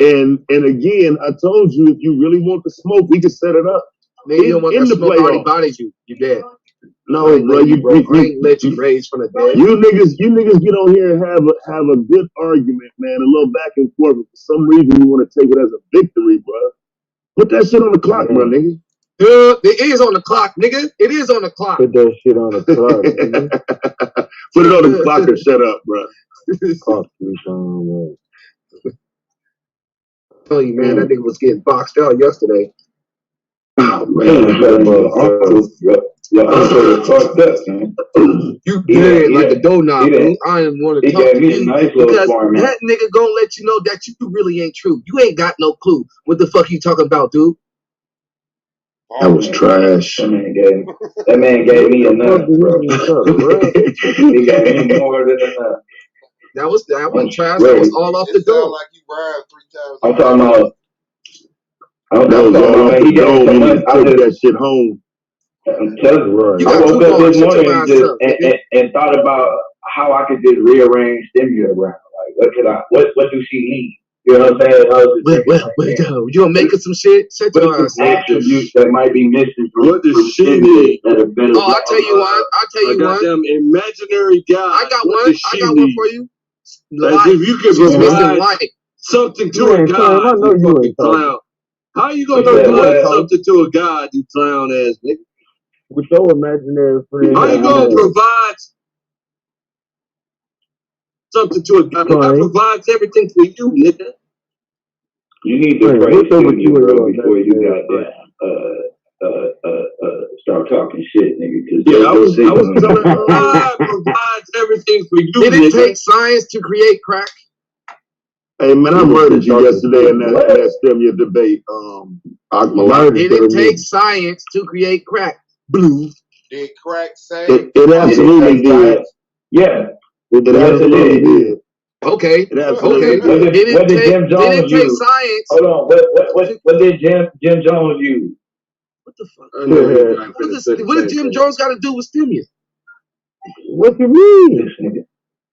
And again, I told you, if you really want the smoke, we can set it up. Maybe you don't want that smoke already bodies you. You dead. No, bro, you ain't let you raise from the dead. You niggas get on here and have a good argument, man, a little back and forth. But for some reason, you want to take it as a victory, bro. Put that shit on the clock, bro, nigga. It is on the clock, nigga. It is on the clock. Put that shit on the clock, nigga. Put it on the clock and shut up, bro. I tell you, man, that nigga was getting boxed out yesterday. Oh man, you did like a doorknob. I didn't want to talk to you because that nigga gonna let you know that you really ain't true. You ain't got no clue what the fuck you talking about, dude. That was trash. That man gave me enough, bro. He gave me more than enough. That was trash. That was all off the dome. Like you bribed 3 times. I'm talking about. That was all off the dome. He took that shit home. I'm telling you, I woke up this morning and thought about how I could just rearrange Stimula around. Like, what do she need? You know what I'm saying? Wait, you gonna make us some shit? Set your ass. Attributes that might be missing. What does she need? Oh, I'll tell you one. I got them imaginary guys. I got one. I got one for you. As if you could provide something to a god, you fucking clown. How you gonna provide something to a god, you clown ass nigga? With your imaginary friend. How you gonna provide something to a god? God provides everything for you, nigga. You need to pray to you, bro, before you got start talking shit, nigga. Yeah, I was telling God provides everything for you. Did it take science to create crack? Hey man, I murdered you yesterday in that Stimula debate. Malach. Did it take science to create crack? Blue. Did crack say? It absolutely did. Yeah. It absolutely did. Okay. It absolutely did. What did Jim Jones use? Science? Hold on. What did Jim Jones use? What the fuck? What did Jim Jones got to do with Stimula? What you mean?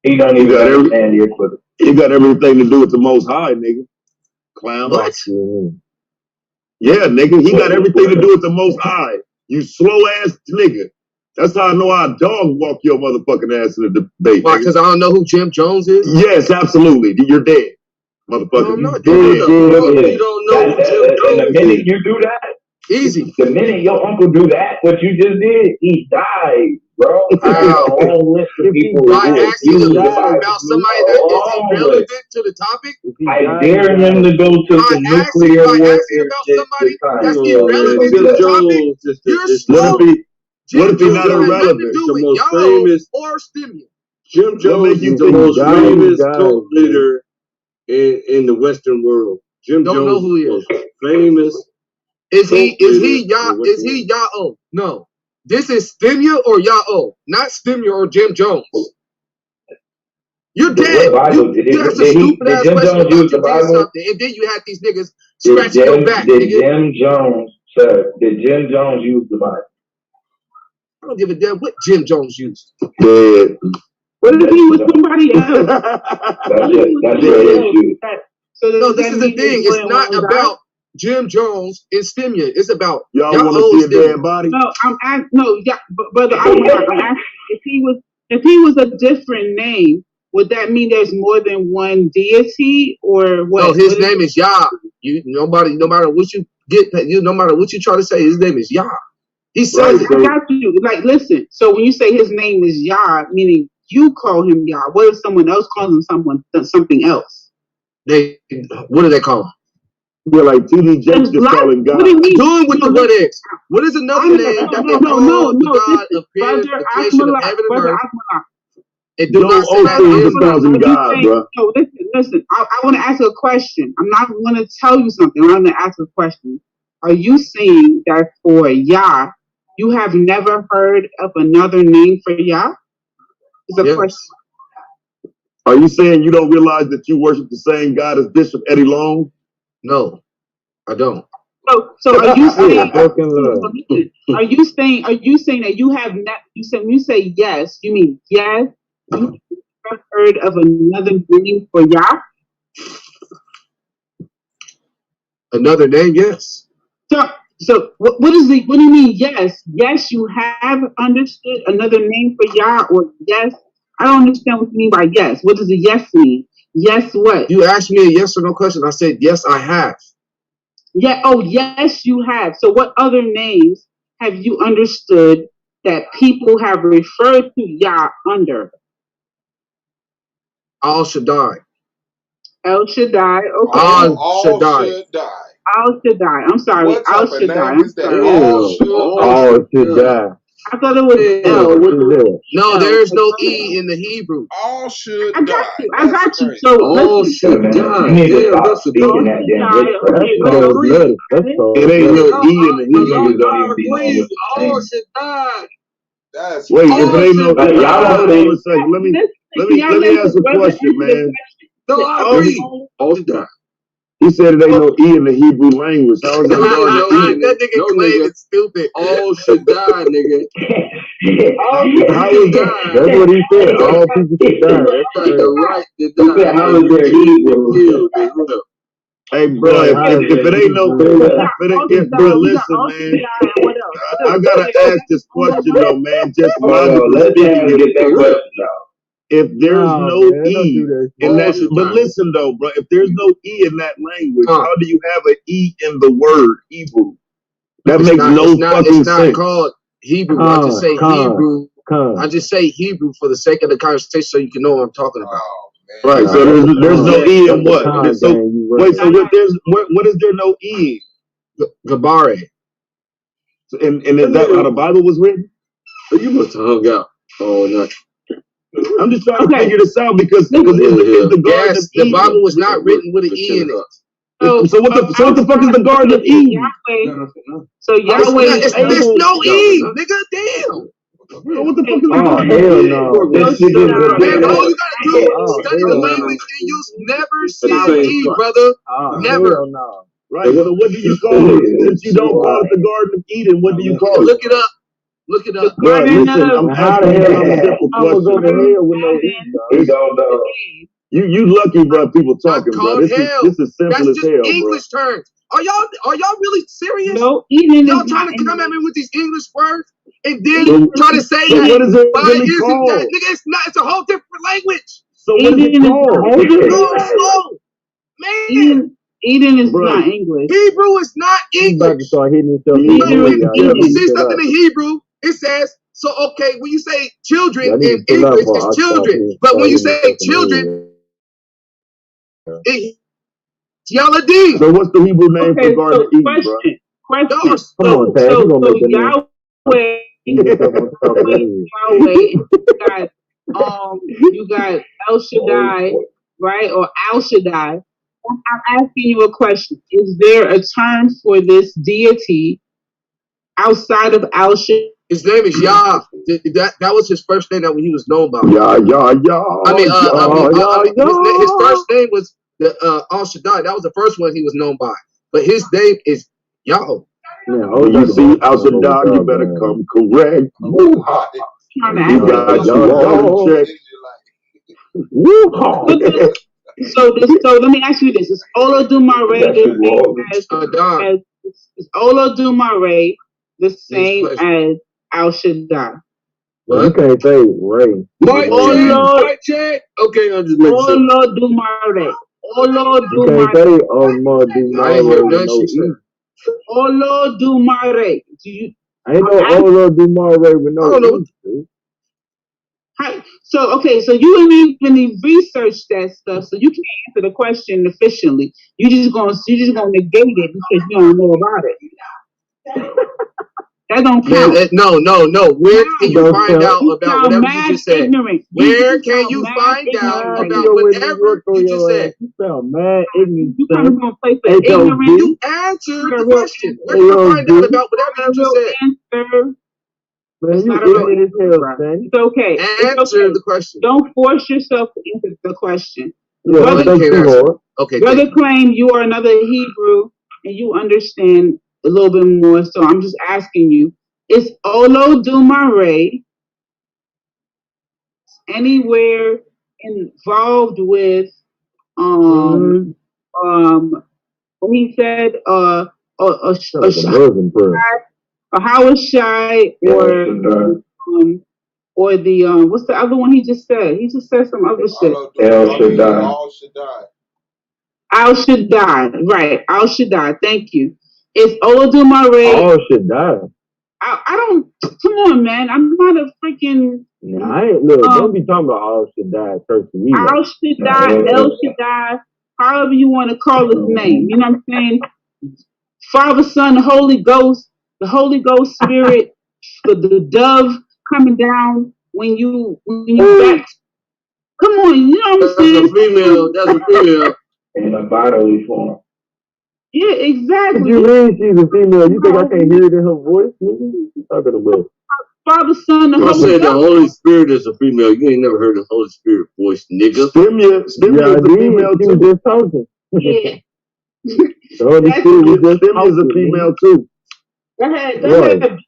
He don't even understand the equivalent. He got everything to do with the Most High, nigga. Clown. What? Yeah, nigga. He got everything to do with the Most High. You slow ass nigga. That's how I know our dog walk your motherfucking ass in the debate. Why? Because I don't know who Jim Jones is? Yes, absolutely. You're dead. Motherfucker. No, you don't know who Jim Jones the minute you do that, easy. The minute your uncle do that, what you just did, he died, bro. By asking about somebody that is irrelevant to the topic? I dare him to go to some nuclear warfare shit. Somebody that's irrelevant to the topic? You're slow. What if he's not irrelevant? The most famous or Stimula. Jim Jones is the most famous cult leader in the Western world. Jim Jones know who he is. Famous. Is he Ya'o? No. This is Stimula or Ya'o, not Stimula or Jim Jones. You're dead. That's a stupid ass question about you did something, and then you had these niggas scratching your back. Did Jim Jones use the Bible? I don't give a damn what Jim Jones used. Dead. What if he was somebody else? That's your issue. No, this is the thing. It's not about Jim Jones and Stimula. It's about y'all want to see a dead body. No, I'm asking. No, yeah, brother, I'm asking if he was a different name. Would that mean there's more than one deity, or what? No, his name is Yah. No matter what you get, no matter what you try to say, his name is Yah. He says I got you. Like, listen. So when you say his name is Yah, meaning you call him Yah. What if someone else calls him something else? What do they call him? Yeah, like TD Jakes just calling God. Doing with the what is? What is another name that they call the God of creation of heaven and earth? It do not say that is God, bro. No, listen. I want to ask a question. I'm not going to tell you something. I'm going to ask a question. Are you saying that for Yah, you have never heard of another name for Yah? It's a question. Are you saying you don't realize that you worship the same God as Bishop Eddie Long? No, I don't. So are you saying? Are you saying that you have not? You say yes. You mean yes? You never heard of another name for Yah? Another name, yes. So what do you mean? Yes, you have understood another name for Yah, or yes? I don't understand what you mean by yes. What does a yes mean? Yes, what? You asked me a yes or no question. I said yes, I have. Yeah. Oh, yes, you have. So what other names have you understood that people have referred to Yah under? Al Shaddai. El Shaddai. Okay. Al Shaddai. Al Shaddai. I'm sorry. What Al type of Shaddai. name I'm is that? sorry. All should die. I thought it was L. No, there's no E in the Hebrew. All should I got die. you. I got you. Crazy. So Oh shit, man! You need to stop speaking that damn witchcraft. It ain't no E in the Hebrew. Don't even be on with the All same. should die. That's Wait, if it ain't no Y'all don't hold on a think. second. Let me ask a question, man. No, I agree. All should die. He said it ain't no E in the Hebrew language. How is that That nigga claim it's stupid. All should die, nigga. How is that? That's what he said. All people should die. Got the right to die. How is there Hebrew? Hey, bro, if it ain't no, bro, listen, man. I gotta ask this question though, man. Just logically Let's speaking, get that question out. if there's no man, don't E do that in that, shit. but listen though, bro, if there's no E in that language, how do you have an E in the word Hebrew? That makes no fucking sense. It's not called Hebrew. I just say Hebrew. I just say Hebrew for the sake of the conversation, so you can know what I'm talking about. Right. So there's no E in what? So wait. So what is there no E in? Gabare. And is that how the Bible was written? You must have hung out all night. I'm just trying to figure this out because is the Garden of Eden? The Bible was not written with an E in it. So what the fuck is the Garden of Eden? So Yahweh, there's no E, nigga. Damn. So what the fuck is the Garden of Eden? Man, all you gotta do is study the language and you'll never see E, brother. Never. Right. So what do you call it? Since you don't call it the Garden of Eden, what do you call it? Look it up. Look it up. Bro, listen, I'm asking you a simple question. He don't know. You lucky, bro. People talking, bro. This is simple That's as just hell, English bro. terms. Are y'all really serious? No, Eden y'all is trying not to come at me with these English words and then So try to say that. What is it But really isn't called? that, nigga? It's not. It's a whole different language. So what is it called? Slow, man. Eden is not English. Hebrew is not English. You see something in Hebrew, it says, so okay, when you say children in English, it's children. But when you say children, it's Yaladim. So what's the Hebrew name for Garden of Eden, bro? Question. Yahweh, you got El Shaddai, right? Or Al Shaddai. I'm asking you a question. Is there a term for this deity outside of Al Shaddai? His name is Yah. That was his first name that he was known by. Yah. His first name was Al Shaddai. That was the first one he was known by. But his name is Yah. When you see Al Shaddai, you better come correct. You got you all check. So let me ask you this: is Olodumare the same as Al Shaddai? You can't say Ray. Mic check. Okay, I'm just making sure. Olodumare. You can't say Olodumare. I ain't hear none she said. Olodumare. Ain't no Olodumare with no E. So you didn't even research that stuff, so you can't answer the question efficiently. You just gonna negate it because you don't know about it. That don't count. No. Where can you find out about whatever you just said? Where can you find out about whatever you just said? You sound mad ignorant. You kind of gonna play for ignorant. You answered the question. Where can you find out about whatever you just said? Man, you ignorant as hell, man. It's okay. Answer the question. Don't force yourself to answer the question. Brother claim you are another Hebrew and you understand a little bit more. So I'm just asking you: is Olodumare anywhere involved with he said a Muslim prayer. Howard Shy or the what's the other one he just said? He just said some other shit. Al Shaddai, right? Al Shaddai. Thank you. It's Olodumare. Al Shaddai. I don't. Come on, man. I'm not a freaking. Nah, I ain't. Look, don't be talking about Al Shaddai. Al Shaddai, El Shaddai, however you want to call his name. You know what I'm saying? Father, Son, the Holy Ghost Spirit, the dove coming down when you back. Come on, you know what I'm saying? That's a female. In a bodily form. Yeah, exactly. You mean she's a female? You think I can't hear it in her voice? You talking about? Father, Son, the Holy Ghost. I said the Holy Spirit is a female. You ain't never heard the Holy Spirit voice, nigga. Stimia is a female too. Just talking. Yeah. The Holy Spirit was just Stimia is a female too. Go ahead,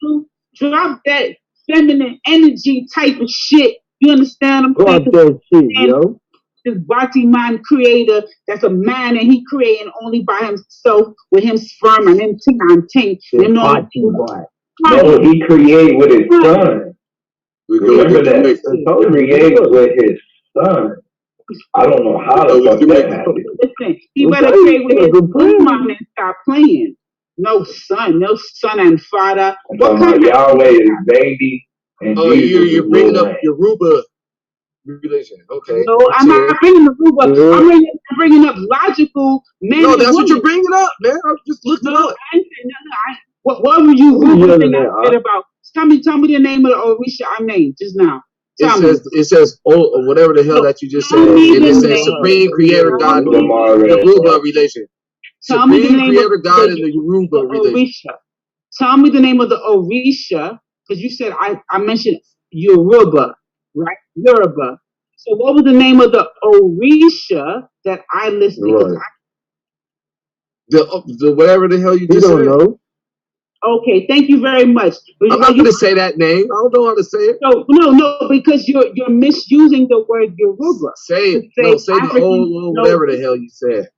drop that feminine energy type of shit. You understand what I'm saying? Drop that shit, yo. This body man creator that's a man and he creating only by himself with him sperm and him ting and ting. No, he create with his son. Remember that. He create with his son. I don't know how the fuck that happened. Listen, he better create with his son and stop playing. No son and father. What kind of Yahweh is baby and Jesus you're bringing up Yoruba religion. Okay. No, I'm not bringing up Yoruba. I'm bringing up logical men. No, that's what you're bringing up, man. I just looked it up. What were you about? Tell me the name of the Orisha I named just now. It says whatever the hell that you just said. It says Supreme Creator God in the Yoruba religion. Tell me the name Creator God in the Yoruba religion. Tell me the name of the Orisha, because you said I mentioned Yoruba, right? Yoruba. So what was the name of the Orisha that I listed? Right. The whatever the hell you just said. Know. Okay, thank you very much. But I'm not going to say that name. I don't know how to say it. No, because you're misusing the word Yoruba. Say it. Say the whole whatever the hell you said.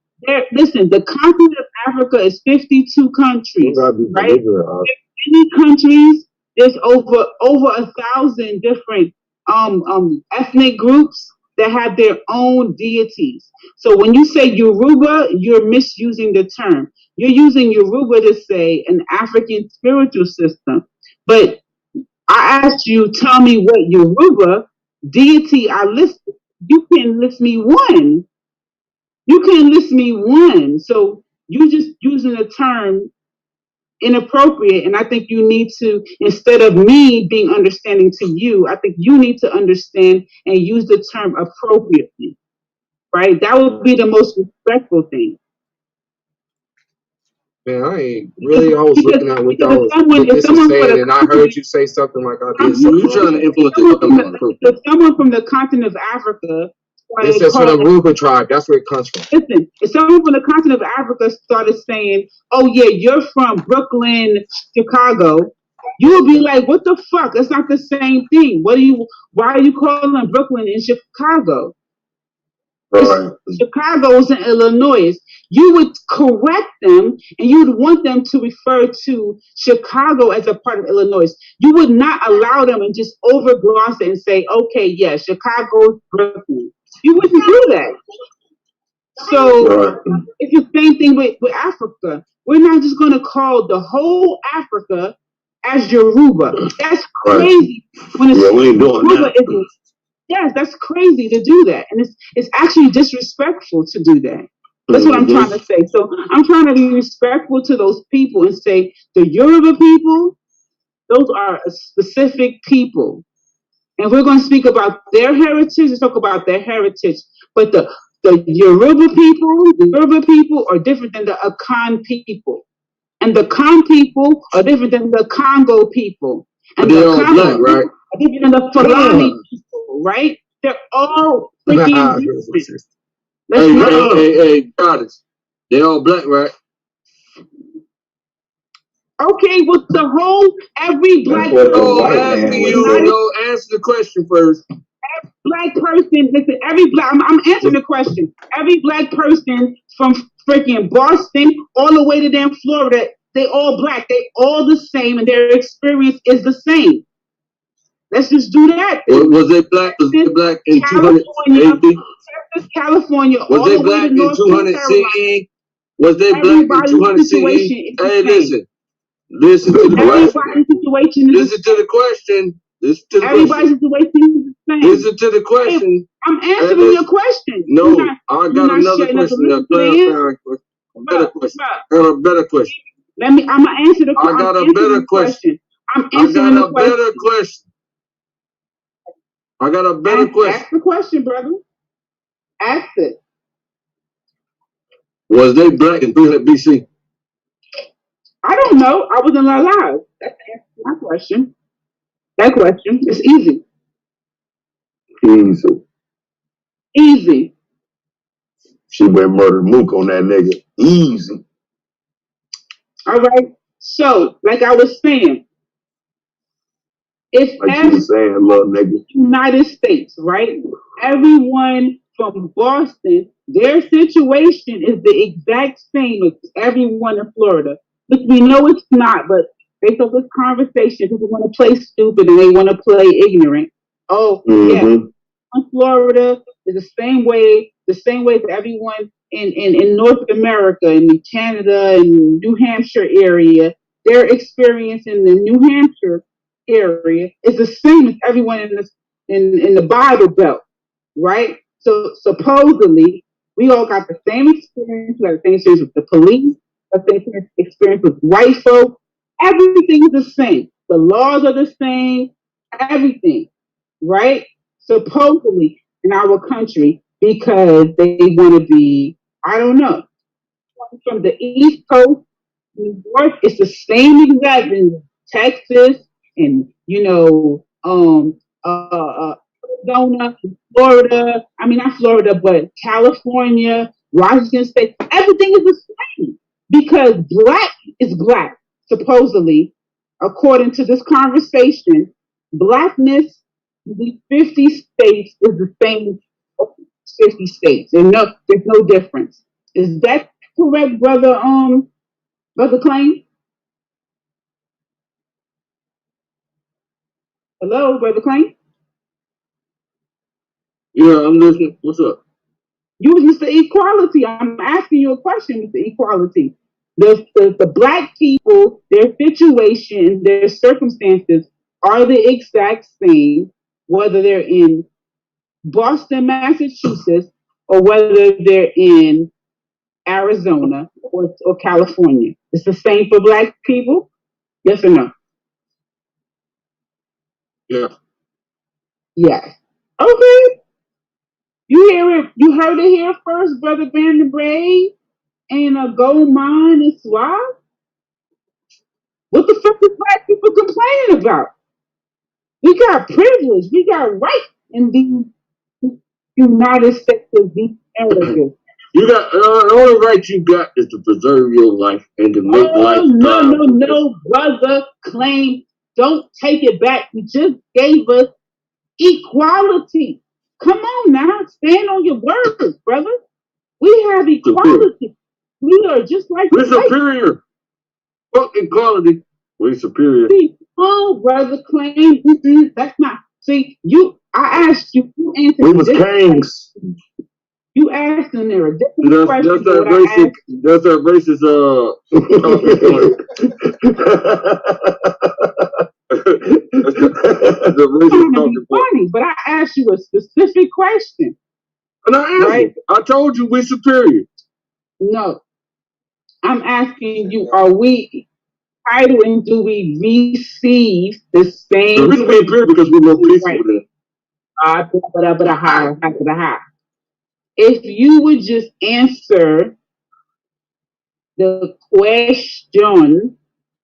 Listen, the continent of Africa is 52 countries, right? Many countries. There's over 1,000 different ethnic groups that have their own deities. So when you say Yoruba, you're misusing the term. You're using Yoruba to say an African spiritual system. But I asked you, tell me what Yoruba deity I listed. You can list me one. So you just using the term inappropriate. And I think you need to, instead of me being understanding to you, I think you need to understand and use the term appropriately. Right? That would be the most respectful thing. Man, I was looking at what this is saying, and I heard you say something like I did. So you're trying to influence someone from the continent of Africa. This is from the Yoruba tribe. That's where it comes from. Listen, if someone from the continent of Africa started saying, "Oh yeah, you're from Brooklyn, Chicago," you would be like, "What the fuck? That's not the same thing. Why are you calling Brooklyn in Chicago?" Right. Chicago is in Illinois. You would correct them and you would want them to refer to Chicago as a part of Illinois. You would not allow them and just overgloss it and say, okay, yeah, Chicago, Brooklyn. You wouldn't do that. So it's the same thing with Africa. We're not just going to call the whole Africa as Yoruba. That's crazy. When it's we ain't doing Yoruba that. Yes, that's crazy to do that. And it's actually disrespectful to do that. That's what I'm trying to say. So I'm trying to be respectful to those people and say the Yoruba people, those are a specific people. And we're going to speak about their heritage and talk about their heritage. But the Yoruba people are different than the Akan people. And the Kan people are different than the Congo people. And the Congo people are different than the Fulani people, right? They're all freaking different. Hey, goddess. They all black, right? Okay, with every black person. Answer the question first. black person, listen, I'm answering the question. Every black person from freaking Boston all the way to damn Florida, they all black. They all the same, and their experience is the same. Let's just do that. Was they black? Was they black in 280? Texas, California, was all they the black way to in North 200 CE? Was they black in 200 CE? Hey, listen to the question. Everybody's situation is listen to the question. Listen to the Everybody's question. situation is the same. Listen to the question. I'm answering your question. No, I got another question. A better question. I got a better question. I'm gonna answer the question. I got a better question. I'm answering the question. Better question. I got a better question. Ask the question, brother. Ask it. Was they black in 300 BC? I don't know. I wasn't alive. That's my question. That question is easy. Easy. She went murder Mook on that nigga. Easy. All right. So, like I was saying, if like you were saying, little nigga. United States, right? Everyone from Boston, their situation is the exact same as everyone in Florida. But we know it's not, but based on this conversation, people want to play stupid and they want to play ignorant. Oh, yeah. In Florida is the same way as everyone in North America, in Canada and New Hampshire area. Their experience in the New Hampshire area is the same as everyone in the Bible Belt, right? So supposedly we all got the same experience. We got the same experience with the police, the same experience with white folk. Everything is the same. The laws are the same. Everything, right? Supposedly in our country, because they want to be, I don't know, from the East Coast, New York, it's the same exact in Texas and Arizona, Florida. I mean, not Florida, but California, Washington State. Everything is the same because black is black. Supposedly, according to this conversation, blackness in the 50 states is the same as 50 states. There's no difference. Is that correct, brother? Brother Klein? Hello, Brother Klein? Yeah, I'm listening. What's up? You was Mr. Equality. I'm asking you a question, Mr. Equality. The black people, their situation, their circumstances are the exact same, whether they're in Boston, Massachusetts, or whether they're in Arizona or California. It's the same for black people? Yes or no? Yeah. Yes. Okay. You heard it here first, Brother Brandon Bray and a gold mine and swab. What the fuck is black people complaining about? We got privilege, we got rights in the United States of America. You got the only right you got is to preserve your life and to make life. No, brother, claim. Don't take it back. You just gave us equality. Come on now, stand on your words, brother. We have equality. We are just like we're superior. Fuck equality. We're superior. Oh, brother, claim. That's not. See, I asked you. You answered. We was kings. You asked in there a different question. That's that racist. The racist talking funny, but I asked you a specific question. And I answered. Right? I told you we're superior. No, I'm asking you: are we entitled and do we receive the same? The reason we're superior because we're more peaceful than. If you would just answer the question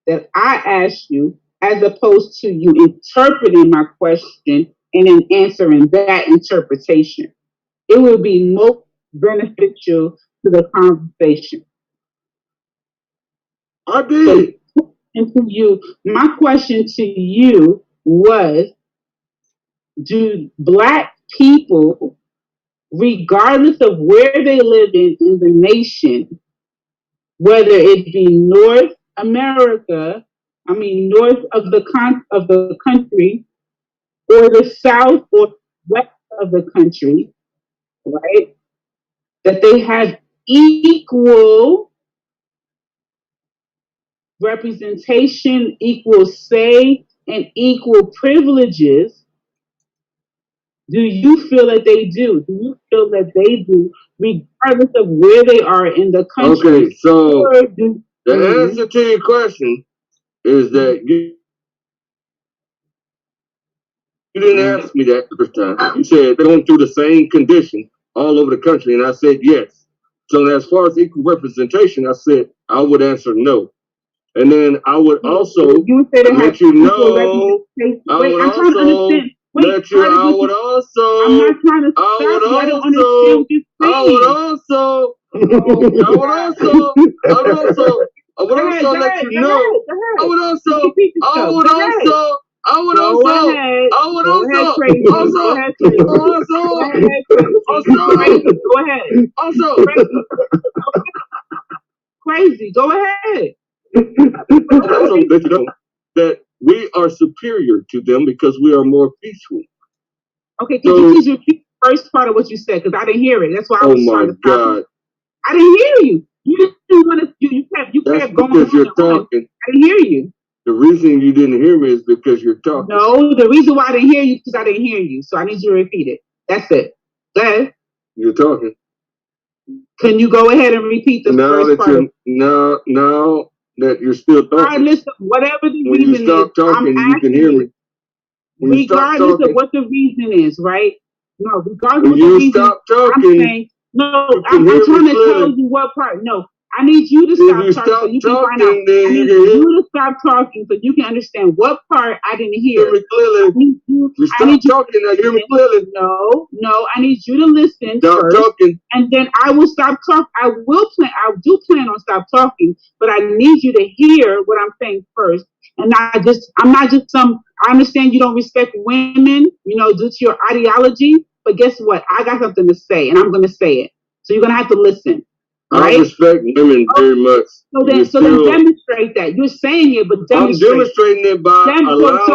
that I asked you, as opposed to you interpreting my question and then answering that interpretation, it will be most beneficial to the conversation. I did. So, my question to you was, do black people, regardless of where they live in the nation, whether it be North America, north of the country, or the south or west of the country, right? That they have equal representation, equal say, and equal privileges. Do you feel that they do? Do you feel that they do, regardless of where they are in the country? Okay, so the answer to your question is that you didn't ask me that the first time. You said they're going through the same condition all over the country, and I said yes. So as far as equal representation, I said I would answer no. And then I would also let you know. I would also let you. I would also. I'm not trying to stop you. I don't understand what you're saying. I would also let you know. I would also. Crazy. Go ahead. Also let you know that we are superior to them because we are more peaceful. Okay, can you please repeat the first part of what you said? Because I didn't hear it. That's why I was trying to stop you. I didn't hear you. You didn't want to. You kept going because you're talking. I didn't hear you. The reason you didn't hear me is because you're talking. No, the reason why I didn't hear you is because I didn't hear you. So I need you to repeat it. That's it. Go ahead. You're talking. Can you go ahead and repeat the first part? Now that you're still talking. Regardless of whatever the when reason you stop is, talking, you can hear me. Regardless of what the reason is, right? No, regardless of the reason, stop talking, I'm saying, no, I'm trying to tell you what part. No, I need you to stop talking so you can find out. I need you to stop talking so you can understand what part I didn't hear. Hear me clearly. I need you talking now. Hear me clearly. No, I need you to listen first, talking. And then I will stop talking. I do plan on stop talking, but I need you to hear what I'm saying first. And I'm not just I understand you don't respect women, due to your ideology, but guess what? I got something to say, and I'm going to say it. So you're going to have to listen. Right? I respect women very much. So then demonstrate that. You're saying it, but demonstrate. I'm demonstrating it by allowing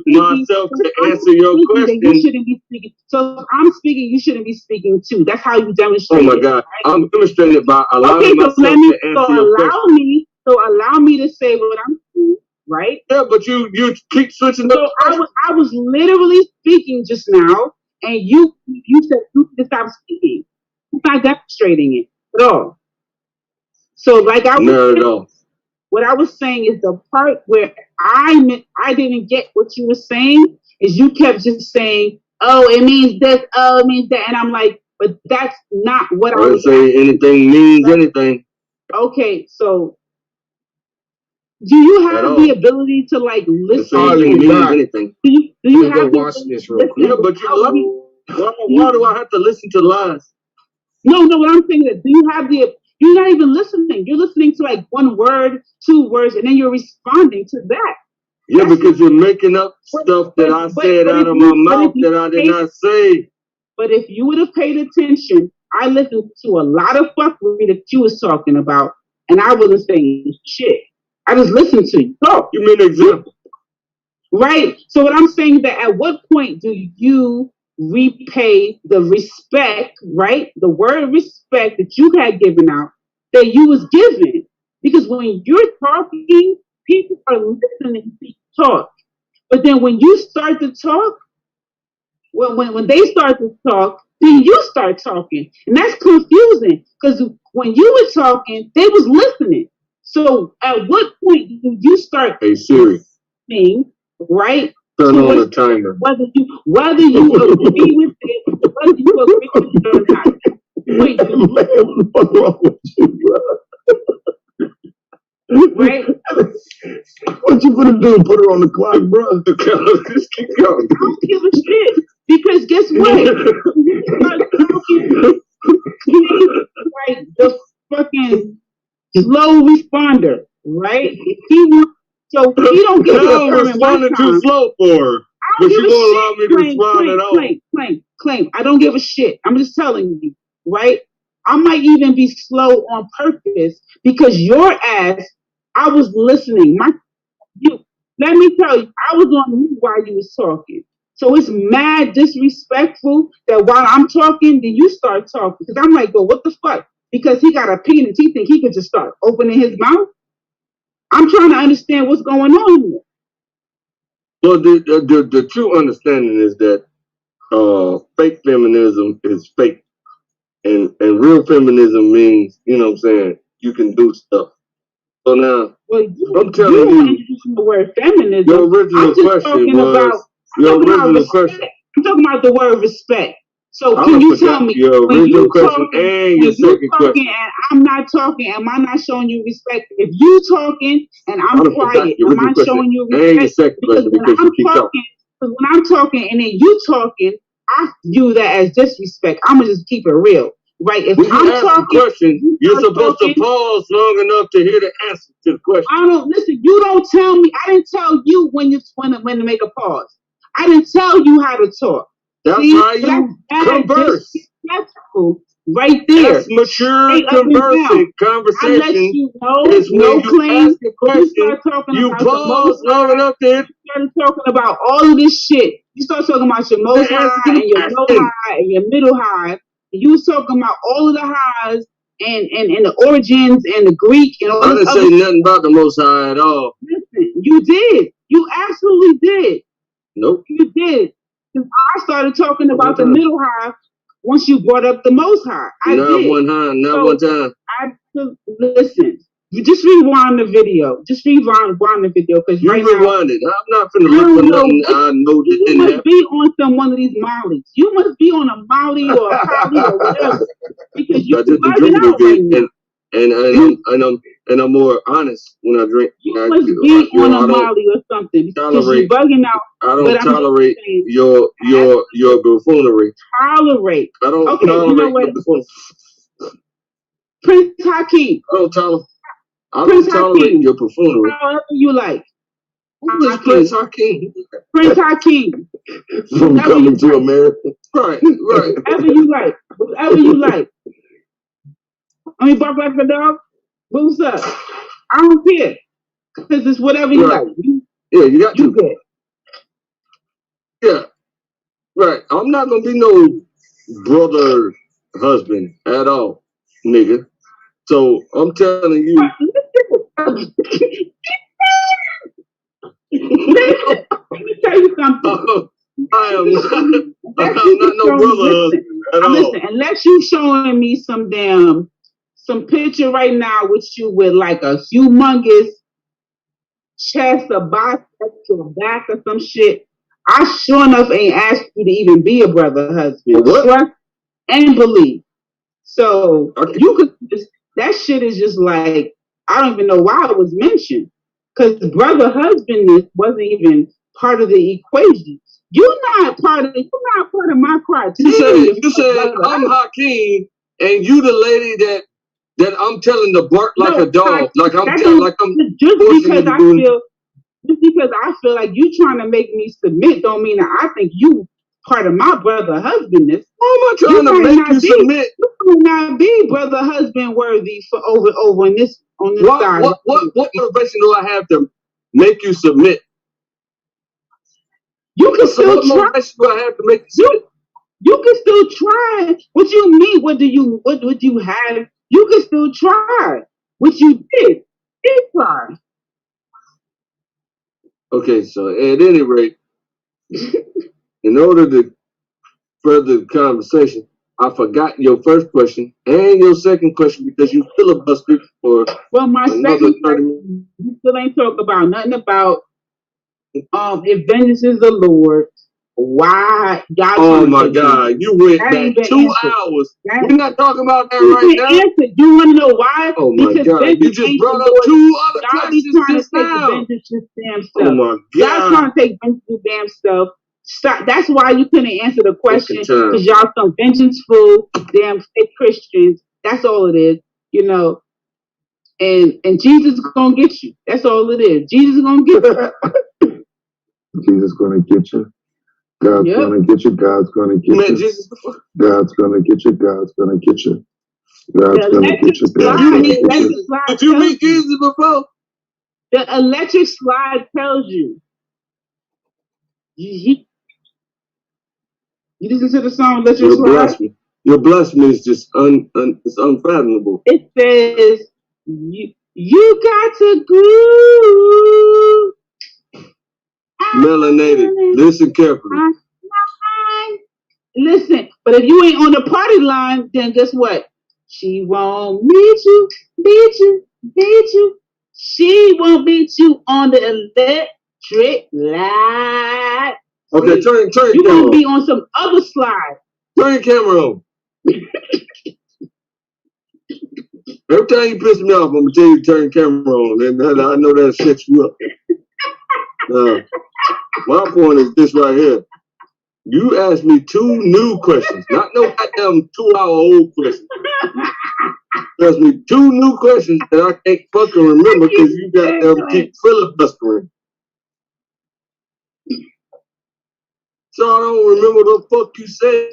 myself to answer your question. You shouldn't be speaking. So if I'm speaking, you shouldn't be speaking too. That's how you demonstrate. Oh my God. Right? I'm demonstrating it by allowing myself to answer your question. Allow me to say what I'm saying, right? Yeah, but you keep switching up. So I was literally speaking just now, and you said you need to stop speaking. You're not demonstrating it at all. So like I was not at all. What I was saying is the part where I didn't get what you were saying is you kept just saying, oh, it means this, oh, it means that. And I'm like, but that's not what I was saying. Anything means anything. Okay, so do you have the ability to like listen? Anything. Do you have to watch this real quick? Yeah, but why do I have to listen to lies? No, what I'm saying is, do you have you're not even listening. You're listening to like one word, 2 words, and then you're responding to that. Yeah, because you're making up stuff that I said out of my mouth that I did not say. But if you would have paid attention, I listened to a lot of fuckery that you was talking about, and I wasn't saying shit. I just listened to you talk. You mean an example? Right. So what I'm saying is that at what point do you repay the respect, right? The word respect that you had given out, that you was given. Because when you're talking, people are listening to you talk. But then when you start to talk, when they start to talk, then you start talking. And that's confusing. Because when you were talking, they was listening. So at what point do you start listening, right? Turn on the timer. Whether you agree with it, whether you agree with it or not. Wait, what's wrong with you, right? What you gonna do? Put her on the clock, bro? Just keep going. I don't give a shit. Because guess what? You start talking, right? The fucking slow responder, right? If he wants, so he don't get to determine my time. Too slow for her. but you won't allow me to respond at all. Claim. I don't give a shit. I'm just telling you, right? I might even be slow on purpose because your ass, I was listening. Let me tell you, I was on mute while you was talking. So it's mad disrespectful that while I'm talking, then you start talking. Because I'm like, well, what the fuck? Because he got a penis. He think he could just start opening his mouth. I'm trying to understand what's going on here. Well, the true understanding is that fake feminism is fake. And real feminism means, you know what I'm saying, you can do stuff. So now, I'm telling you, the word feminism. Your original question was, I'm talking about the word respect. So can you tell me your original question and your second question? And I'm not talking, am I not showing you respect? If you talking and I'm quiet, am I showing you respect? And your second question because you keep talking. Because when I'm talking and then you talking, I view that as disrespect. I'm gonna just keep it real. Right, if when you I'm ask talking, a question, you're supposed to pause long enough to hear the answer to the question. I don't listen. You don't tell me. I didn't tell you when to make a pause. I didn't tell you how to talk. That's how you converse. Right there. That's mature conversing. Conversation is when you ask a question, you pause long enough to you started talking about all of this shit. You start talking about your most high and your low high and your middle high. You was talking about all of the highs and the origins and the Greek and all. I didn't say nothing about the Most High at all. Listen, you did. You absolutely did. Nope. You did. I started talking about the middle high once you brought up the Most High. Not one time. Listen. You just rewind the video. Just rewind the video because you rewind it. I'm not finna look for nothing. I know that you must be on one of these Mollies. You must be on a Molly or a Polly or whatever because you bugging out right now. And I'm more honest when I drink. You must be on a Molly or something because you're bugging out. I don't tolerate your buffoonery. I don't tolerate your buffoonery. Prince Hakeem. I don't tolerate your buffoonery. However you like. Who is Prince Hakeem? Prince Hakeem. From Coming to America. Right. Whatever you like. I mean, bark like a dog. What's up? I don't care. Because it's whatever you like. You got to. Good. Yeah. Right. I'm not going to be no brother husband at all, nigga. So I'm telling you. Let me tell you something. I'm not no brother husband at all. Listen, unless you showing me some picture right now with you with like a humongous chest, a bicep, or a back or some shit, I sure enough ain't asked you to even be a brother husband. Trust and believe. So you could that shit is just like, I don't even know why it was mentioned. Because brother husband wasn't even part of the equation. You're not part of my criteria. You said I'm Hakeem and you the lady that I'm telling to bark like a dog. Just because I feel like you trying to make me submit don't mean that I think you part of my brother husbandness. Why am I trying to make you submit? You might not be brother husband worthy for over on this side. What motivation do I have to make you submit? You can still try. What motivation do I have to make you submit? You can still try. What you mean? What would you have? You can still try. What you did try. Okay, so at any rate, in order to further the conversation, I forgot your first question and your second question because you filibustered for my second question, you still ain't talk about nothing about if vengeance is the Lord. Why y'all? Oh my God! You went back 2 hours. We're not talking about that right now. You want to know why? Oh my God! You just brought up 2 other questions just now. Oh my God! Y'all trying to take vengeance to damn stuff. Stop. That's why you couldn't answer the question because y'all some vengeful damn fake Christians. That's all it is, And Jesus is gonna get you. That's all it is. Jesus is gonna get you. Jesus gonna get you. God's gonna get you. God's gonna get you. God's gonna get you. God's gonna get you. God's gonna get you. God's gonna get you. Did you meet Jesus before? The electric slide tells you. You listen to the song Electric Slide? Your blasphemy is just it's unfathomable. It says you got to groove. Melanated. Listen carefully. Listen, but if you ain't on the party line, then guess what? She won't beat you. She won't beat you on the electric light. Okay, turn you gonna be on some other slide. Turn your camera on. Every time you piss me off, I'm gonna tell you to turn your camera on, and I know that sets you up. My point is this right here. You asked me 2 new questions, not no goddamn 2-hour-old questions. You asked me 2 new questions that I can't fucking remember because you goddamn keep filibustering. So I don't remember the fuck you said.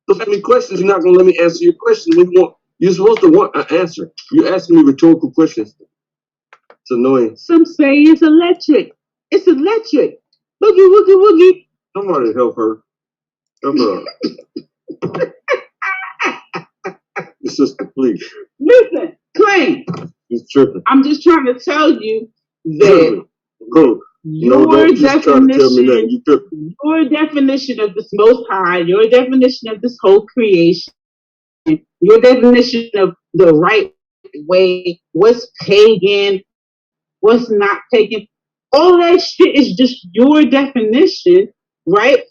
So many questions, you're not gonna let me answer your question. You're supposed to want an answer. You're asking me rhetorical questions. It's annoying. Some say it's electric. It's electric. Boogie, woogie, woogie. Somebody help her. Help her. Your sister, please. Listen, Clay. He's tripping. I'm just trying to tell you that your definition of this Most High, your definition of this whole creation, your definition of the right way, what's pagan, what's not pagan, all that shit is just your definition, right?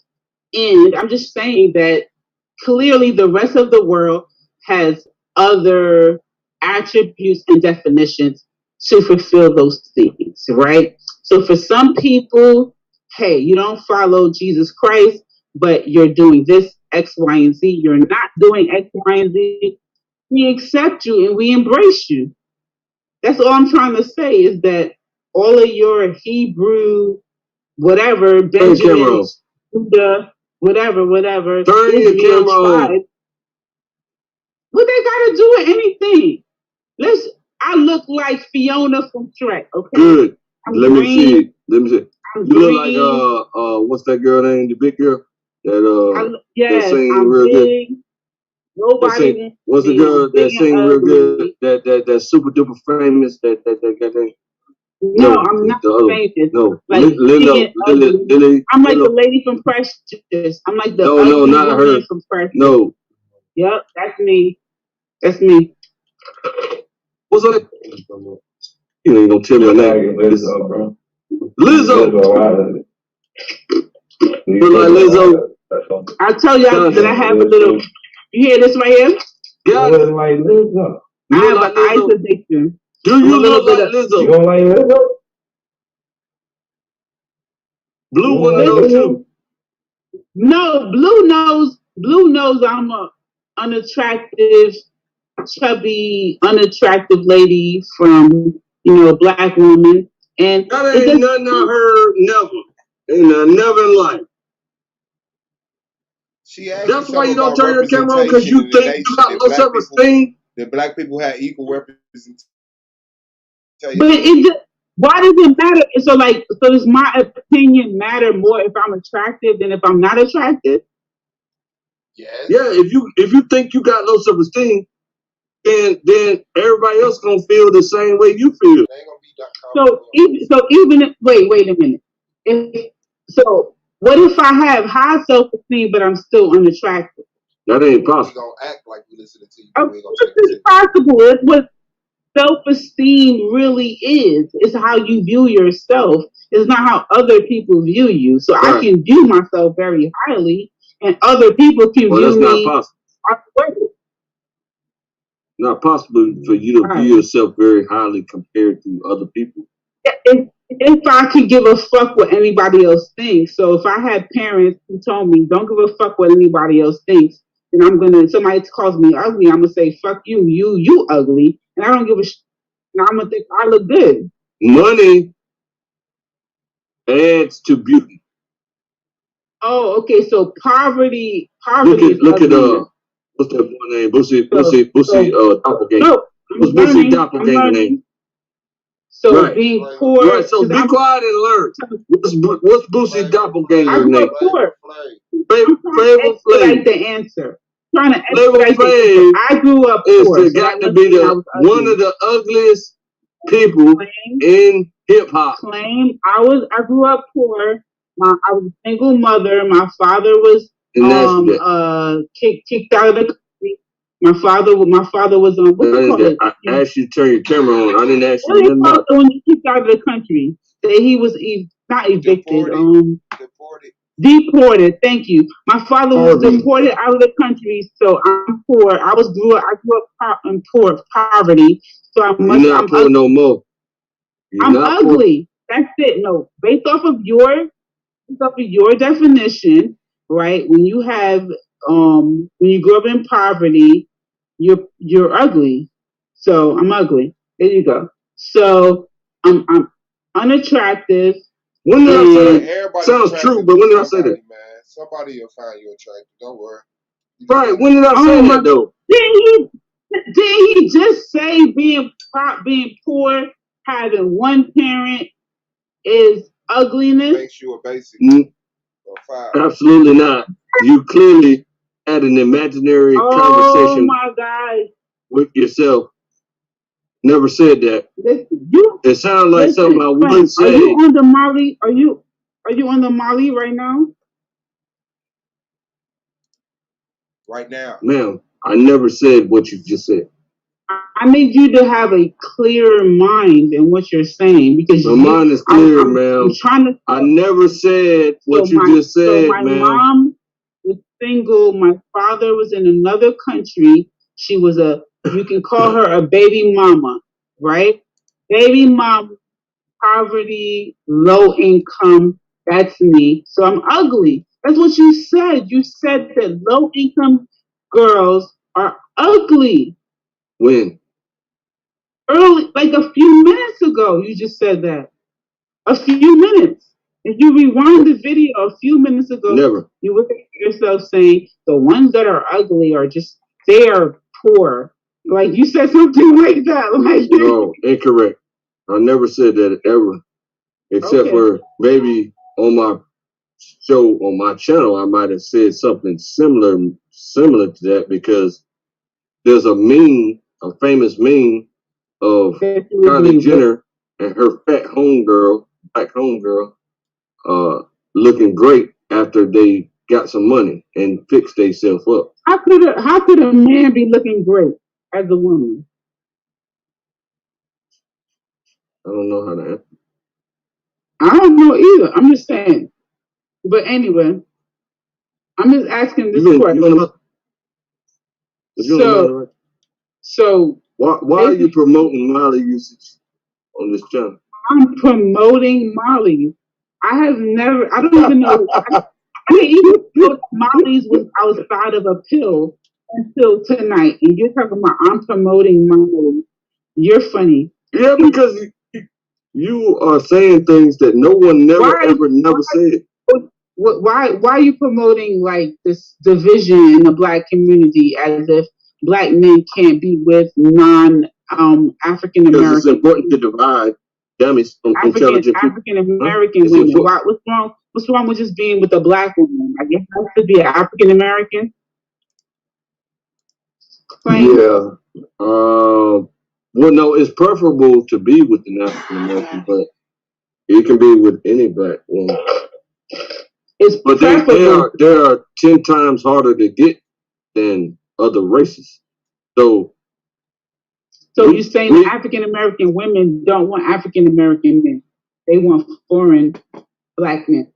And I'm just saying that clearly the rest of the world has other attributes and definitions to fulfill those things, right? So for some people, hey, you don't follow Jesus Christ, but you're doing this, X, Y, and Z. You're not doing X, Y, and Z. We accept you and we embrace you. That's all I'm trying to say is that all of your Hebrew, whatever, Benjamin, Judah, whatever. Turn your camera on. What they got to do with anything? I look like Fiona from Shrek, okay? Good. Let me see. I'm you green. Look like what's that girl name? The big girl that yes, sing I'm real big. good. Nobody. What's the girl that sing real good? That super duper famous. That name. No, I'm not famous. No, like Lily. I'm like the lady from Precious. I'm like the no, not her. From Precious. No. Yep, that's me. That's me. What's that? You ain't gonna tell me her name. Lizzo, bro. Lizzo. You like Lizzo? I tell y'all that I have a little. You hear this right here? Yeah. You like Lizzo. I have an ice addiction. Do you look like Lizzo? You don't like Lizzo? Blue one knows too. No, Blue knows I'm a unattractive, chubby, unattractive lady from, a black woman. And that ain't nothing I heard never. Never in life. That's why you don't turn your camera on, because you think you got low self-esteem. That black people have equal representation. But why does it matter? So does my opinion matter more if I'm attractive than if I'm not attractive? Yes. Yeah, if you think you got low self-esteem, then everybody else gonna feel the same way you feel. Wait a minute. What if I have high self-esteem but I'm still unattractive? That ain't possible. We gonna act like we listening to you. It's possible. It's what self-esteem really is. It's how you view yourself. It's not how other people view you. So right. I can view myself very highly, and other people can view me. That's not possible. Not possible for you to view yourself very highly compared to other people. If I could give a fuck what anybody else thinks. So if I had parents who told me, don't give a fuck what anybody else thinks, then somebody calls me ugly, I'm going to say, fuck you, you ugly. And I don't give a shit. And I'm going to think I look good. Money. adds to beauty. Oh, okay. So poverty Look at ugliness. what's that boy name? Bussy Doppelganger. No, What's Bussy Doppelganger name? So right. being poor. Right. So be quiet and learn. What's Bussy Doppelganger name? Flavor Flav. Like the answer. Trying to Flavor Flav. I grew up poor. Is got to be one of the ugliest people in hip hop. I grew up poor. I was a single mother. My father was kicked out of the country. My father was on. What do you call it? I asked you to turn your camera on. I didn't ask you. What do you call it when you kicked out of the country? That he was not evicted. Deported. Thank you. My father was deported out of the country, so I'm poor. I grew up in poverty. So You're not poor no more. I'm ugly. Poor. That's it. No, based off of your definition, right? When you grow up in poverty, you're ugly. So I'm ugly. There you go. So I'm unattractive. When did I say that? Sounds true, but when did I say that? Man, somebody will find you attractive. Don't worry. Right. When did I say that though? Did he just say being poor, having one parent is ugliness? Makes you a basic. Absolutely not. You clearly had an imaginary conversation with yourself. Never said that. It sounds like something I would say. Are you on the Molly? Are you on the Molly right now? Right now. Ma'am, I never said what you just said. I need you to have a clear mind in what you're saying because my mind is clear, ma'am. I never said what you just said, my mom was single. My father was in another country. She was you can call her a baby mama, right? Baby mom, poverty, low income. That's me. So I'm ugly. That's what you said. You said that low income girls are ugly. When? Early, like a few minutes ago, you just said that. A few minutes. If you rewind the video a few minutes ago, you look at yourself saying the ones that are ugly are just they're poor. Like you said something like that. Like no, incorrect. I never said that ever. Except for maybe on my show on my channel, I might have said something similar to that because there's a famous meme of Kylie Jenner and her black homegirl, looking great after they got some money and fixed themselves up. How could a man be looking great as a woman? I don't know how to answer. I don't know either. I'm just saying. But anyway, I'm just asking this question. So why are you promoting Molly usage on this channel? I'm promoting Molly. I don't even know. I didn't even know Molly's was outside of a pill until tonight. And you're talking about I'm promoting Molly. You're funny. Yeah, because you are saying things that no one never said. Why are you promoting like this division in the black community as if black men can't be with African American? Because it's important to divide dummies from intelligent people. African American women. What's wrong with just being with a black woman? I guess that could be an African American. Yeah. Well, no, it's preferable to be with an African American, but you can be with any black woman. But they are 10 times harder to get than other races. So you're saying African American women don't want African American men. They want foreign black men.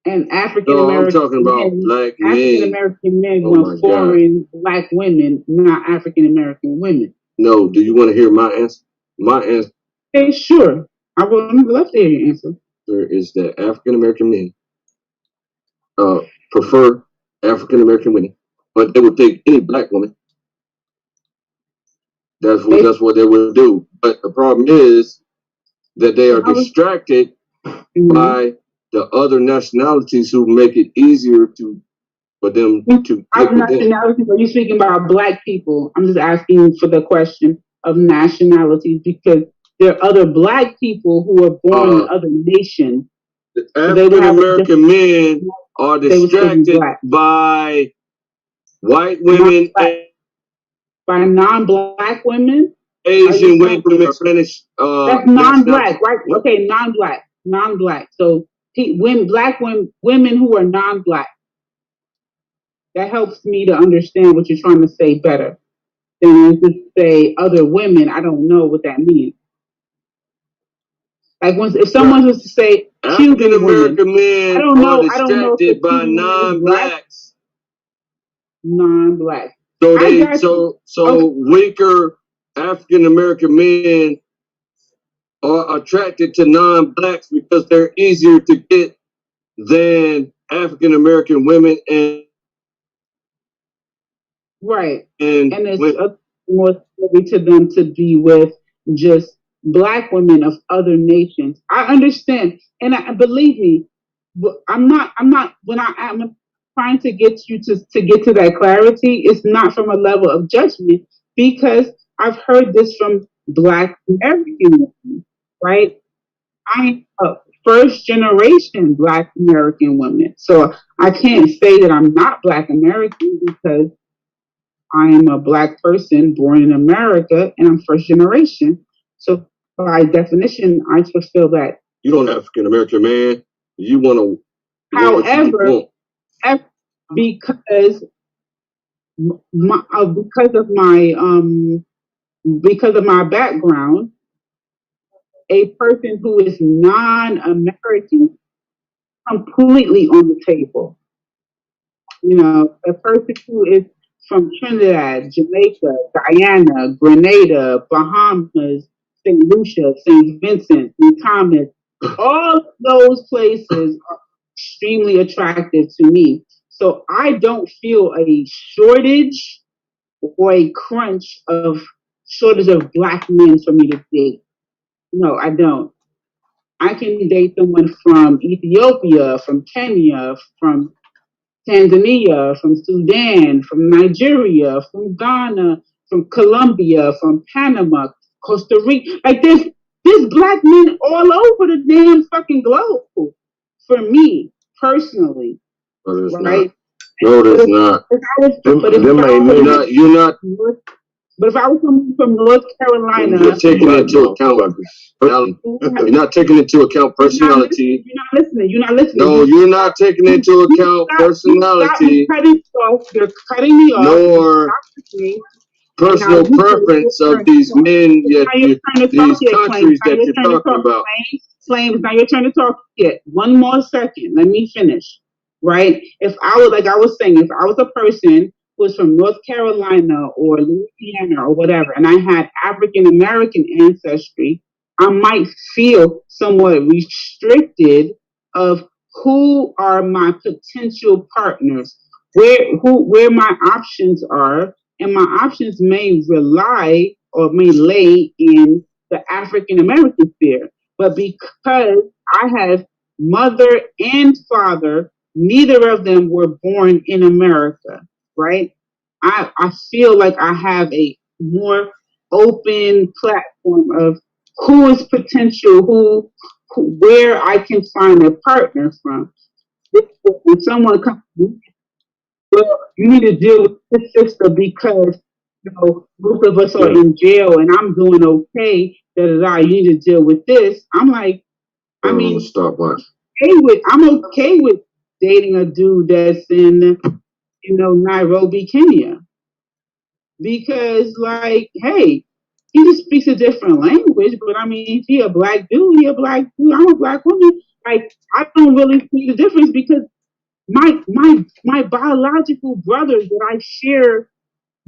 And African American men want foreign black women, not African American women. No, do you want to hear my answer? My answer. Okay, sure. I would love to hear your answer. Is that African American men prefer African American women, but they would take any black woman. That's what they would do. But the problem is that they are distracted by the other nationalities who make it easier for them to get nationalities. Are you speaking about black people? I'm just asking for the question of nationalities because there are other black people who are born in other nations. African American men are distracted by white women, by non-black women, Asian women, Spanish. That's non-black, right? Okay, non-black. So black women who are non-black. That helps me to understand what you're trying to say better than to say other women. I don't know what that means. Like if someone was to say African American men are distracted by non-blacks. Non-black. So weaker African American men are attracted to non-blacks because they're easier to get than African American women and right. And it's more scary to them to be with just black women of other nations. I understand, and believe me, I'm not. When I'm trying to get you to get to that clarity, it's not from a level of judgment because I've heard this from Black American women, right? I'm a first generation Black American woman, so I can't say that I'm not Black American because I am a Black person born in America and I'm first generation. So by definition, I fulfill that. You don't African American man. You want to. However, because of my background, a person who is non-American completely on the table. You know, a person who is from Trinidad, Jamaica, Guyana, Grenada, Bahamas, St. Lucia, St. Vincent, St. Thomas, all of those places are extremely attractive to me. So I don't feel a shortage or a shortage of Black men for me to date. No, I don't. I can date someone from Ethiopia, from Kenya, from Tanzania, from Sudan, from Nigeria, from Ghana, from Colombia, from Panama, Costa Rica. Like there's Black men all over the damn fucking globe. For me personally, right? No, there's not. You're not. But if I was from North Carolina, you're taking into account. You're not taking into account personality. You're not listening. No, you're not taking into account personality. You're cutting me off. Nor personal preference of these men, these countries that you're talking about. Flames, now your turn to talk yet. One more second. Let me finish. Right? If I was, like I was saying, if I was a person who was from North Carolina or Louisiana or whatever, and I had African American ancestry, I might feel somewhat restricted of who are my potential partners, where my options are, and my options may rely or may lay in the African American sphere. But because I have mother and father, neither of them were born in America, right? I feel like I have a more open platform of who is potential, where I can find a partner from. When someone comes, well, you need to deal with this sister because most of us are in jail and I'm doing okay. You need to deal with this. I'm like, I'm okay with dating a dude that's in, Nairobi, Kenya. Because, like, hey, he just speaks a different language, but I mean, if he a black dude, I'm a black woman. Like, I don't really see the difference because my biological brothers that I share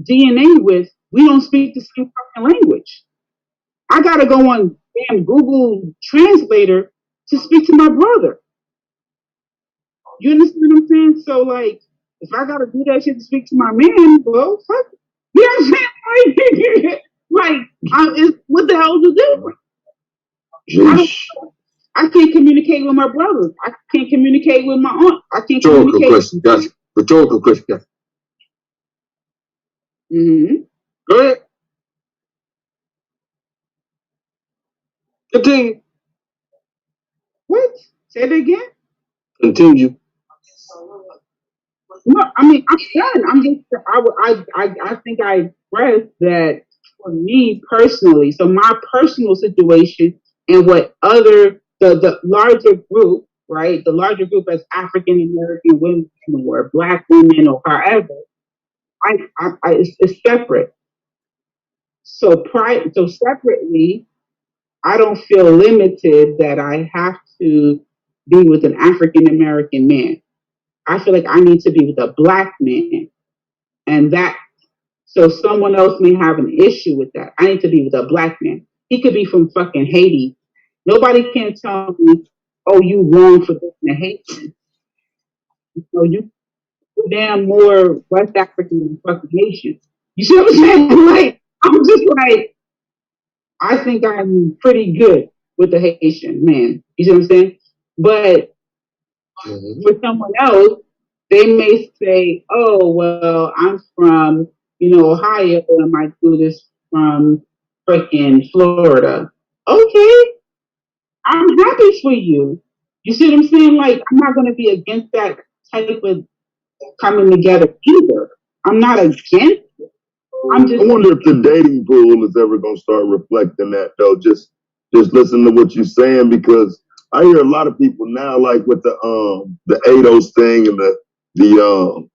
DNA with, we don't speak the same fucking language. I gotta go on damn Google Translator to speak to my brother. You understand what I'm saying? So, like, if I gotta do that shit to speak to my man, well, fuck it. You know what I'm saying? Like, what the hell is the difference? I can't communicate with my brothers. I can't communicate with my aunt. I can't communicate. Question. Gotcha. Rhetorical question. Mm-hmm. Go ahead. Continue. What? Say it again. Continue. No, I mean I'm done. I'm just. I think I expressed that for me personally. So my personal situation and what other the larger group, right? The larger group as African American women or Black women or however, it's separate. So separately, I don't feel limited that I have to be with an African American man. I feel like I need to be with a Black man, and that so someone else may have an issue with that. I need to be with a Black man. He could be from fucking Haiti. Nobody can tell me, oh, you wrong for being a Haitian. So you damn more West African than fucking Haitian. You see what I'm saying? Like I'm just like I think I'm pretty good with the Haitian man. You see what I'm saying? But for someone else, they may say, "Oh, well, I'm from Ohio, and I might do this from freaking Florida." Okay, I'm happy for you. You see what I'm saying? Like I'm not going to be against that type of coming together either. I'm not against. I wonder if the dating pool is ever going to start reflecting that, though. Just listen to what you're saying, because I hear a lot of people now, like with the ADOS thing and the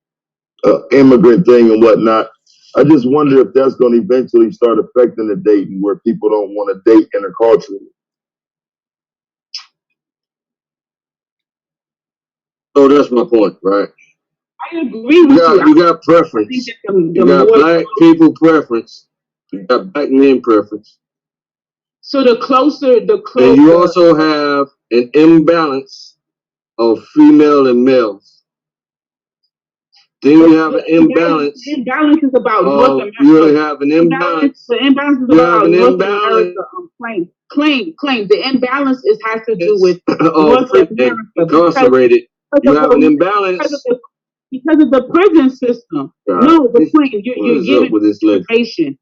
immigrant thing and whatnot. I just wonder if that's going to eventually start affecting the dating, where people don't want to date interculturally. So that's my point, right? I agree with you. You got preference. You got Black people preference. You got Black men preference. So the closer. And you also have an imbalance of female and males. Then you have an imbalance. The imbalance is about North America. You have an imbalance. The imbalance is about North America. Claim. The imbalance has to do with North America. Incarcerated. You have an imbalance. Because of the prison system. No, the claim. You're giving misinformation.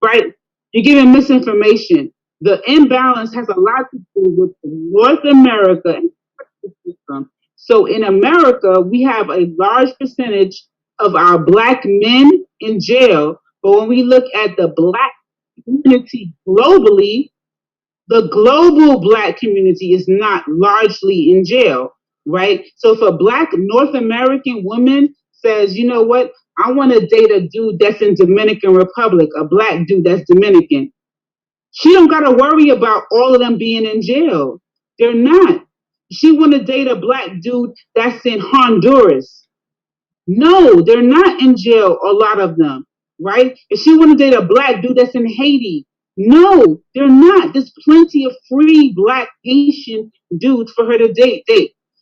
Right? You're giving misinformation. The imbalance has a lot to do with North America and the prison system. So in America, we have a large percentage of our Black men in jail. But when we look at the Black community globally, the global Black community is not largely in jail, right? So if a Black North American woman says, you know what, I want to date a dude that's in Dominican Republic, a Black dude that's Dominican, she don't got to worry about all of them being in jail. They're not. She want to date a Black dude that's in Honduras. No, they're not in jail, a lot of them, right? If she want to date a Black dude that's in Haiti, no, they're not. There's plenty of free Black Haitian dudes for her to date.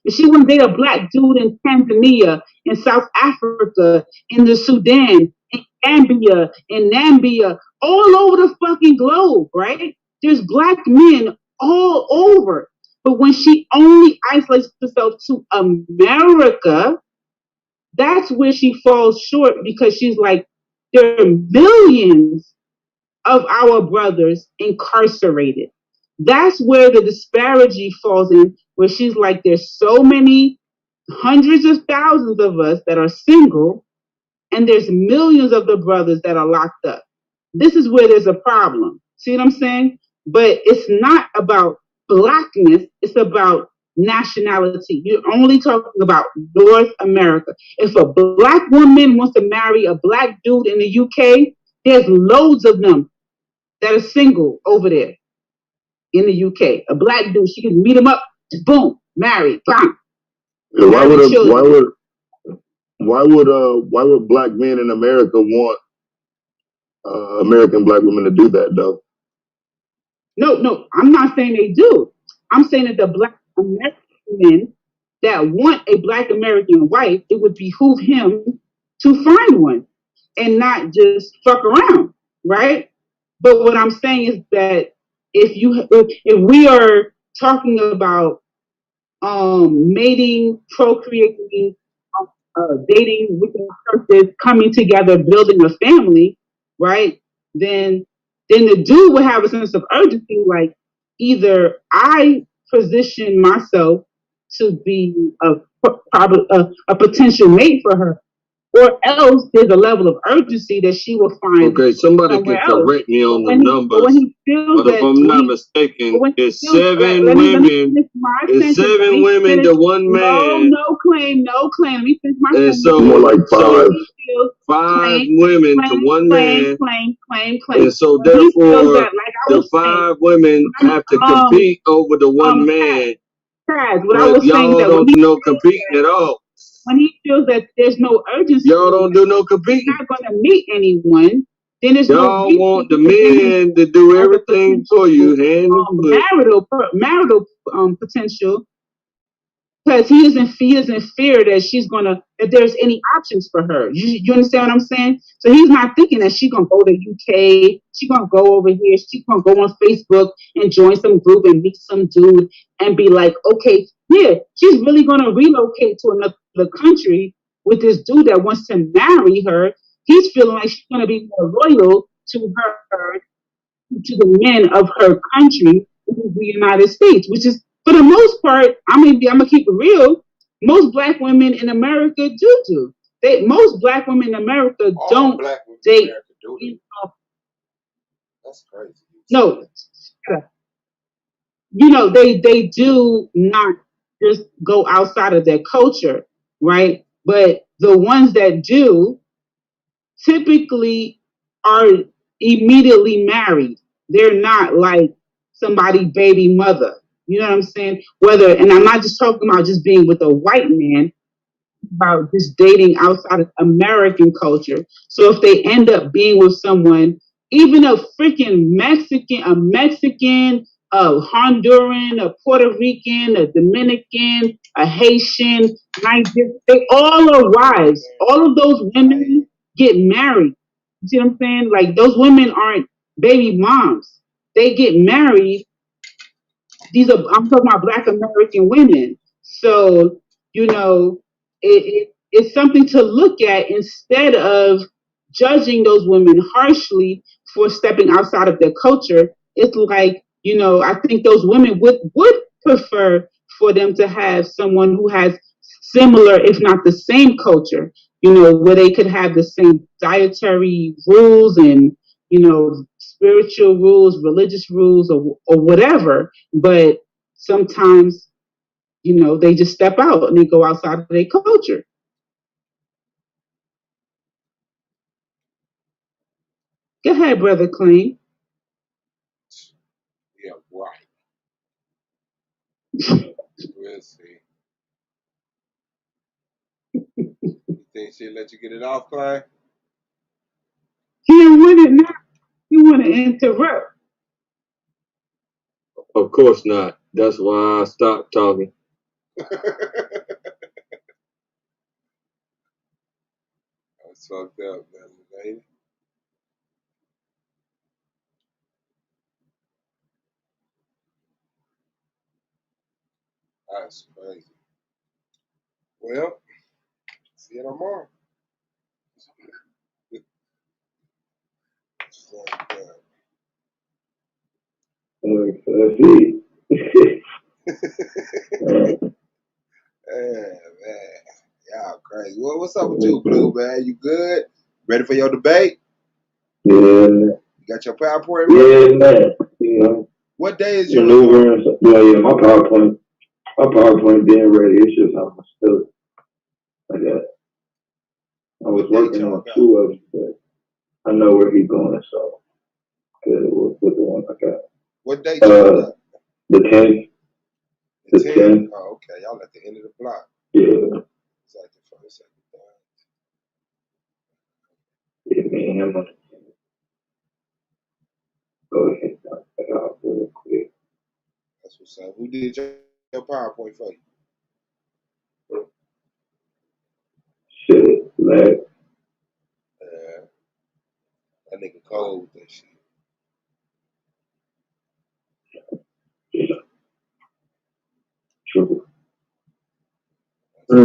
If she want to date a Black dude in Tanzania, in South Africa, in the Sudan, in Gambia, in Namibia, all over the fucking globe, right? There's Black men all over. But when she only isolates herself to America, that's where she falls short, because she's like, there are millions of our brothers incarcerated. That's where the disparity falls in, where she's like, there's so many hundreds of thousands of us that are single, and there's millions of the brothers that are locked up. This is where there's a problem. See what I'm saying? But it's not about Blackness, it's about nationality. You're only talking about North America. If a Black woman wants to marry a Black dude in the UK, there's loads of them that are single over there in the UK. A Black dude, she can meet him up, boom, married, bam. Why would Black men in America want American Black women to do that, though? No, I'm not saying they do. I'm saying that the Black American men that want a Black American wife, it would behoove him to find one and not just fuck around, right? But what I'm saying is that if we are talking about mating, procreating, dating with the purpose, coming together, building a family, right? Then the dude would have a sense of urgency, like either I position myself to be probably a potential mate for her, or else there's a level of urgency that she will find. Okay, somebody somewhere can else. correct me on the But numbers, when he feels but if that, I'm not mistaken, it's let 7 me women. finish my It's sentence. Let 7 me women finish. to one man. No claim. Let me finish my And sentence. More so, like so 5. 5 women to one man. Claim. And so When he feels therefore, that, like I the was saying, 5 women have to compete over the one Pat, man. what I But was saying y'all that don't do no competing at all. when he feels that there's no urgency, Y'all don't do no he's competing. not going to meet anyone. Then there's no Y'all reason want the to present him men to do as a everything for you, hand and foot. marital potential, because he isn't fear that there's any options for her. You understand what I'm saying? So he's not thinking that she's gonna go to UK, she's gonna go over here, she's gonna go on Facebook and join some group and meet some dude and be like, okay, yeah, she's really gonna relocate to another country with this dude that wants to marry her. He's feeling like she's gonna be more loyal to her, to the men of her country, which is the United States, which is, for the most part, I'm gonna keep it real. Most black women in America do. Most black women in America don't date. That's crazy. No, they do not just go outside of their culture, right? But the ones that do typically are immediately married. They're not like somebody baby mother. You know what I'm saying? And I'm not just talking about just being with a white man, about just dating outside of American culture. So if they end up being with someone, even a freaking Mexican, a Honduran, a Puerto Rican, a Dominican, a Haitian, Nigerian, they all are wives. All of those women get married. You see what I'm saying? Like, those women aren't baby moms. They get married. I'm talking about Black American women. So, it's something to look at instead of judging those women harshly for stepping outside of their culture. It's like, I think those women would prefer for them to have someone who has similar, if not the same culture, where they could have the same dietary rules and, spiritual rules, religious rules, or whatever. But sometimes, they just step out and they go outside of their culture. Go ahead, Brother Clean. Yeah, right. We'll see. You think she'll let you get it off, Clay? He didn't want it now. He want to interrupt. Of course not. That's why I stopped talking. That's fucked up, man. That's crazy. Well, see you tomorrow. Yeah, man. Y'all crazy. Well, what's up with you, Blue, man? You good? Ready for your debate? Yeah, You got your PowerPoint ready? yeah, man. What day is yours? Maneuvering. Well, yeah, my PowerPoint being ready. It's just how much stuff I got. I was working on 2 of them, but I know where he's going, so good with the one I got. What date you got? The 10th. The 10th? Oh, okay. Y'all at the end of the block. Yeah. It's like the first, second, third. Yeah, me and him on the 10th. Go ahead, knock that out real quick. That's what's up. Who did your PowerPoint for you? Shit, Malach. That nigga cold with that shit. We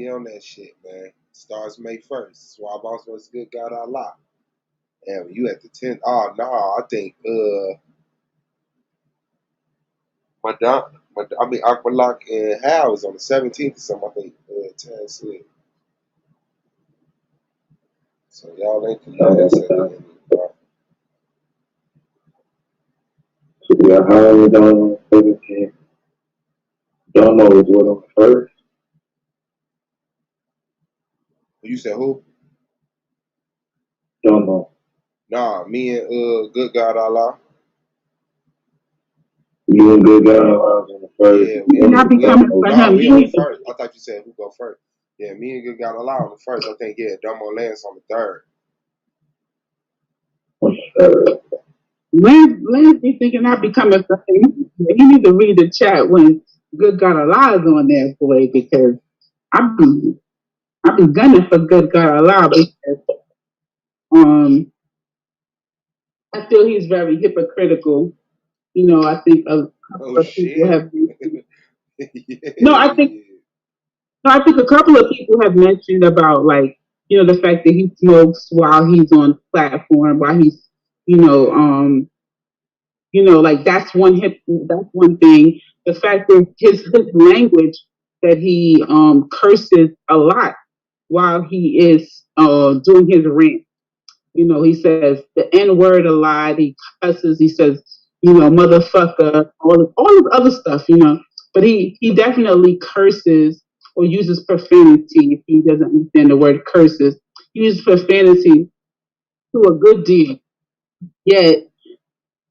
on that shit, man. Starts May 1st. Swab Boss vs. Good God Allah. Damn, you at the 10th. Oh, no, I think, Aqualock and Hal is on the 17th or something, I think, Taz said. So y'all ain't that's at the end. Yeah, how don't 17. Don't know is what on the first. You said who? Don't know. Nah, me and Good God Allah. You and Good God Allah on the first. Yeah, we on the first. I thought you said who go first. Yeah, me and Good God Allah on the first. I think Domo Lance on the third. Lance be thinking I become a friend. You need to read the chat when Good God Allah is on there, boy, because I be gunning for Good God Allah because I feel he's very hypocritical. You know, I think a couple of people have I think a couple of people have mentioned about like, you know, the fact that he smokes while he's on the platform, while he's, like that's one thing. The fact that his language that he curses a lot while he is doing his rant. You know, he says the N word a lot. He cusses. He says, motherfucker, all of other stuff. But he definitely curses or uses profanity. If he doesn't understand the word curses, he uses profanity to a good deal. Yet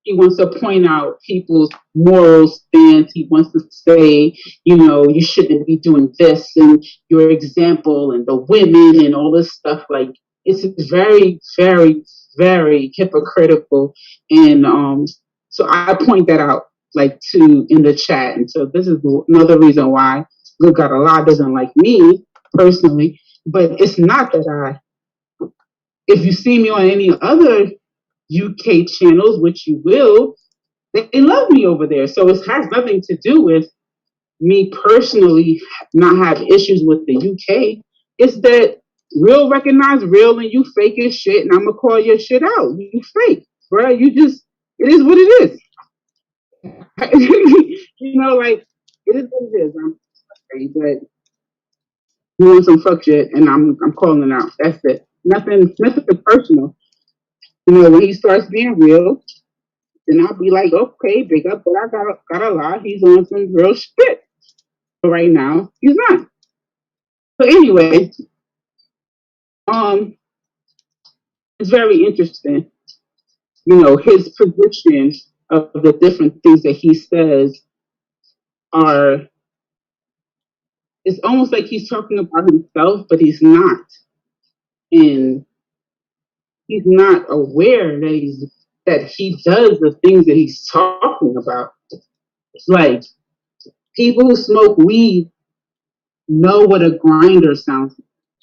he wants to point out people's moral stance. He wants to say, you shouldn't be doing this and your example and the women and all this stuff. Like, it's very, very, very hypocritical. And so I point that out, like, in the chat. And so this is another reason why Good God Allah doesn't like me personally. But it's not that if you see me on any other UK channels, which you will, they love me over there. So it has nothing to do with me personally not have issues with the UK. It's that real recognize real and you fake as shit, and I'm gonna call your shit out. You fake, bro. It is what it is. Like it is what it is. I'm sorry, but you want some fuck shit, and I'm calling it out. That's it. Nothing personal. When he starts being real, then I'll be like, okay, big up, but I got a lot. He's on some real shit. But right now, he's not. So anyway, it's very interesting. His position of the different things that he says it's almost like he's talking about himself, but he's not. And he's not aware that he does the things that he's talking about. It's like people who smoke weed know what a grinder sounds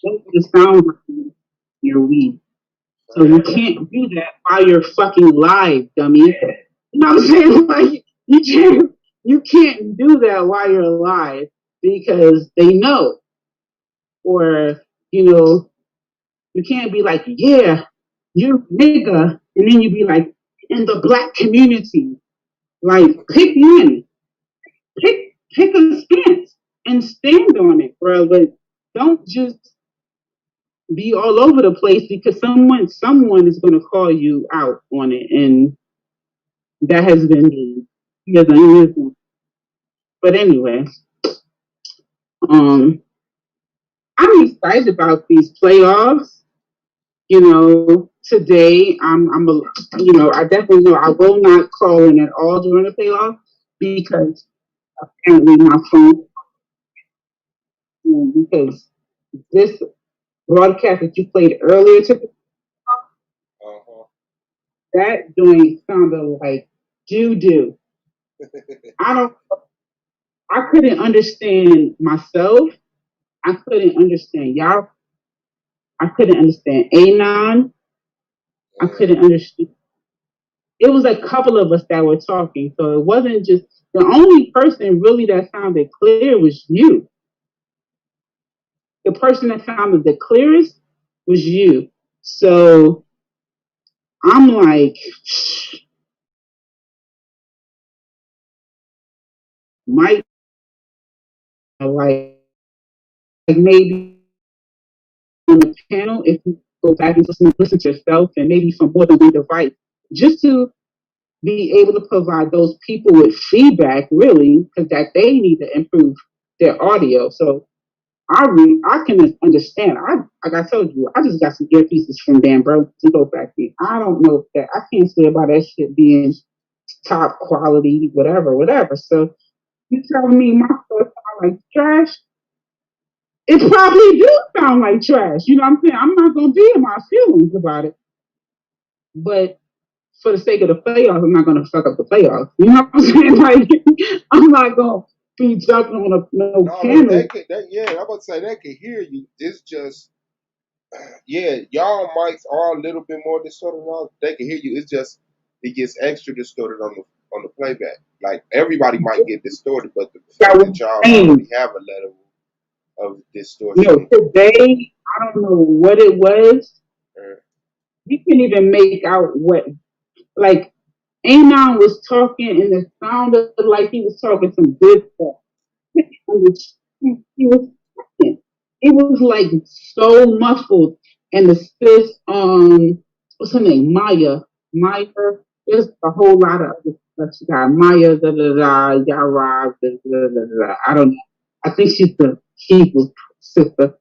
like. It sounds like your weed. So you can't do that while you're fucking live, dummy. You know what I'm saying? Like you can't do that while you're alive because they know. Or, you can't be like, yeah, you nigga, and then you be like, in the black community. Like, pick one. Pick a stance and stand on it, bro. But don't just be all over the place because someone is going to call you out on it, and that has been me. But anyway, I'm excited about these playoffs. Today I definitely know I will not call in at all during the playoffs because apparently my phone, because this broadcast that you played earlier today, that joint sounded like doo-doo. I couldn't understand myself. I couldn't understand y'all. I couldn't understand Anon. I couldn't understand it was a couple of us that were talking, so it wasn't just the only person really that sounded clear was you. The person that sounded the clearest was you. So I'm like, might like maybe on the panel if you go back and listen to yourself and maybe from more than one device, just to be able to provide those people with feedback, really, because that they need to improve their audio. So I can understand. Like I told you, I just got some earpieces from Dan Bro to go back in. I don't know if that I can't say about that shit being top quality, whatever. So you telling me my stuff sound like trash? It probably do sound like trash. You know what I'm saying? I'm not gonna be in my feelings about it. But for the sake of the playoffs, I'm not gonna fuck up the playoffs. You know what I'm saying? Like I'm not gonna be jumping on no camera. Yeah, I'm about to say they can hear you. It's just yeah, y'all mics are a little bit more distorted now. They can hear you. It's just it gets extra distorted on the playback. Like everybody might get distorted, but the fact that y'all already have a level of distortion. No, today I don't know what it was. You can't even make out what like Anon was talking and it sounded like he was talking some good stuff. He was talking. It was like so muffled. And the sis, what's her name? Maya. There's a whole lot of other stuff. She got Maya, Yara, I don't know. I think she's the Hebrew sister.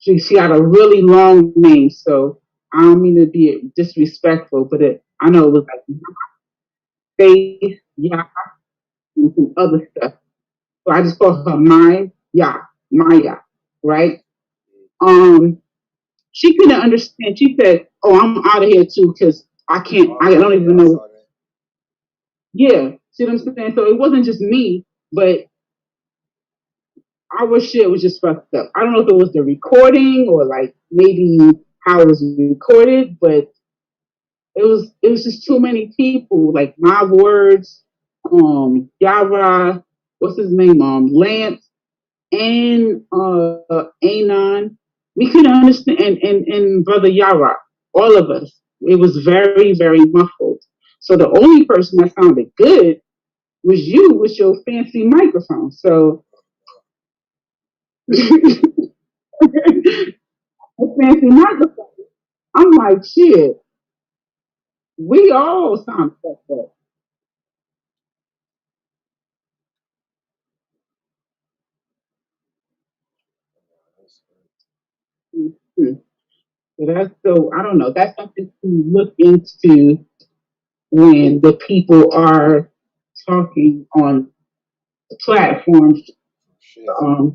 She got a really long name, so I don't mean to be disrespectful, but I know it was like Faith, yeah, and some other stuff. So I just call her Maya, right? Um, she couldn't understand. She said, "Oh, I'm out of here too because I can't. I don't even know." Yeah, see what I'm saying? So it wasn't just me, but our shit was just fucked up. I don't know if it was the recording or like maybe how it was recorded, but it was just too many people. Like my words, Yara, what's his name? Lance and Anon. We couldn't understand and Brother Yara, all of us. It was very, very muffled. So the only person that sounded good was you with your fancy microphone. So a fancy microphone. I'm like, shit, we all sound fucked up. Mm-hmm. So I don't know. That's something to look into when the people are talking on the platforms, the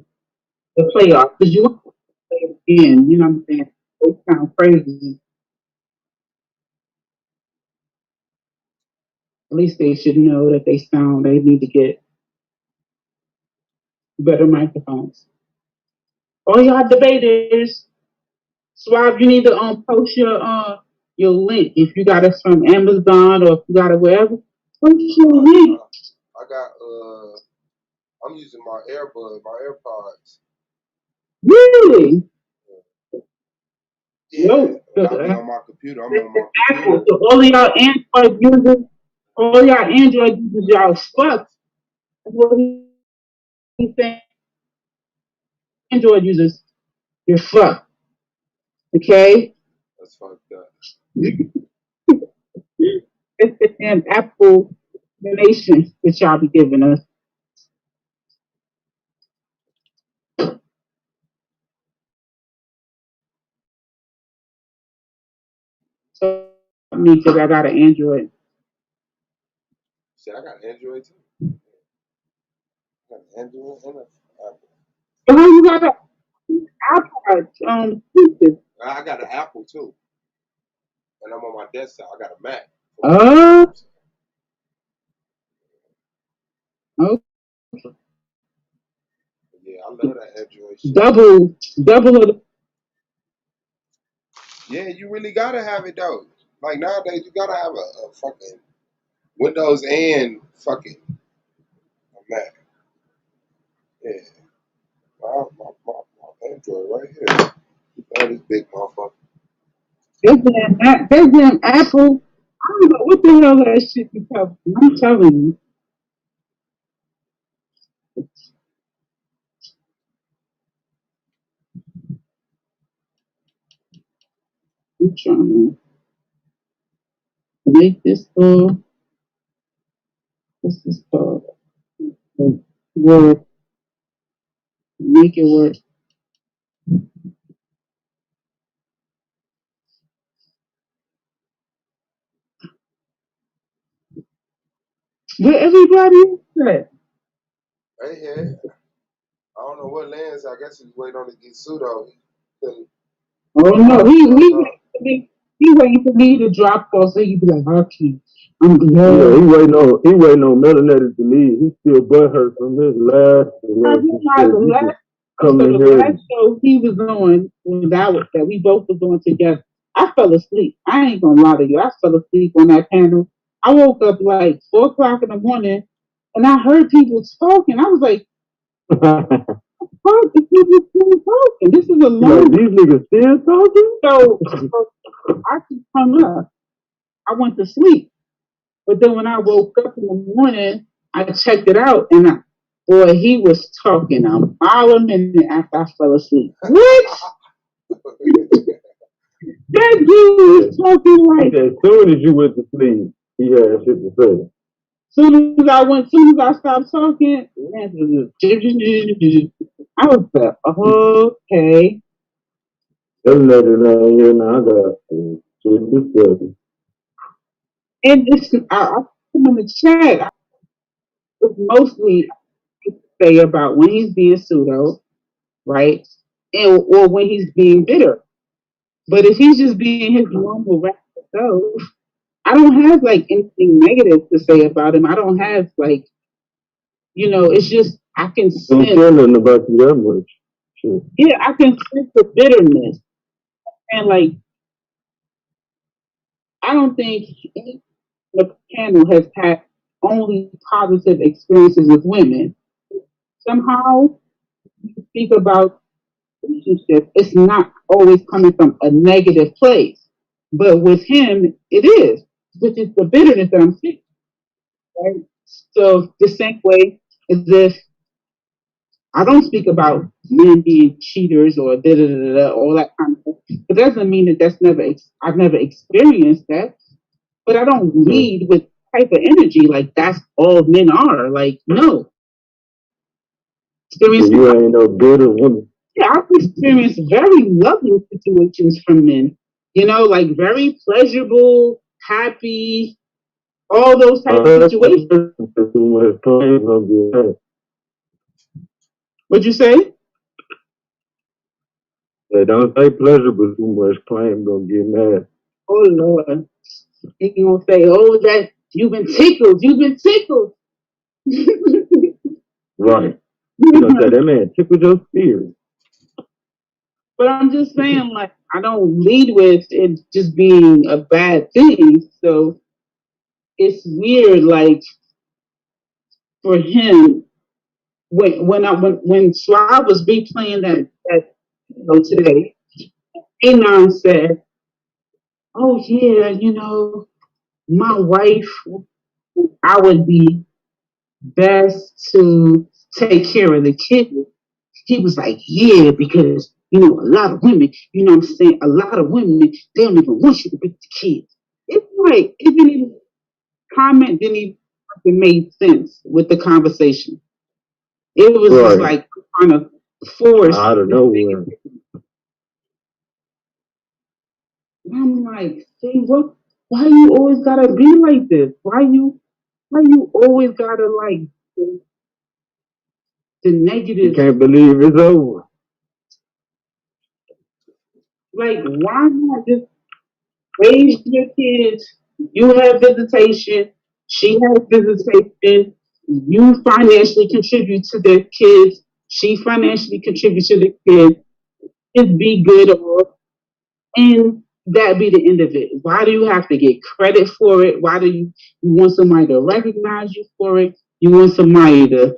playoffs, because you want to play it again. You know what I'm saying? It sounds crazy. At least they should know that they need to get better microphones. All y'all debaters, Swab, you need to post your link if you got it from Amazon or if you got it wherever. Post your link. I got I'm using my AirPods. Really? Yeah. No. I'll be on my computer. I'm on my computer. Apple. So all y'all Android users, y'all fucked. That's what he's saying. Android users, you're fucked. Okay? That's fucked up. It's the damn Apple donation that y'all be giving us. So me because I got an Android. See, I got Android too. I got Android and an Apple. So how you got an iPod? I got an Apple too, and I'm on my desktop. I got a Mac. Okay. Yeah, I love that Android shit. Double of the. Yeah, you really gotta have it though. Like nowadays, you gotta have a fucking Windows and fucking a Mac. Yeah, my Android right here. That is big motherfucker. There's an Apple. I don't know what the hell that shit be covering. I'm telling you. I'm trying to make this what's this called? Work. Make it work. Where everybody is at? Right here. I don't know what lands. I guess he's waiting on to get pseudo. Oh no, he waiting for me to drop off so he be like, okay, I'm glad. Yeah, he waiting on Melanated to leave. He still butthurt from his last relationship. The last show he was on that we both was on together. I fell asleep. I ain't gonna lie to you. I fell asleep on that panel. I woke up like 4 o'clock in the morning and I heard people talking. I was like, fuck, these people still talking. This is a long. Like, these niggas still talking? So I just hung up. I went to sleep. But then when I woke up in the morning, I checked it out and boy, he was talking a mile a minute after I fell asleep. What? That dude was talking like. As soon as you went to sleep, he had shit to say. Soon as I stopped talking, I was like, okay. Now I got shit. And I put in the chat. It's mostly say about when he's being pseudo, right? Or when he's being bitter. But if he's just being his normal regular self, I don't have like anything negative to say about him. I don't have like, it's just I can sense. Don't care nothing about you that much. Sure. Yeah, I can sense the bitterness, and like I don't think the panel has had only positive experiences with women. Somehow, you speak about relationships, it's not always coming from a negative place. But with him, it is, which is the bitterness that I'm seeing. Right? So the same way as if I don't speak about men being cheaters or da da da da all that kind of stuff. But that doesn't mean that I've never experienced that. But I don't lead with type of energy like that's all men are. Like no, You ain't no bitter woman. Yeah, I've experienced very lovely situations from men. Like very pleasurable, happy, all those types of situations. What'd you say? Yeah, don't say pleasurable too much. Claim gonna get mad. Oh Lord, he gonna say, "Oh, that you've been tickled. You've been tickled." Right. You know that man tickled your spirit. But I'm just saying, like, I don't lead with it just being a bad thing. So it's weird, like, for him, when Suave was replaying that today, Anon said, "Oh yeah, my wife, I would be best to take care of the kids." He was like, "Yeah, because a lot of women, what I'm saying, a lot of women, they don't even want you to pick the kids." It's like it didn't even made sense with the conversation. It was just like kind of forced. I don't know where. And I'm like, "Say what? Why you always gotta be like this? Why you always gotta like the negative?" You can't believe it's over. Like, why not just raise your kids? You have visitation. She has visitation. You financially contribute to the kids. She financially contributes to the kids. Just be good, and that be the end of it? Why do you have to get credit for it? Why do you want somebody to recognize you for it? You want somebody to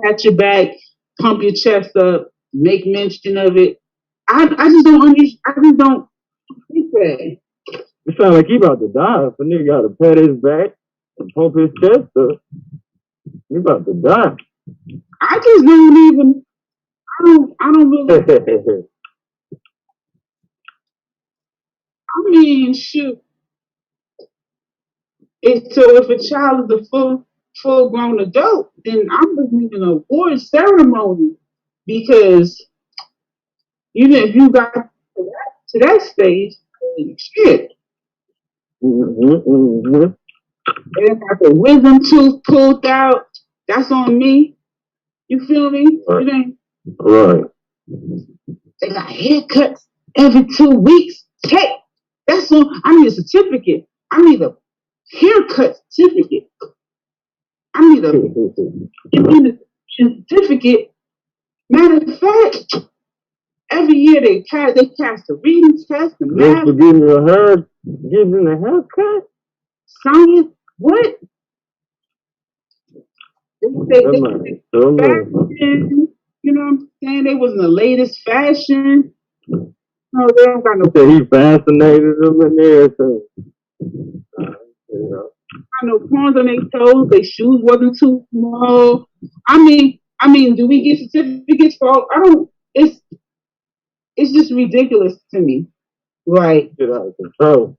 pat your back, pump your chest up, make mention of it. I just don't understand. I just don't think that. It sounds like he about to die. If a nigga got to pat his back and pump his chest up, he about to die. I just don't even. I don't really. I mean, shoot. So if a child is a full grown adult, then I'm believing an award ceremony because if you got to that stage, shit. And if I got the wisdom tooth pulled out, that's on me. You feel me? Right. It ain't. Right. They got haircuts every 2 weeks. Hey, that's on. I need a certificate. I need a haircut certificate. I need a certificate. Matter of fact, every year they pass the reading test, the math. Just for getting your hair, getting a haircut? Science, what? They fashion, you know what I'm saying? They was in the latest fashion. No, they don't got no. He fascinated them and everything. No corns on their toes. Their shoes wasn't too small. I mean, do we get certificates for all? I don't. It's just ridiculous to me. Like, get out of control.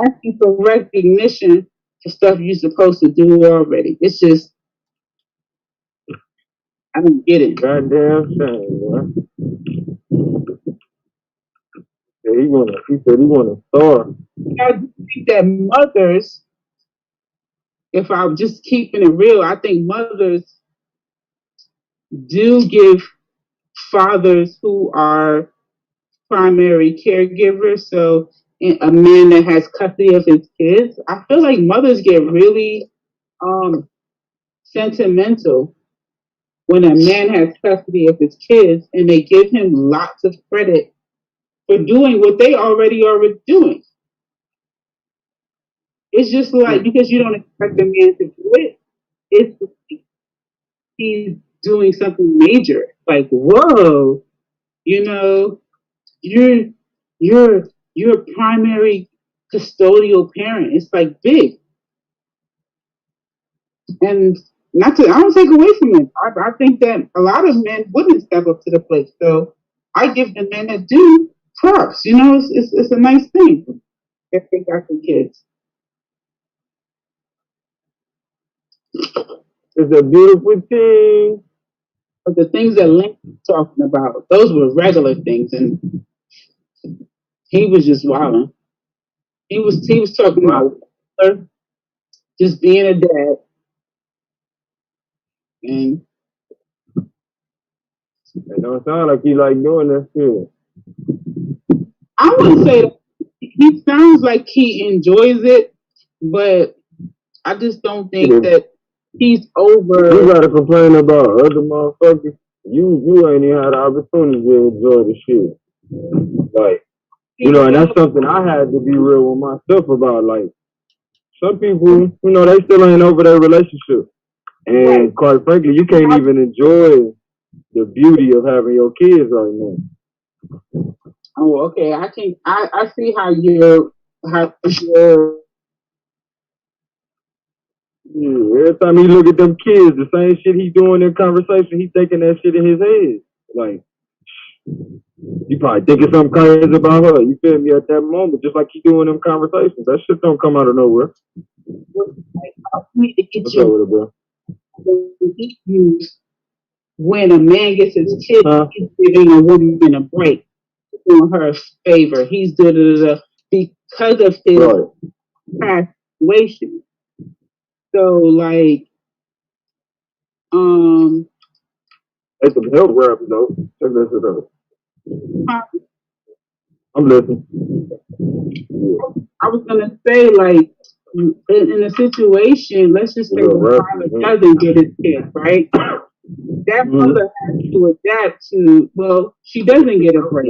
Asking for recognition for stuff you're supposed to do already. It's just, I don't get it. Goddamn shame, man. Yeah, he said he want a star. I think that mothers, if I'm just keeping it real, I think mothers do give fathers who are primary caregivers. So a man that has custody of his kids, I feel like mothers get really sentimental when a man has custody of his kids and they give him lots of credit for doing what they already are doing. It's just like, because you don't expect a man to do it, it's he's doing something major. Like, whoa, you're a primary custodial parent. It's like big. And I don't take away from it. I think that a lot of men wouldn't step up to the plate. So I give the men that do props. It's a nice thing if they got some kids. It's a beautiful thing. But the things that Link was talking about, those were regular things, and he was just wilding. He was talking about just being a dad, and it don't sound like he like doing that shit. I wouldn't say that. He sounds like he enjoys it, but I just don't think that he's over. You gotta complain about other motherfuckers. You ain't even had the opportunity to enjoy the shit. Like, and that's something I had to be real with myself about. Like, some people, they still ain't over their relationship. And quite frankly, you can't even enjoy the beauty of having your kids right now. Oh, okay. I see how you're. Yeah, every time he look at them kids, the same shit he doing in conversation, he thinking that shit in his head. Like, you probably thinking something crazy about her. You feel me at that moment, just like he doing them conversations. That shit don't come out of nowhere. What's up with it, bro? When a man gets his kid, he's giving a woman a break, doing her a favor. He's doing it because of his past situation. So, like, it's some help rap though. Check this out. I'm listening. I was gonna say, like, in a situation, let's just say the father doesn't get his kid, right? That mother has to adapt to. Well, she doesn't get a break.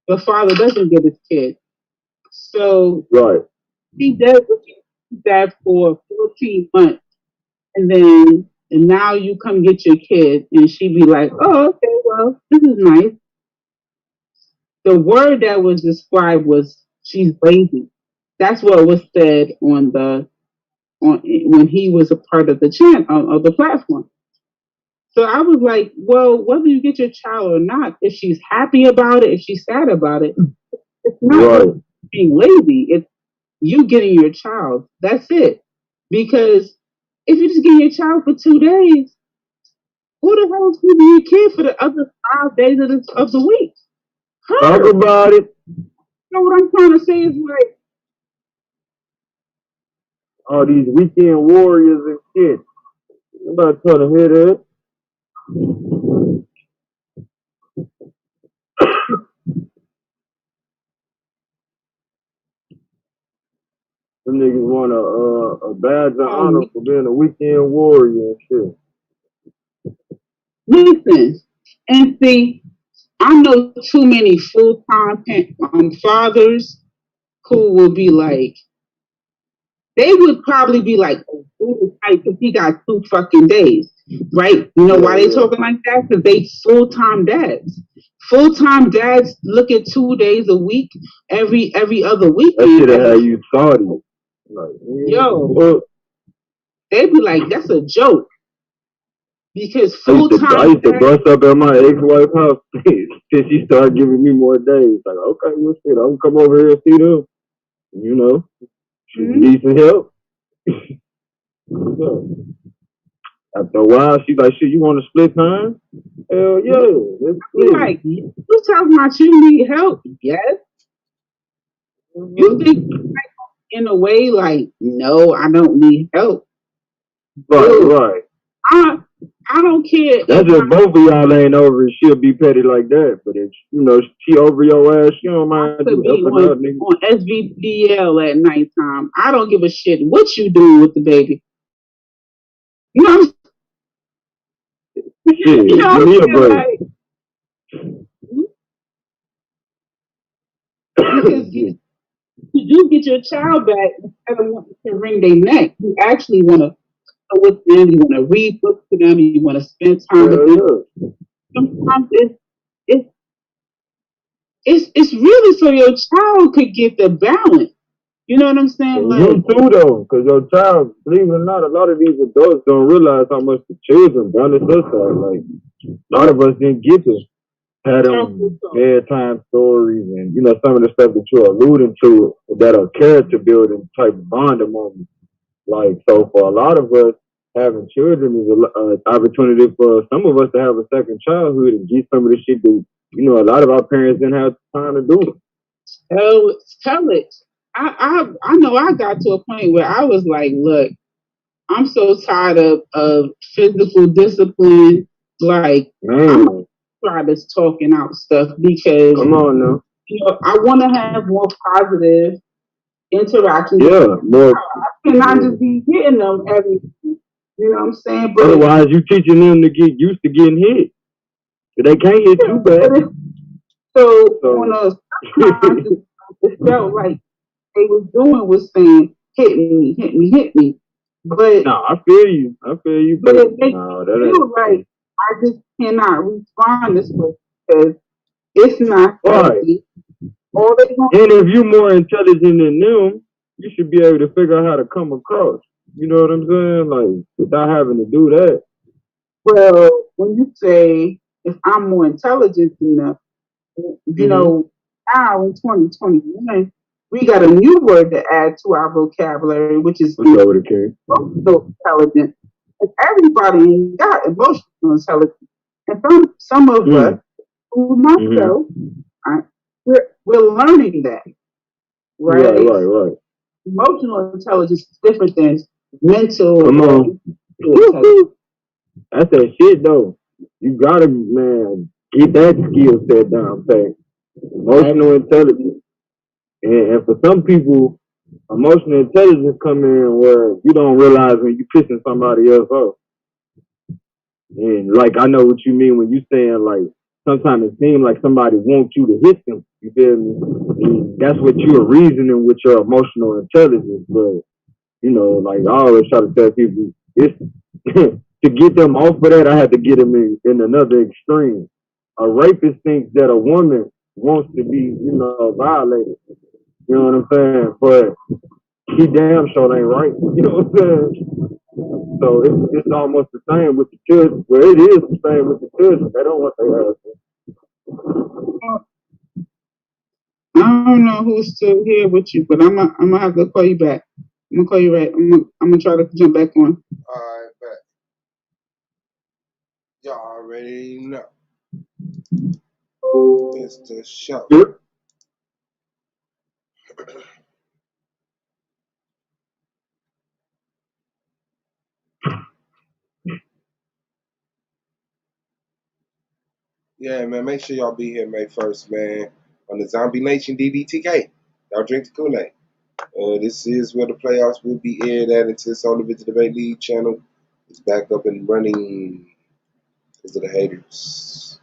the father doesn't get his kid. So Right. he does that for 14 months. And now you come get your kid, and she be like, "Oh, okay, well, this is nice." The word that was described was she's lazy. That's what was said on when he was a part of the channel of the platform. So I was like, well, whether you get your child or not, if she's happy about it, if she's sad about it, it's not Right. being lazy. It's you getting your child. That's it. Because if you just get your child for 2 days, who the hell is going to be your kid for the other 5 days of the week? Talk Her. about it. You know what I'm trying to say is like, All these weekend warriors and shit. I'm not trying to hear that. Them niggas want a badge of honor for being a weekend warrior and shit. listen, and see, I know too many full-time fathers who will be like, they would probably be like, oh, because he got 2 fucking days, right? You know why they talking like that? Because they full-time dads. Full-time dads look at 2 days a week, every other weekend. That shit how you thought it. Like, yo, they be like, that's a joke. Because full-time I used to bust up at my ex-wife's house since she started giving me more days. Like, okay, well, shit, I'm gonna come over here and see them. You know, she needs some help. After a while, she's like, shit, you want to split time? Hell yeah, let's split. Like, you talking about you need help? Yes. You think in a way like, no, I don't need help. Right. I don't care. That's if both of y'all ain't over it, she'll be petty like that. But if she over your ass, she don't mind you helping out, nigga. On SVDL at nighttime. I don't give a shit what you doing with the baby. You know, shit, give me a break. Like, because you do get your child back instead of wanting to wring their neck. You actually want to go with them. You want to read books to them. You want to spend time with them. Sometimes it's really so your child could get the balance. You know what I'm saying? Like, you too, though, because your child, believe it or not, a lot of these adults don't realize how much the children balance us out. Like, a lot of us didn't get to have them bedtime stories and, some of the stuff that you're alluding to that are character building type bond among them. Like, so for a lot of us, having children is an opportunity for some of us to have a second childhood and get some of the shit that, a lot of our parents didn't have time to do. Tell it. I know I got to a point where I was like, look, I'm so tired of physical discipline. Like, I'm gonna try this talking out stuff because come on now. I want to have more positive interactions. Yeah, more. I cannot just be hitting them everything. You know what I'm saying? But otherwise, you teaching them to get used to getting hit. They can't hit you back. So on a it felt like they was doing was saying, hit me. But no, I feel you. But they feel like I just cannot respond this way because it's not healthy. Right. And if you're more intelligent than them, you should be able to figure out how to come across. You know what I'm saying? Like, without having to do that. Well, when you say if I'm more intelligent than them, now in 2021, we got a new word to add to our vocabulary, which is emotional intelligence. And everybody ain't got emotional intelligence. And some of us, who myself, we're learning that. Right. Emotional intelligence is different than mental. Come on. That's that shit though. You gotta, man, get that skill set down, okay? Emotional intelligence. And for some people, emotional intelligence come in where you don't realize when you pissing somebody else off. And like, I know what you mean when you saying like, sometimes it seems like somebody wants you to hit them. You feel me? And that's what you're reasoning with your emotional intelligence. But like I always try to tell people, it's to get them off of that, I have to get them in another extreme. A rapist thinks that a woman wants to be, violated. You know what I'm saying? But he damn sure ain't right. You know what I'm saying? So it's almost the same with the children. Well, it is the same with the children. They don't want their husband. I don't know who's still here with you, but I'm gonna have to call you back. I'm gonna call you right. I'm gonna try to jump back on. All right, back. Y'all already know. It's the show. Yep. Yeah, man. Make sure y'all be here May 1st, man, on the Zombie Nation DDTK. Y'all drink the Kool-Aid. This is where the playoffs will be aired at until it's on the Visit Debate League channel. It's back up and running because of the haters.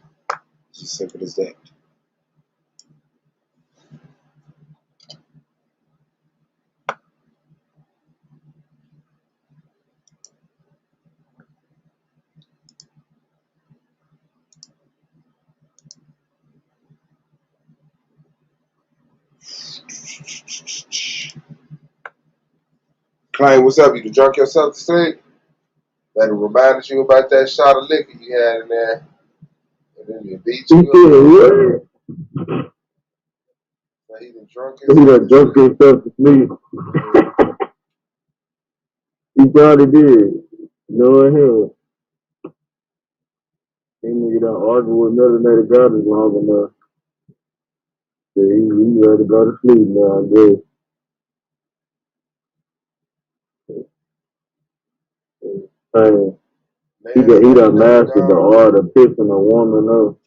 It's as simple as that. Klein, what's up? You done drunk yourself to sleep? That reminded you about that shot of liquor you had in there. And then you beat you up. So he done drunk himself to sleep. He probably did. Knowing him. He nigga done argue with melanated goddess long enough. So he ready to go to sleep now, I guess. Hey, he done mastered the art of pissing a woman up.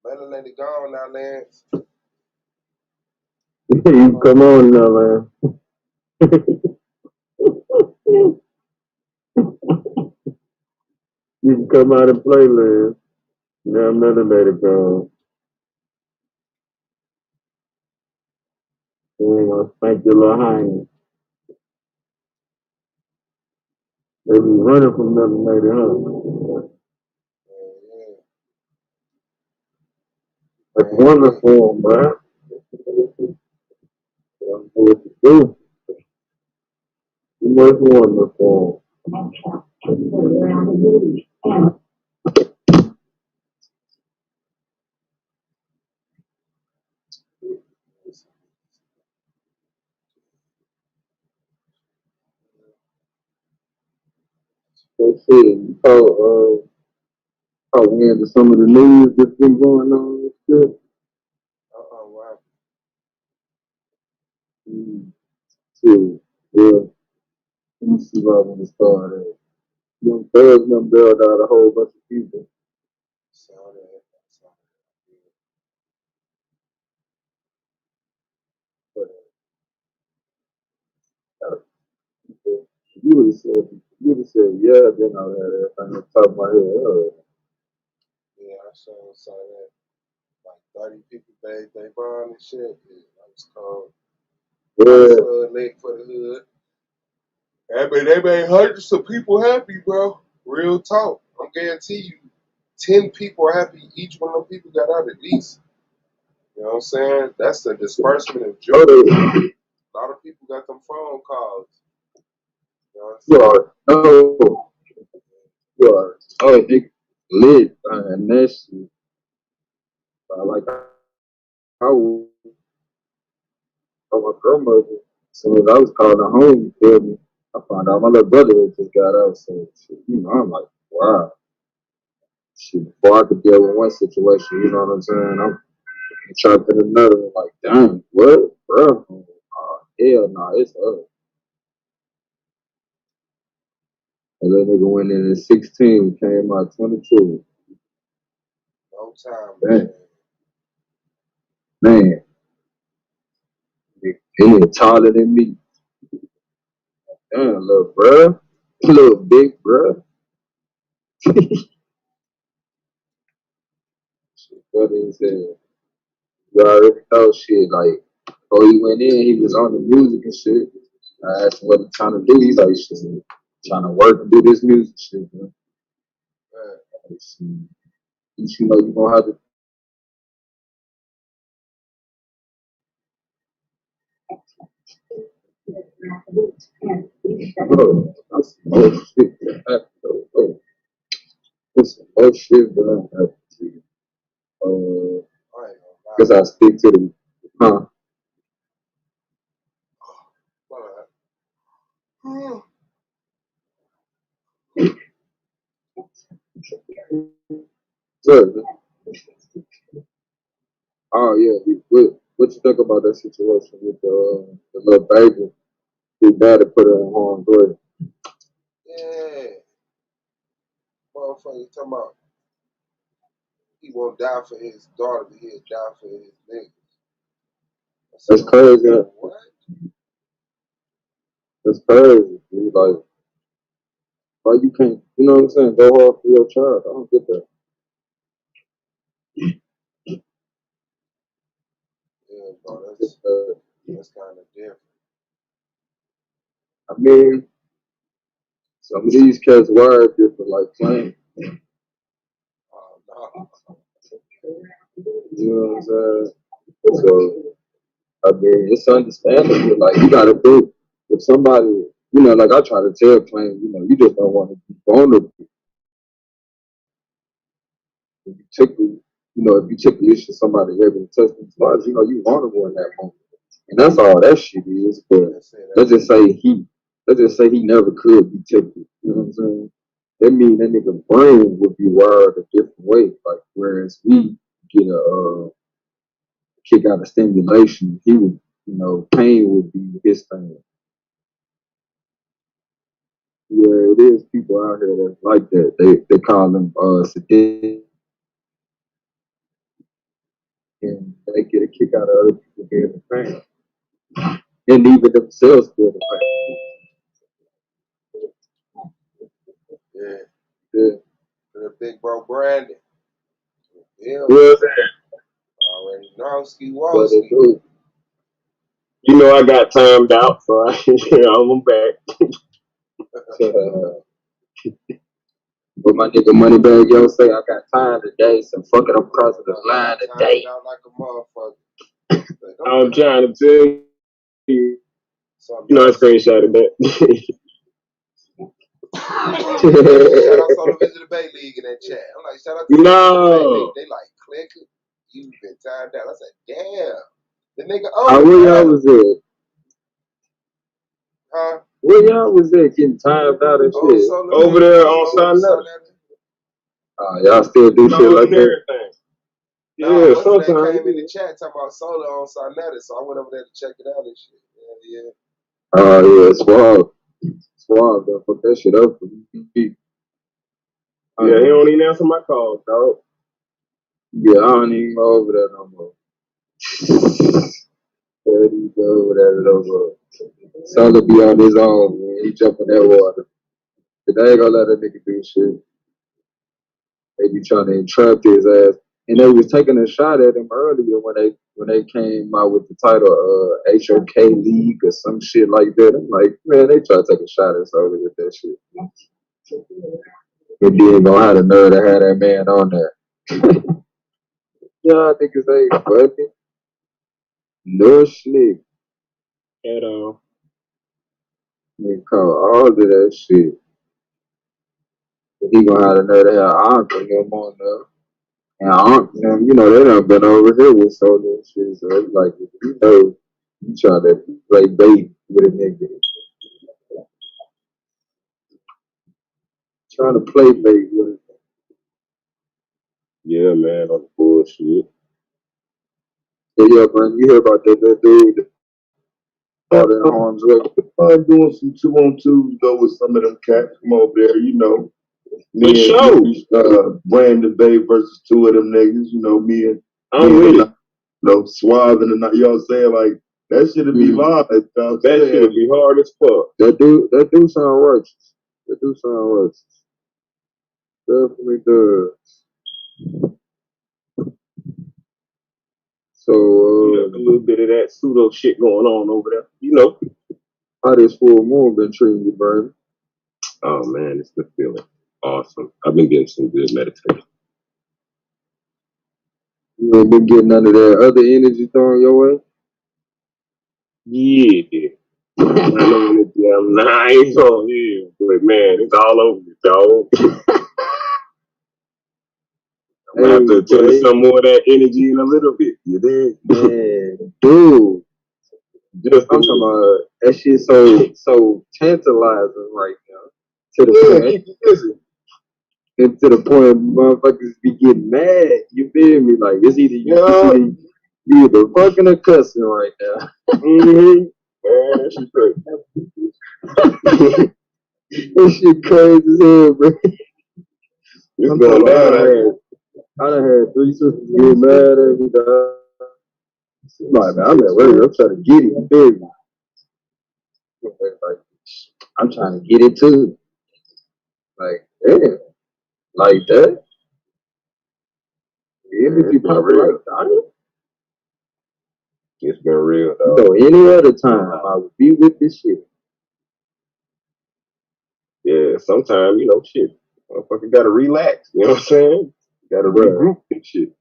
Melanated gone now, Lance. You come on now, man. You can come out and play, man. Now melanated gone. You ain't gonna spank your little hiney. They be running from melanated, huh? That's wonderful, man. That's what you do. You must wonderful. Let's see. Caught wind of some of the news that's been going on and stuff. Wow. Too. Yeah. Let me see where I want to start at. Young Thugs done bailed out a whole bunch of people. But you would have said, yeah, then I had everything on top of my head. Yeah, I saw that. Like 30 people bagged they bond and shit. Yeah, that was cold. Yeah. Leg for the hood. I mean, they made hundreds of people happy, bro. Real talk. I'm guarantee you, 10 people are happy. Each one of them people got out at least. You know what I'm saying? That's the disbursement of joy. A lot of people got them phone calls. You know what I'm saying? Oh, it lit, and that's like I was my grandmother. So as I was calling home, you feel me? I found out my little brother had just got out. So I'm like, wow. Shit, before I could deal with one situation, you know what I'm saying? I'm trapped in another. Like, dang, what, bro? Hell no, it's up. And that nigga went in at 16, came out 22. No time, man. He was taller than me. Damn, little bruh. Little big bruh. What he said. You already know shit. Like, before he went in, he was on the music and shit. I asked him what he trying to do. He's like, shit, trying to work and do this music shit, man. Like, shit, you know, you gonna have to. Oh, that's some more shit that happened, though. Oh, that's some more shit that happened to you. Guess I stick to the, huh? Good. Oh yeah, what you think about that situation with the little baby who dad put her in harm's way? Yeah. Motherfucker talking about he won't die for his daughter, but he'll die for his niggas. That's crazy. What? That's crazy. Dude. Like, why you can't, you know what I'm saying, go hard for your child? I don't get that. Yeah, bro, that's kind of different. I mean, some of these cats wired different, like playing. No. You know what I'm saying? So, I mean, it's understandable. Like, you gotta think, if somebody, you know, like I try to tell playing, you know, you just don't want to be vulnerable. If you tickle, you know, if you tickle this shit, somebody able to touch them spots, you know, you vulnerable in that moment. And that's all that shit is. But let's just say he never could be tickled. You know what I'm saying? That means that nigga brain would be wired a different way. Like whereas we get a kick out of stimulation, he would, you know, pain would be his thing. Yeah, it is people out here that's like that. They call them sadistic, and they get a kick out of other people being in pain, and even themselves feel the pain. Yeah. Yeah. The big bro Brandon. Yeah. What's that? Already know ski woski. You know I got timed out, so I'm back. But my nigga Moneybag Yo say I got time today, so fuck it, I'm crossing the line today. Out like a motherfucker. I'm trying to tell you. You know I screenshotted that. Shout out to the Visit the Bay League in that chat. I'm like, shout out to the Bay League. They like, click it. You've been timed out. I said, damn. The nigga where y'all was at? Huh? Where y'all was at getting timed out and shit? Over there on Sinetta. Y'all still do shit like that? Yeah, sometimes. They came in the chat talking about Solo on Sinetta, so I went over there to check it out and shit. Yeah. Yeah, Suave. Suave, though. Fuck that shit up for me. Yeah, he don't even answer my calls, dog. Yeah, I don't even go over there no more. There he go over there no more. Solo be on his own, man. He jump in that water. But they ain't gonna let a nigga do shit. They be trying to entrap his ass. And they was taking a shot at him earlier when they came out with the title HOK League or some shit like that. I'm like, man, they try to take a shot at Solo with that shit. And then gonna have the nerve to have that man on there. Y'all niggas ain't fucking no slick at all. They call all of that shit. But he gonna have the nerve to have Uncle him on there. And Uncle them, you know, they done been over here with Solo and shit. So it's like, you know, you trying to play bait with a nigga. Trying to play bait with it. Yeah, man, on the bullshit. But yeah, man, you hear about that dude out in harm's way. I'm doing some 2-on-2s though with some of them cats from over there, you know. Me and Brandon Bay versus two of them niggas, you know, me and you know, Suave and the, you know what I'm saying? Like, that shit'd be live. That shit'd be hard as fuck. That dude sound righteous. That dude sound righteous. Definitely does. So a little bit of that pseudo shit going on over there. You know. How this full moon been treating you, Bird? Oh man, it's the feeling. Awesome. I've been getting some good meditation. You ain't been getting none of that other energy thrown your way? Yeah. I know when it's nice on here, but man, it's all over the dog. I'm gonna have to tell you some more of that energy in a little bit. You dig? Man, dude. Just I'm talking about that shit so tantalizing right now. To the point, and to the point motherfuckers be getting mad. You feel me? Like it's either you either fucking or cussing right now. Man, that shit crazy. That shit crazy as hell, bro. It's going down. I done had 3 sisters get mad at me, dog. Like, man, I'm at work. I'm trying to get it. You feel me? Like, I'm trying to get it too. Like, damn. Like that? Even if you pop it like that. It's been real, dog. So any other time, I would be with this shit. Yeah, sometimes, shit. Motherfucker gotta relax. You know what I'm saying? Gotta regroup and shit.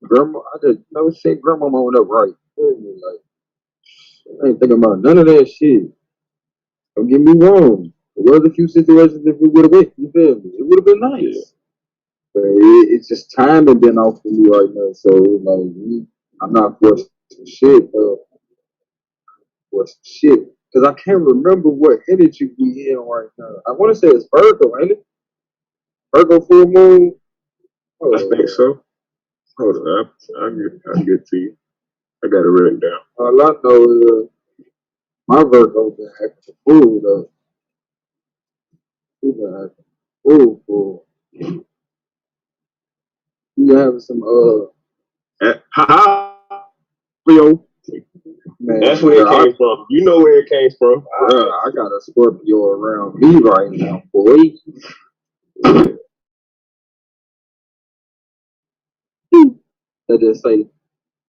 Grandma, I just no shit. Grandmama went up right. Like, I ain't thinking about none of that shit. Don't get me wrong. There was a few situations if we would have went. You feel me? It would have been nice. Yeah. But it's just time has been off for me right now. So like, I'm not forced shit. Forced shit. Because I can't remember what energy we in right now. I want to say it's Virgo, ain't it? Virgo full moon. I think so. Hold on, I'll get to you. I got it written down. All I know is my Virgo been acting a fool though. He been acting a fool. You having some man, that's where it came from. You know where it came from. I got a Scorpio around me right now, boy. They just say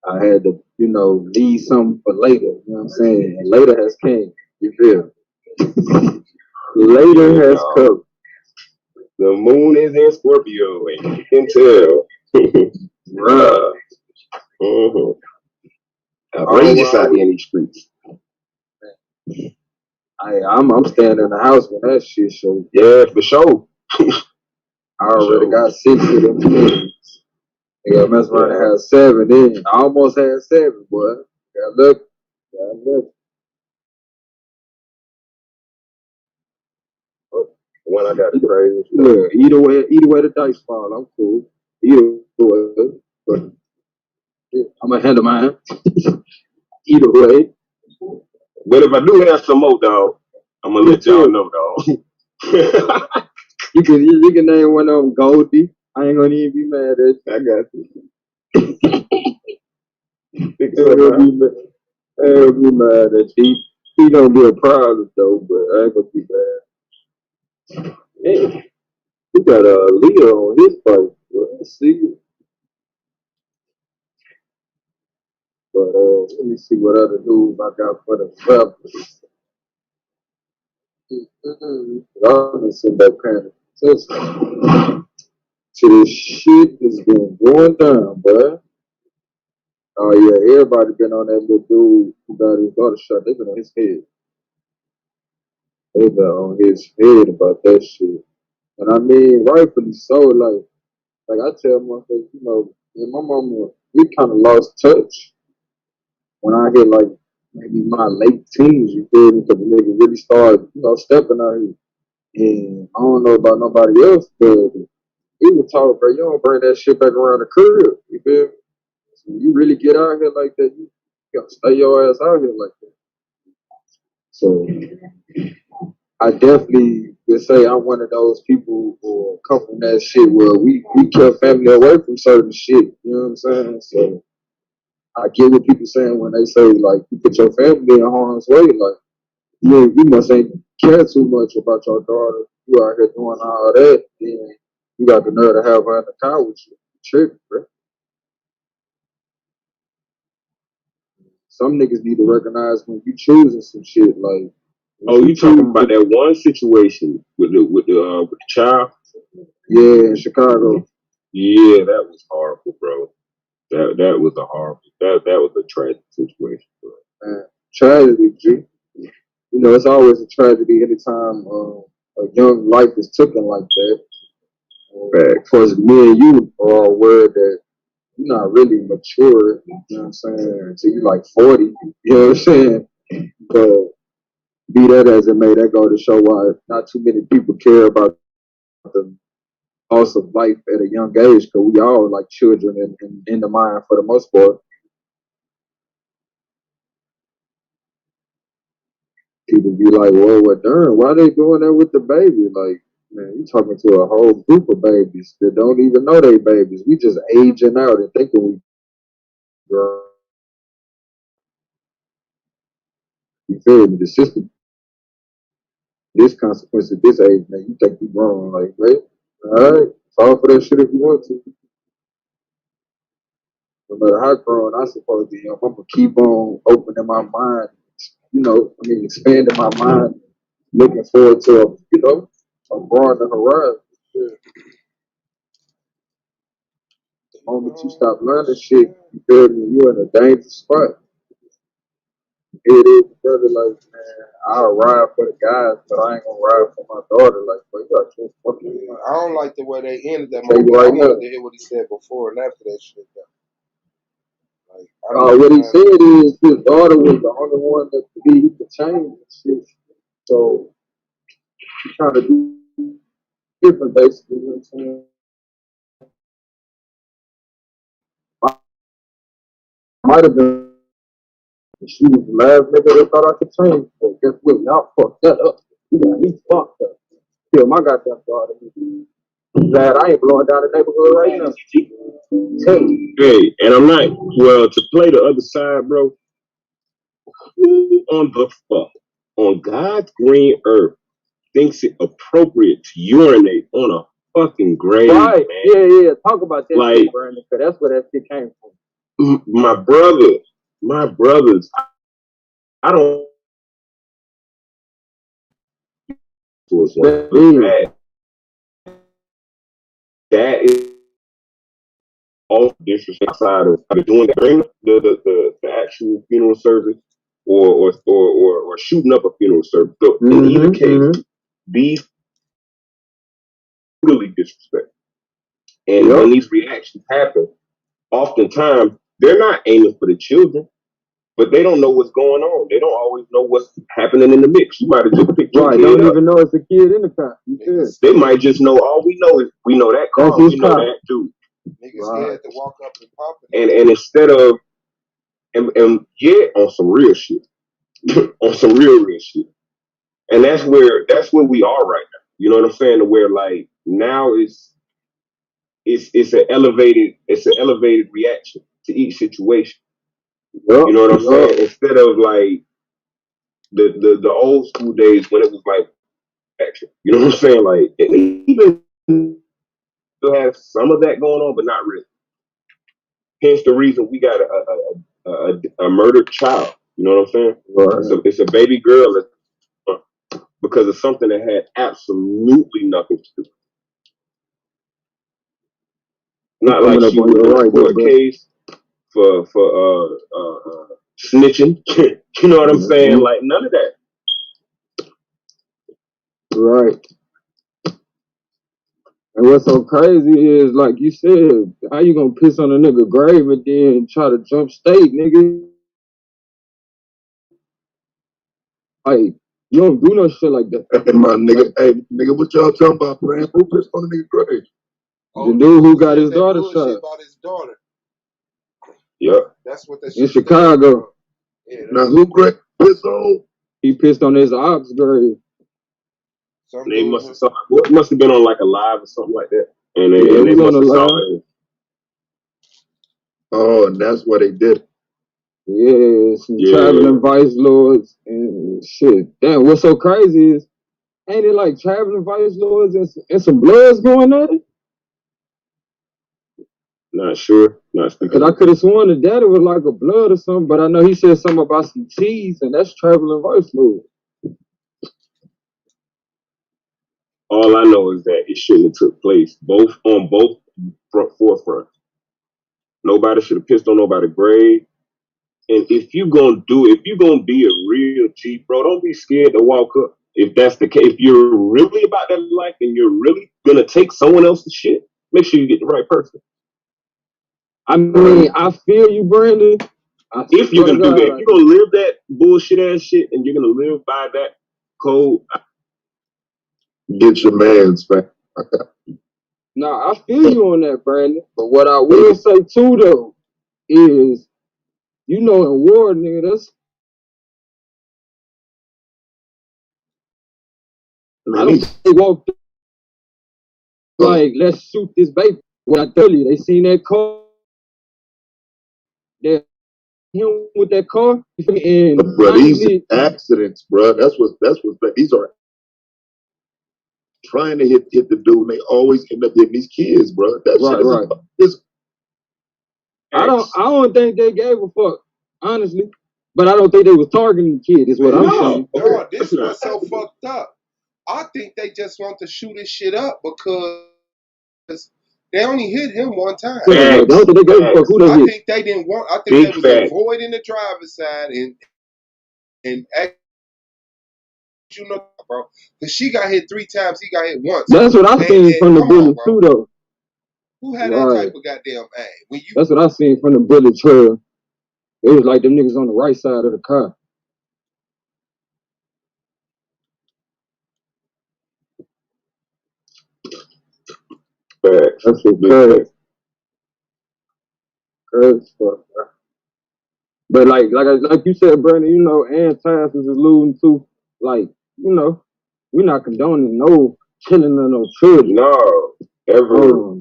I had to, leave something for later. You know what I'm saying? And later has came. You feel? Later has come. The moon is in Scorpio, and you can tell. Bruh. Outrageous out here in these streets. I'm staying in the house when that shit shows. Yeah, for sure. I already got 6 of them things. I got mess around and have 7 in. I almost had 7, boy. Got lucky. When I got the crazy stuff. Look, either way the dice fall, I'm cool. Either way. But I'm gonna handle mine. Either way. But if I do have some more, dog, I'm gonna let y'all know, dog. You can name one of them Goldie. I ain't gonna even be mad at you. I got you. I ain't gonna be mad at you. He gonna be a problem though, but I ain't gonna be mad. Hey, we got a Leo on his fight. Let's see. But let me see what other news I got for the rappers. I'm gonna send that kind of attention to this shit that's been going down, boy. Oh yeah, everybody been on that little dude who got his daughter shot. They been on his head. They been on his head about that shit. And I mean, rightfully so. Like I tell motherfuckers, me and my mama, we kind of lost touch when I hit like maybe my late teens. You feel me? Because the nigga really started, stepping out here. And I don't know about nobody else, but we were taught, bro, you don't bring that shit back around the crib. You feel me? So you really get out here like that, you gotta stay your ass out here like that. So I definitely would say I'm one of those people who come from that shit where we kept family away from certain shit. You know what I'm saying? So I get what people saying when they say like you put your family in harm's way. Like you must ain't care too much about your daughter. You out here doing all that. Then You got the nerve to have her in the car with you. Trick, bro. Some niggas need to recognize when you choosing some shit. Like, oh, you talking about that one situation with the child? Yeah, in Chicago. Yeah, that was horrible, bro. That was a horrible. That was a tragic situation, bro. Man, tragedy, G. You know, it's always a tragedy anytime a young life is taken like that. Of course, me and you are aware that you're not really mature, you know what I'm saying, until you're like 40, you know what I'm saying? But be that as it may, that go to show why not too many people care about the loss of life at a young age, because we all like children in the mind for the most part. People be like, well, darn, why they doing that with the baby? Like, man, you talking to a whole group of babies that don't even know they babies. We just aging out and thinking we grown. You feel me? The system, this consequence at this age, man, you think you grown. Like, right? All right, fall for that shit if you want to. No matter how grown I supposed to be, I'm gonna keep on opening my mind, expanding my mind, looking forward to a broader horizon. Yeah. The moment you stop learning shit, you feel me, you're in a dangerous spot. It is, brother, like, man, I'll ride for the guys, but I ain't gonna ride for my daughter. Like, but you got your fucking mind. I don't like the way they ended that Tell movie. you I right wanted now. to hear what he said before and after that shit. Like, I don't What he mind. said is his daughter was the only one that could change and shit. So he trying to do different, basically. You know what I'm saying? Might have been she was the last nigga that thought I could change. But guess what? Y'all fucked that up. You got me fucked up. Kill my goddamn daughter. Glad I ain't blowing down the neighborhood right now. Hey, and I'm not, well, to play the other side, bro, who on the fuck, on God's green earth, thinks it appropriate to urinate on a fucking grave, right, man? Yeah. Talk about that like, shit, Brandon, because that's where that shit came from. My brothers, I don't that is all disrespect outside of doing during the actual funeral service or shooting up a funeral service. So in either case, be brutally disrespectful. And when these reactions happen, oftentimes they're not aiming for the children, but they don't know what's going on. They don't always know what's happening in the mix. You might have just picked your kid don't up. even know it's a kid in the car. They might just know all we know is we know that car, we know that dude. Niggas scared to walk up and pop it. And instead of and yeah, on some real shit. On some real shit. And that's where we are right now. You know what I'm saying? To where like now it's an elevated reaction to each situation. You know what I'm saying? Instead of like the old school days when it was like action. You know what I'm saying? Like even still have some of that going on, but not really. Hence the reason we got a murdered child. You know what I'm saying? Right. So it's a baby girl because of something that had absolutely nothing to do. Not like she was in a court case for snitching. You know what I'm saying? Like none of that. Right. And what's so crazy is, like you said, how you gonna piss on a nigga grave and then try to jump state, nigga? Like, you don't do no shit like that. Hey, my nigga, what y'all talking about, man? Who pissed on the nigga grave? The dude who got his daughter shot. About his daughter. Yeah. That's what that in Chicago. Yeah, now who Greg pissed on? He pissed on his ops grave. They must have been on like a live or something like that. And they was must on have a saw live. it. Oh, and that's what they did. Yeah, some traveling vice lords and shit. Damn, what's so crazy is, ain't it like traveling vice lords and some bloods going at it? Not sure. Not speaking. Because I could have sworn the daddy was like a blood or something, but I know he said something about some cheese, and that's traveling vice lord. All I know is that it shouldn't have took place on both forefronts. Nobody should have pissed on nobody's grave. And if you gonna be a real G, bro, don't be scared to walk up. If that's the case, if you're really about that life and you're really gonna take someone else's shit, make sure you get the right person. I mean, I feel you, Brandon. If you're gonna do that, if you're gonna live that bullshit ass shit and you're gonna live by that code, get your man's back. Nah, I feel you on that, Brandon. But what I will say too, though, is, you know, in war, nigga, that's. I don't think they walked like, let's shoot this baby. What I tell you, they seen that car. Him with that car. And bro, these accidents, bro. That's what. These are trying to hit the dude, and they always end up hitting these kids, bro. That shit is I don't think they gave a fuck, honestly. But I don't think they was targeting the kid, is what I'm saying. No, this was so fucked up. I think they just want to shoot his shit up because they only hit him one time. I think they didn't want. I think they was avoiding the driver's side and you know, bro, because she got hit 3 times, he got hit once. That's what I seen from the bullet too, though. Who had that type of goddamn aim? That's what I seen from the bullet trail. It was like them niggas on the right side of the car. That's what crazy fuck. But like you said, Brandon, you know, and Taz was alluding to, like, you know, we're not condoning no killing of no children. No, ever.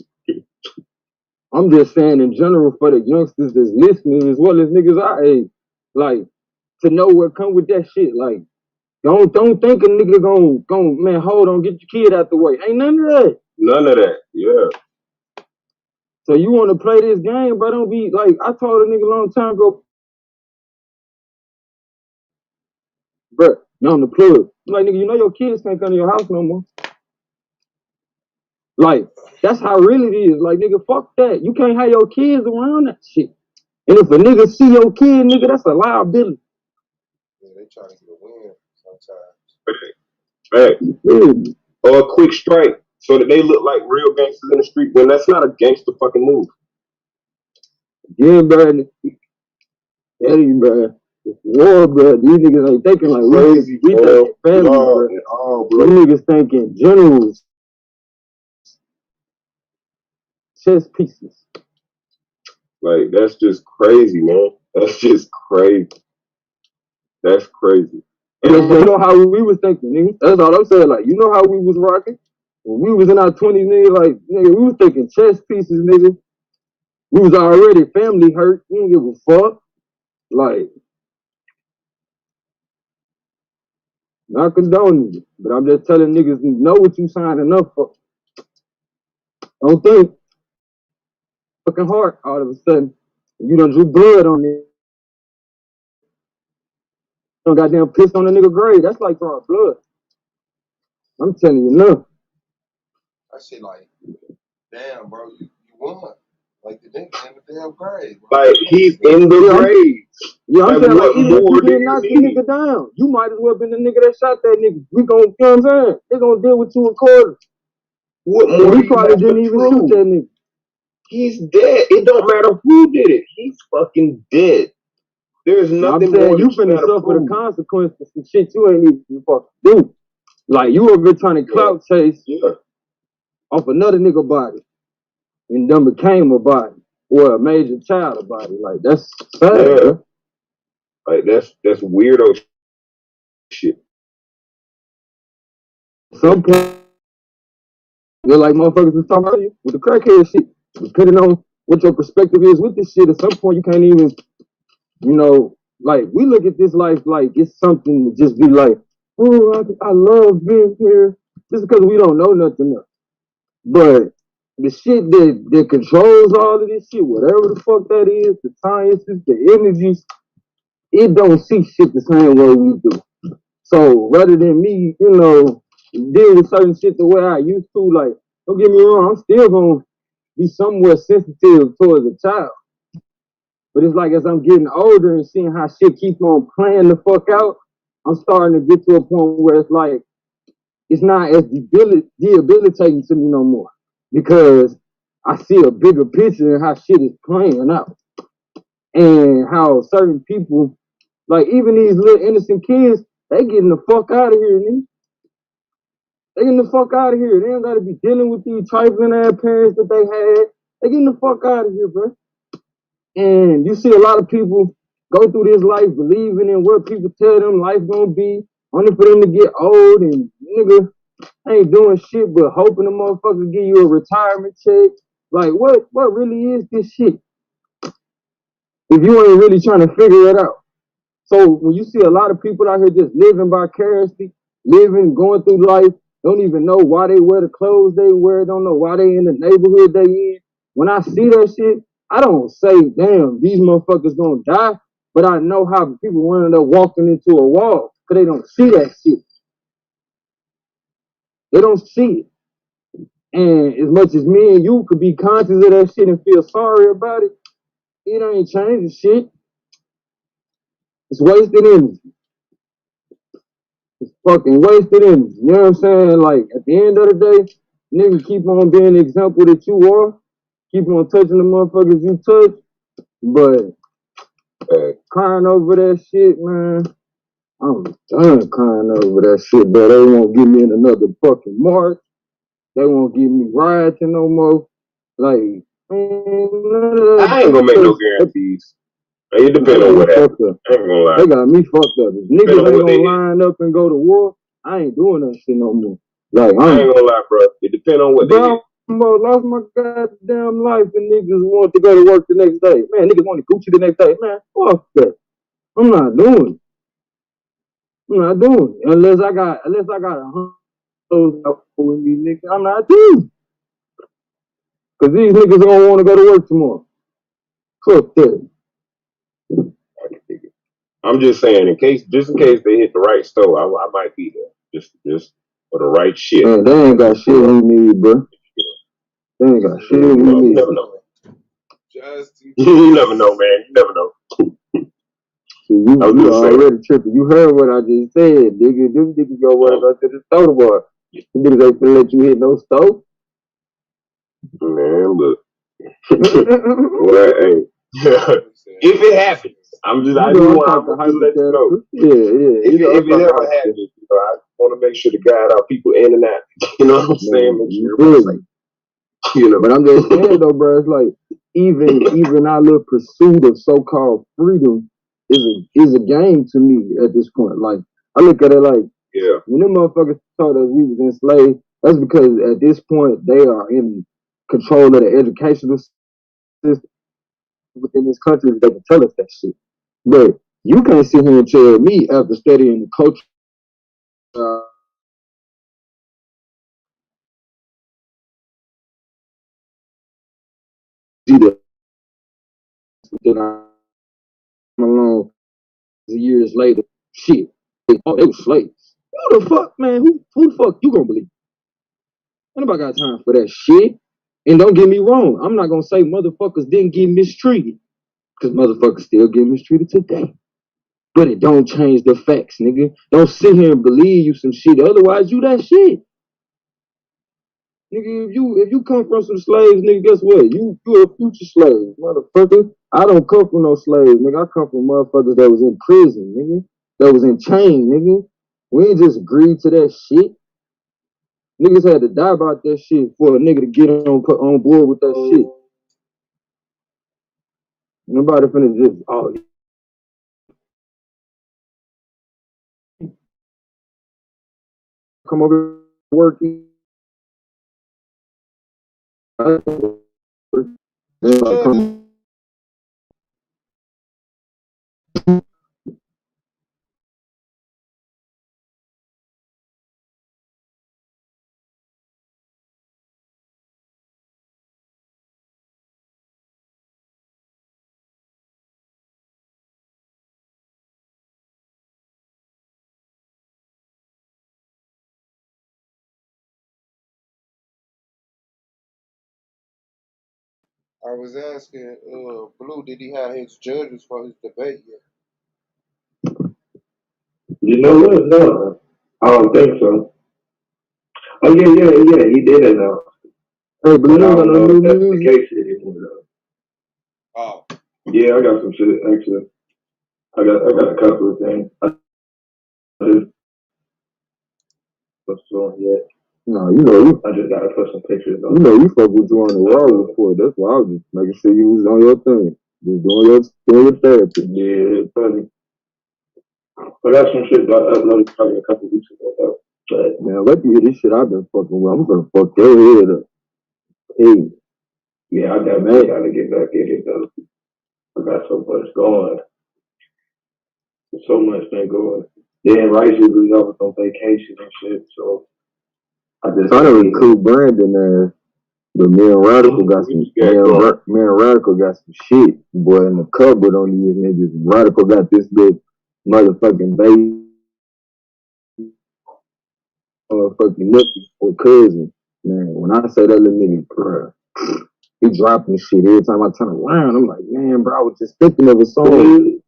I'm just saying in general for the youngsters that's listening as well as niggas our age, like, to know what come with that shit. Like, don't think a nigga gon' man, hold on, get your kid out the way. Ain't none of that. None of that, yeah. So you want to play this game, bro? Don't be like, I told a nigga a long time ago, bro, now I'm the plug. I'm like, nigga, you know your kids can't come to your house no more. Like, that's how real it is. Like, nigga, fuck that. You can't have your kids around that shit. And if a nigga see your kid, nigga, that's a liability. Yeah, they trying to get a win sometimes. Right. Or a quick strike so that they look like real gangsters in the street when that's not a gangster fucking move. Yeah, bro. Yeah, bro. War, bro. These niggas ain't thinking like crazy. We thinking family, bro. These niggas thinking generals. Chess pieces. Like, that's just crazy, man. That's just crazy. That's crazy. And you know how we was thinking, nigga. That's all I'm saying. Like, you know how we was rocking? When we was in our 20s, nigga, like, nigga, we was thinking chess pieces, nigga. We was already family hurt. We didn't give a fuck. Like, not condoning it, but I'm just telling niggas, know what you signing up for. Don't think fucking heart all of a sudden. You done drew blood on it. Don't goddamn piss on a nigga grave. That's like drawing blood. I'm telling you, no. I shit like, damn, bro, you won. Like the nigga in the damn grave. Bro. Like, he's in the grave. Yeah, I'm saying, like, even if you didn't knock the nigga down, you might as well been the nigga that shot that nigga. We gon', you know what I'm saying? They gonna deal with you in court. What more? We probably didn't even shoot that nigga. He's dead. It don't matter who did it. He's fucking dead. There's nothing more. You finna suffer the consequences of shit you ain't even fucking do. Like, you over trying to clout chase off another nigga body, and then became a body, or a major child a body. Like, that's sad. Yeah. Like, that's weirdo shit. Some point, they're like motherfuckers was talking about you with the crackhead shit. Depending on what your perspective is with this shit, at some point you can't even, you know, like, we look at this life like it's something to just be like, oh, I love being here, just because we don't know nothing else. But the shit that controls all of this shit, whatever the fuck that is, the sciences, the energies, it don't see shit the same way we do. So rather than me, deal with certain shit the way I used to, like, don't get me wrong, I'm still gonna be somewhat sensitive towards a child. But it's like as I'm getting older and seeing how shit keeps on playing the fuck out, I'm starting to get to a point where it's like it's not as debilitating to me no more. Because I see a bigger picture and how shit is playing out. And how certain people, like even these little innocent kids, they getting the fuck out of here, nigga. They getting the fuck out of here. They don't gotta be dealing with these trifling ass parents that they had. They getting the fuck out of here, bro. And you see a lot of people go through this life believing in what people tell them life gonna be, only for them to get old and nigga ain't doing shit but hoping the motherfucker give you a retirement check. Like what really is this shit? If you ain't really trying to figure it out. So when you see a lot of people out here just living vicariously, going through life, don't even know why they wear the clothes they wear, don't know why they in the neighborhood they in. When I see that shit, I don't say, damn, these motherfuckers gonna die, but I know how people end up walking into a wall because they don't see that shit. They don't see it. And as much as me and you could be conscious of that shit and feel sorry about it, it ain't changing shit. It's wasted energy. It's fucking wasted energy. You know what I'm saying? Like, at the end of the day, nigga, keep on being the example that you are. Keep on touching the motherfuckers you touch. But crying over that shit, man, I'm done crying over that shit, bro. They won't give me in another fucking march. They won't give me rioting no more. Like, I ain't gonna make no guarantees. It depends on what happens. I ain't gonna lie. They got me fucked up. If niggas ain't gonna line up and go to war, I ain't doing that shit no more. Like, I ain't gonna lie, bro. It depends on what they I lost my goddamn life and niggas want to go to work the next day. Man, niggas want to Gucci the next day. Man, fuck that. I'm not doing it. I'm not doing it. Unless I got a $100 with me, nigga. I'm not doing it. Cause these niggas don't want to go to work tomorrow. Fuck that. I'm just saying, just in case they hit the right store, I might be there. Just for the right shit. Man, they ain't got shit we need, bro. They ain't got shit we need. You never know. You never know, man. You never know. You already tripping. You heard what I just said, nigga. Them niggas go work out to the store tomorrow. Them niggas ain't finna let you hit no store. Man, look. Well, hey. If it happens, I just want to let you know. Yeah. If it ever happens, I want to make sure to guide our people in and out. You know what I'm saying? Make sure everybody's safe. But I'm just saying though, bro, it's like even our little pursuit of so-called freedom is a game to me at this point. Like I look at it like when them motherfuckers told us we was enslaved, that's because at this point they are in control of the educational system within this country. They can tell us that shit. But you can't sit here and tell me after studying the culture that I'm alone years later. Shit. Oh, they were slaves. Who the fuck, man? Who the fuck you gonna believe? Nobody got time for that shit. And don't get me wrong, I'm not gonna say motherfuckers didn't get mistreated. Cause motherfuckers still get mistreated today. But it don't change the facts, nigga. Don't sit here and believe you some shit. Otherwise, you that shit. Nigga, if you come from some slaves, nigga, guess what? You a future slave, motherfucker. I don't come from no slaves, nigga. I come from motherfuckers that was in prison, nigga. That was in chain, nigga. We ain't just agreed to that shit. Niggas had to die about that shit for a nigga to get on board with that shit. Nobody finna just, come over to work. Come I was asking, Blue, did he have his judges for his debate yet? You know what? No, I don't think so. Oh yeah. He did announce. Hey, but But you I ain't got don't no know new if that's the music. case anymore though. Oh, Yeah, I got some shit actually. I got a couple of things. I just what's on yet. No, you know, I just gotta put some pictures on. you know, you fuck with you on the raw report. That's why I was just making sure you was on your thing, just doing your therapy. Yeah, it's funny. I got some shit that I uploaded probably a couple weeks ago though. But Man, let you hear this shit I've been fucking with. I'm gonna fuck your head up. Hey, yeah, I definitely gotta get back in it though. I got so much going. So much been going. Then Rice was off on vacation and shit, so I just trying to recruit Brandon there. But me and Radical got some. Me and Radical got some shit, boy, in the cupboard on these niggas. And Radical got this big motherfucking baby, motherfucking nephew or cousin. Man, when I say that little nigga, bro, he dropping shit every time I turn around. I'm like, man, bro, I was just thinking of a song,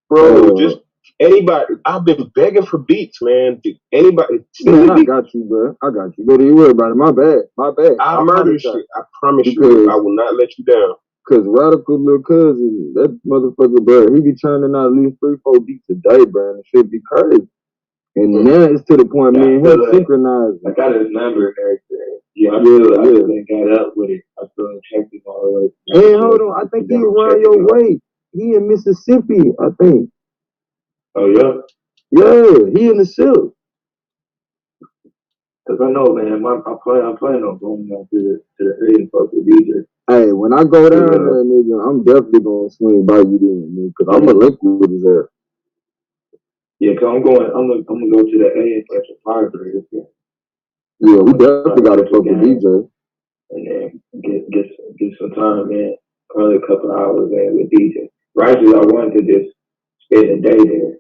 bro. Just anybody. I've been begging for beats, man. Anybody? Man, I got you, bro. I got you. Don't even worry about it. My bad. I murder shit. I promise you, I will not let you down. Cause Radical little cousin, that motherfucker, bro, he be churning out at least 3-4 beats a day, bro, and it should be crazy. And now it's to the point, man, him synchronizing. I got his number and everything. Yeah, I just got up with it. I still checked it all the way. Hey, hold on, I think he around your way. He in Mississippi, I think. Oh yeah? Yeah, he in the silk. Cause I know, man, I'm planning on going down to the area and fuck with DJ. Hey, when I go down there, nigga, I'm definitely gonna swing by you then, nigga, cause I'm gonna link with his ass. Yeah, cause I'm gonna go to the A and catch a fire for this year. Yeah, we definitely gotta fuck with DJ. And then get some time, man. Probably a couple of hours, man, with DJ. Righteous, I wanted to just spend a day there.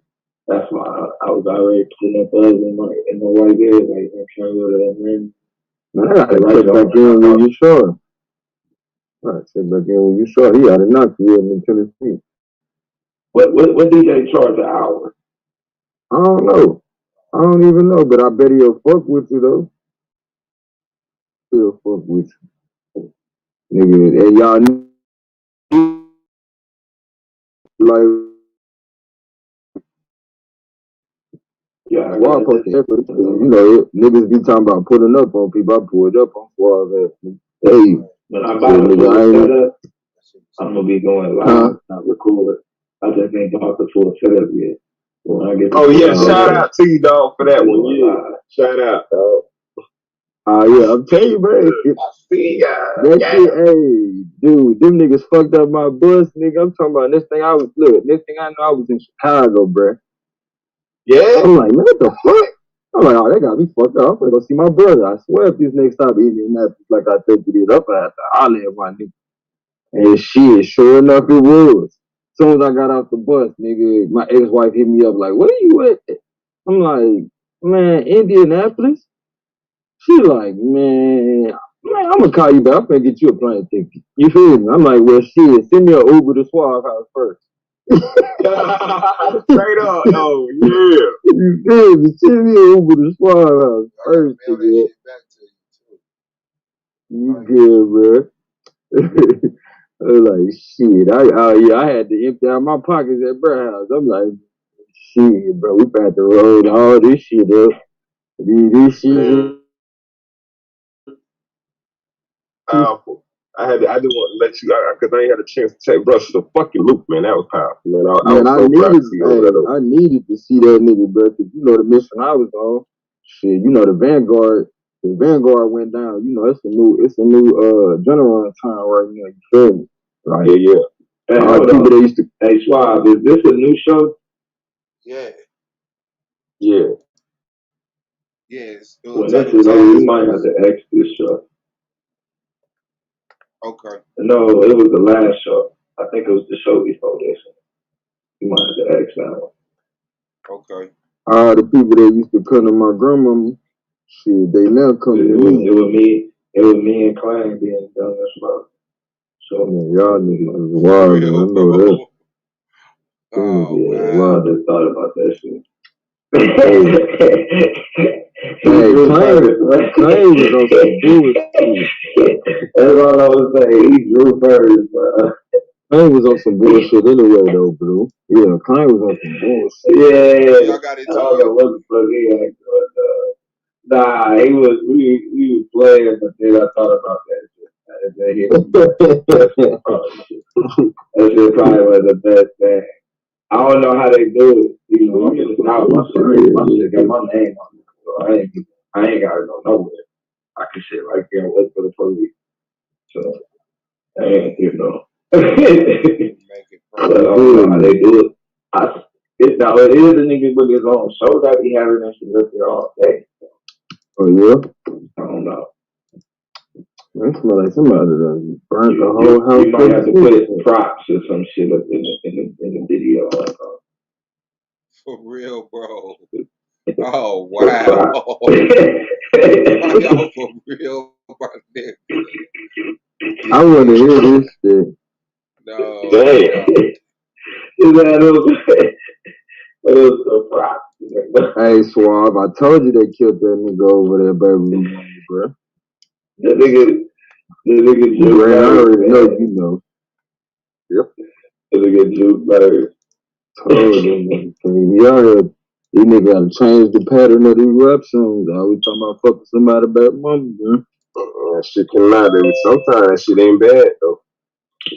That's why I was already putting up buzz in my white beard, like I'm trying to go to that man. Man, I gotta check back in when you sure. I gotta check back in when you sure. He out of Knoxville in Tennessee. What DJ charge an hour? I don't know. I don't even know, but I bet he'll fuck with you though. He'll fuck with you. Nigga, and y'all like yeah, well, I post the effort. You know, niggas be talking about putting up on people. I pulled up on Suave. Hey, when I buy the full setup, I'm gonna be going live, not record. I just ain't got the full setup yet. When I get shout out to you, dog, for that one. Yeah, shout out, dog. Yeah, I'm telling you, bro. I see ya. That shit, hey, dude, them niggas fucked up my bus, nigga. I'm talking about next thing I know, I was in Chicago, bro. Yeah. I'm like, man, what the fuck? I'm like, oh, they got me fucked up. I'm gonna go see my brother. I swear if this nigga stop Indianapolis like I think it is, up I have to holler at my nigga. And shit, sure enough, it was. As soon as I got off the bus, nigga, my ex-wife hit me up like, where you at? I'm like, man, Indianapolis? She like, man, I'm gonna call you back. I'm gonna get you a plane ticket. You feel me? I'm like, well, shit, send me an Uber to Suave House first. Straight up, oh yeah. You feel me? Send me an Uber to Suave House first, nigga. You good, bro? I was like, shit. I had to empty out my pockets at Brad House. I'm like, shit, bro, we about to roll all this shit up. This shit. Powerful. I didn't want to let you out because I ain't had a chance to take Russ the fucking loop, man. That was powerful, man. I needed to see that nigga, bro, because you know the mission I was on. Shit, you know the Vanguard went down. You know it's a new general in town right now. You feel me? Like, yeah. Hey, people they used to. Hey, Suave, is this a new show? Yeah. Yeah. Yes. When this is over, we might have to X this show. Okay. No, it was the last show. I think it was the show before this. You might have to X that one. Okay. All the people that used to come to my grandmama, shit, they now come to me. It was me and Klein being done as well. So y'all niggas is wild, man. I know that. Oh, Yeah, wow. I just thought about that shit. Hey, Clay was on some bullshit. That's all I was saying. He drew first, bro. Clay was on some bullshit anyway, though, bro. Yeah, Clay was on some bullshit. Yeah. Y'all got into I don't know what the fuck he had, but nah, we was playing, but then I thought about that shit. That shit probably was the best thing. I don't know how they do it. You know, I'm in the South. My shit got my name on it. So I ain't gotta go nowhere. I can sit right there and wait for the police. So, you know. I don't know how they do it. It is a nigga with his own show that be having that shit up there all day. Oh, yeah? I don't know. That smell like somebody that burnt the whole house. You might have to put props or some shit up in the video. For real, bro. Oh, wow. Y'all for real, my nigga. I want to hear this shit. No. Damn. Those props. Hey, Suave, I told you they killed that nigga over there, baby, bro. The nigga you ran, I already know, you know. Yep. The nigga juke bird. Told them, y'all, these niggas gotta change the pattern of these rap songs. Always talking about fucking somebody about mama, man. That shit can lie, baby. Sometimes that shit ain't bad, though.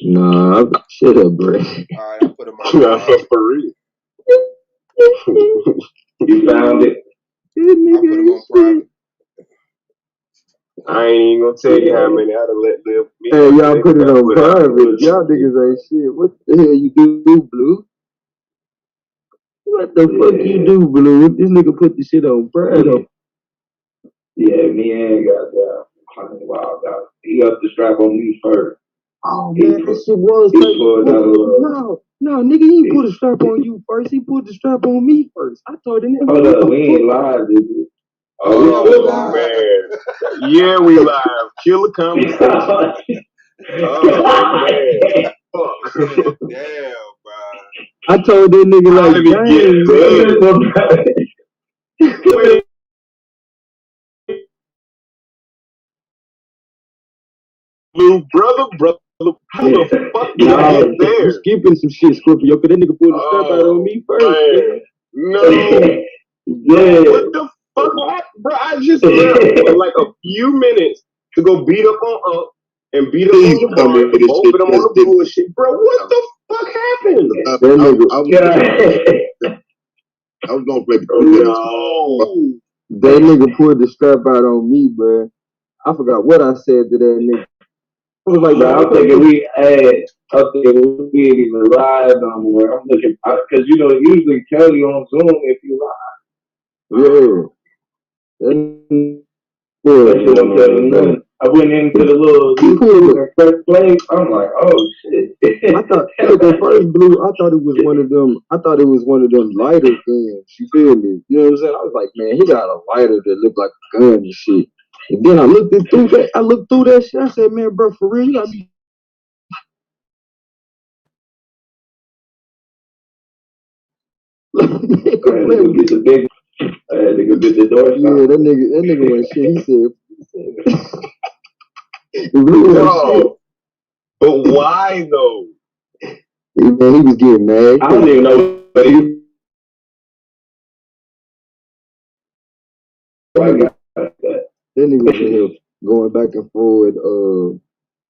Nah, shut up, bro. Alright, I put him on Nah, for real. You found it? I put him on private. I ain't even gonna tell you how many I done let live. Hey, y'all put it on private. Y'all niggas ain't shit. What the hell you do, Blue? What the fuck you do, Blue? This nigga put the shit on private. Yeah, me and goddamn Wild out. He up the strap on me first. Oh man, that shit was no, nigga, he put a strap on you first. He put the strap on me first. I told him. Hold up, we ain't live, did we? Oh man, yeah, we live. Kill the conversation. Oh man, fuck. Damn, bro. I told that nigga like, Wait. Blue brother, how the fuck did I get there? You skipping some shit, Scorpio, because that nigga pulled the strap out on me first. No. What the fuck happened, bro? I just left for like a few minutes to go beat up on Up and beat up on the bar, both of them on the bullshit, bro. What the fuck happened? I was gonna play the That nigga pulled the strap out on me, bro. I forgot what I said to that nigga. I was like, I'm thinking we ain't even live no more. I'm looking, because you know, usually tell you on Zoom if you live. Yeah. I went into the little YouTube and pressed play. I'm like, oh shit. I thought at first, Blue, I thought it was one of them. I thought it was one of them lighter guns. You feel me? You know what I'm saying? I was like, man, he got a lighter that looked like a gun and shit. And then I looked through that. Shit. I said, man, bro, for real, you gotta be. I had to get the door. Yeah, that nigga went shit. He said. No. But why though? Man, he was getting mad. I don't even know. But that nigga was in here going back and forward.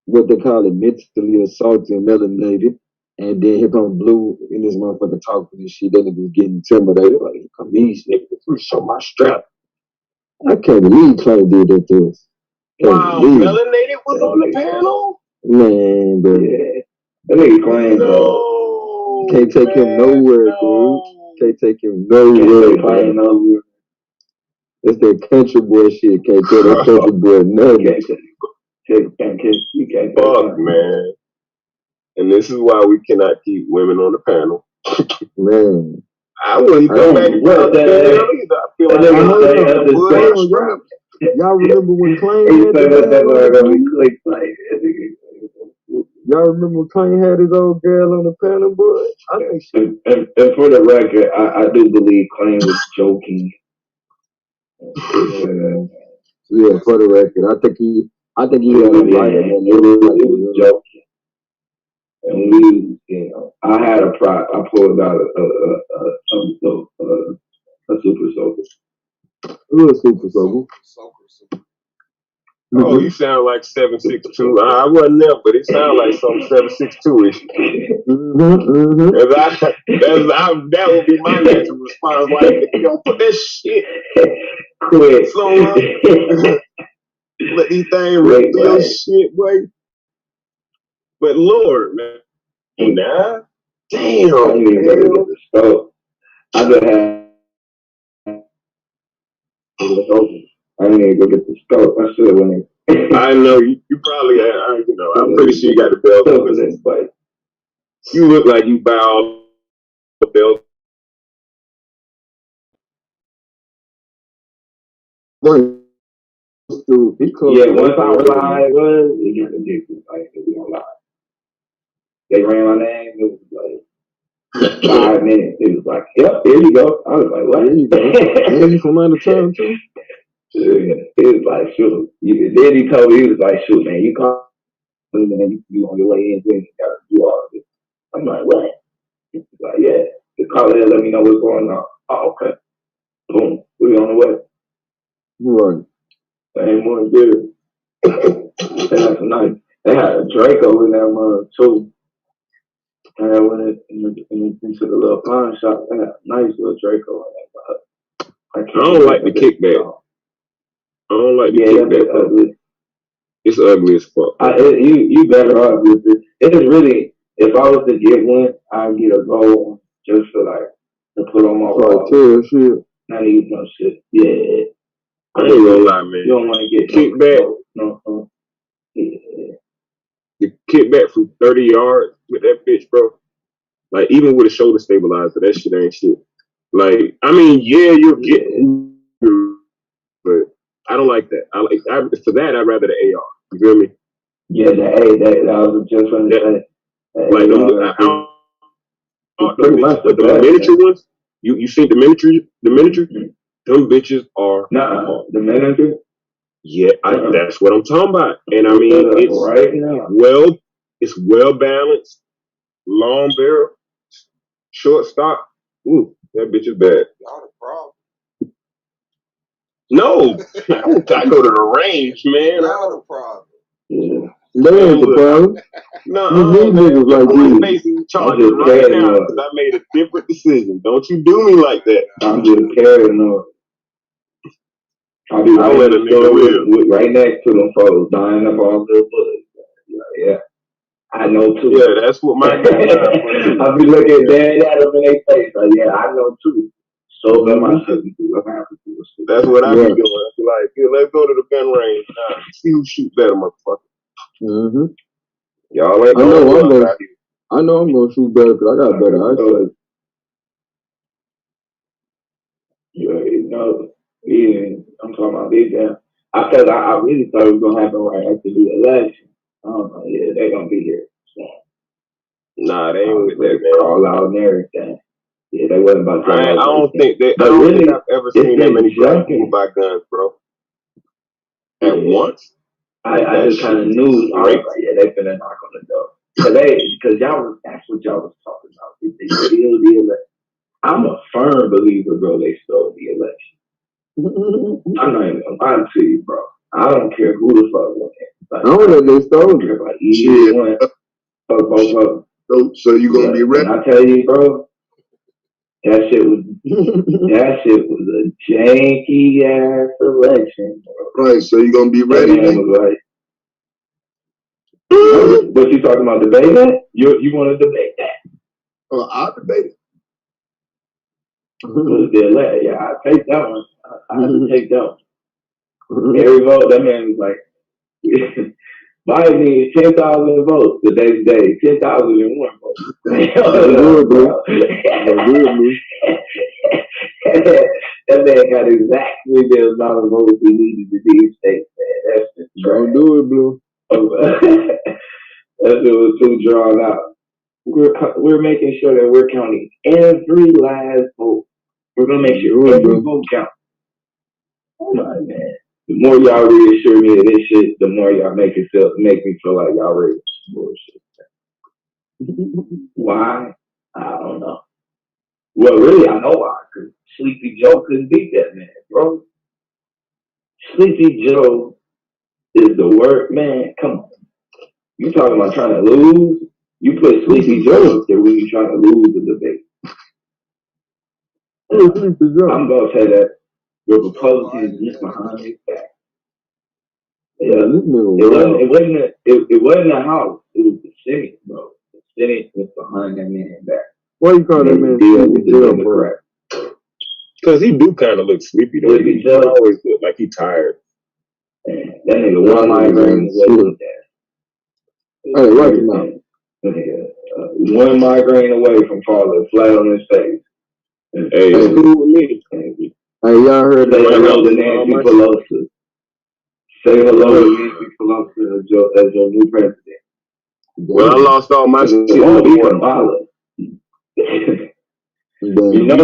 What they call it, mentally assaulted and melanated. And then here come Blue in this motherfucker talking and shit. That nigga was getting intimidated. Like, here come these niggas. I'm show my strap. I can't believe Clay did that to us. Wow, melanated was on the panel? Man, bro. Yeah. That nigga Clay, bro. Can't take him nowhere, dude. Can't take him nowhere, bro. It's that country boy shit. Can't tell that country boy nothing. Fuck, man. And this is why we cannot keep women on the panel. Man. I wouldn't come back to the panel either. I feel like y'all remember when Clay had Y'all remember Kanye had his old girl on the panel, boy? I think she. And for the record, I do believe Clay was joking. Yeah, for the record, I think he had a right in that. It was joking. And we, I had a prop. I pulled out a super soaker. Who is super soaker? Oh, you sound like 762. I wasn't there, but it sounded like some 762-ish. That would be my natural response. Like, you don't put that shit quick. Slow let these things reveal shit, boy. But Lord, man. Nah. Damn. I didn't even go to the scope. I just had it was open. I didn't even go get the scope. I should have went in. I know you probably had, I'm pretty sure you got the belt over this, but you look like you bowed the belt. Yeah, once I realized how it was, it got ridiculous. Like, we don't lie. They ran my name. It was like 5 minutes. It was like, yep, there you go. I was like, what? There you go. And you from out of town too? Yeah. It was like, shoot. Then he told me, he was like, shoot, man, you come and then you on your way in, then you gotta do all of this. I'm like, what? He's like, yeah. Just call in, let me know what's going on. Oh, okay. Boom. We on the way. Right. Same one did. They had some nice. They had a Draco in that one too. And I went into the little pawn shop. They had a nice little Draco in that. I don't like the kickback. I don't like the kickback. Ugly. It's ugly as fuck. You better off with it. It is really. If I was to get one, I'd get a gold just for like to put on my wall. Shit. Not even no shit. Yeah. I ain't gonna lie, man. You don't want to get kickback. No. Yeah. The kickback from 30 yards with that bitch, bro. Like, even with a shoulder stabilizer, that shit ain't shit. Like, I mean, yeah, you'll get it, but I don't like that. For that, I'd rather the AR. You feel me? Yeah, that was just when that. Like, the miniature ones, you seen the miniature? Them bitches are. The miniature? Yeah, that's what I'm talking about. And I mean, it's right now. It's well balanced, long barrel, short stock. Ooh, that bitch is bad. Y'all the problem. No, I go to the range, man. Y'all the problem. Yeah. That ain't the problem. No, niggas like I'm facing charges right now because I made a different decision. Don't you do me like that. I'm just paranoid. I'll be right next to them folks, dying up all their blood. Yeah. I know too. Yeah, that's what my I'll be looking dead at them in their face. Like, yeah, I know too. So that my shit be That's what I be doing. I be like, yeah, let's go to the gun range. See who shoot better, motherfucker. Mm-hmm. Y'all ain't I know I'm gonna shoot better because I got better eyesight. Yeah, I'm talking about big damn. Because I really thought it was gonna happen right after the election. I don't know. Yeah, they're gonna be here. So. Nah, they ain't with that, man. Call out and everything. Yeah, they wasn't about to. I don't think I've ever seen that many black people buy guns, bro. At once. I just kind of knew. I was like, yeah, they finna knock on the door. Because that's what y'all was talking about. If they steal the election. I'm a firm believer, bro, they stole the election. I'm not even gonna lie to you, bro. I don't care who the fuck won it. I don't know they stole it. Like, either one. So you gonna be ready? And I tell you, bro, that shit was a janky ass election, bro. Right, so you gonna be ready? That man was like, what you talking about, debate that? You want to debate that? Oh, I'll debate it. Yeah, I take that one. I have to take that one. Every vote, that man was like, Biden needs 10,000 votes the next day. 10,001 votes. That man got exactly the amount of votes he needed to be in state, man. That's just don't do it, Blue. That it was too drawn out. We're making sure that we're counting every last vote. We're gonna make sure every vote counts. Oh my man. The more y'all reassure me of this shit, the more y'all make me feel like y'all ready for some bullshit. Why? I don't know. Well, really, I know why. Because Sleepy Joe couldn't beat that man, bro. Sleepy Joe is the word, man. Come on. You talking about trying to lose? You put Sleepy Joe up there when you trying to lose the debate. I'm gonna say that the Republicans is behind his back. Yeah, it wasn't the House. It was the Senate, bro. The Senate was behind that man's back. Why you call that man Sleepy Joe, bro? Because he do kind of look sleepy, though. He always look like he tired. Man, that nigga one migraine away from that. Hey, watch him out. One migraine away from falling flat on his face. Hey, it's cool with me. Hey, y'all heard Say that? hello to Nancy Pelosi. Say hello to Nancy Pelosi as your new president. Well, I lost all my shit. It won't be Kamala. You know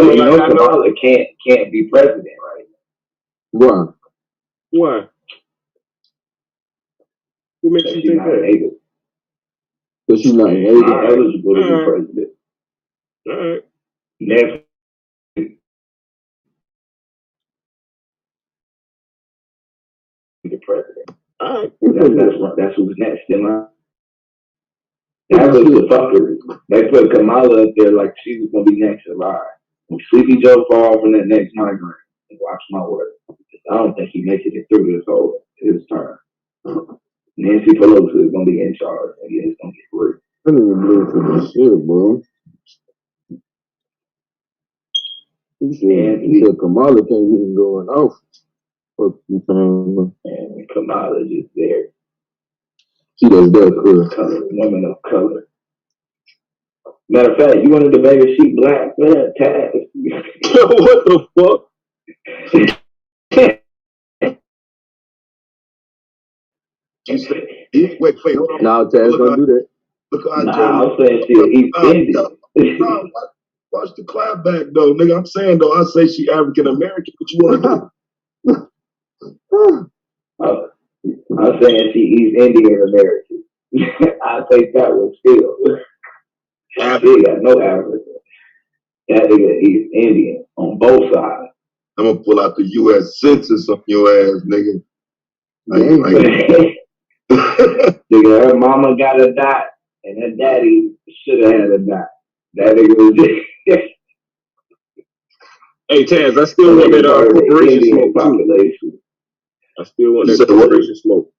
Kamala can't be president, right? Why? Why? Who makes you think that? Because she's not eligible to be president. All right. Next. The president. All right. That's who's next in line. That was the fuckery. They put Kamala up there like she was gonna be next in line. When Sleepy Joe fall from that next migraine, watch my word. I don't think he makes it through his term. Nancy Pelosi is gonna be in charge, and it's gonna get great. I didn't even believe for this shit, bro. He said Kamala can't even go in office. What you saying? And Kamala just there. She does that color, woman of color. Matter of fact, you want to debate if she black? Man, Taz. What the fuck? Wait, hold on. No, Taz, don't do that. Look, I'm saying she's Indian. Watch the clap back, though, nigga. I'm saying, though, I say she African American. What you want to do? I'm saying she East Indian American. I take that one still. She got no African. That nigga East Indian on both sides. I'm gonna pull out the U.S. Census on your ass, nigga. Nigga, her mama got a dot, and her daddy should have had a dot. That nigga was Hey, Taz, I still want that corporation smoke too. I still want that corporation smoke.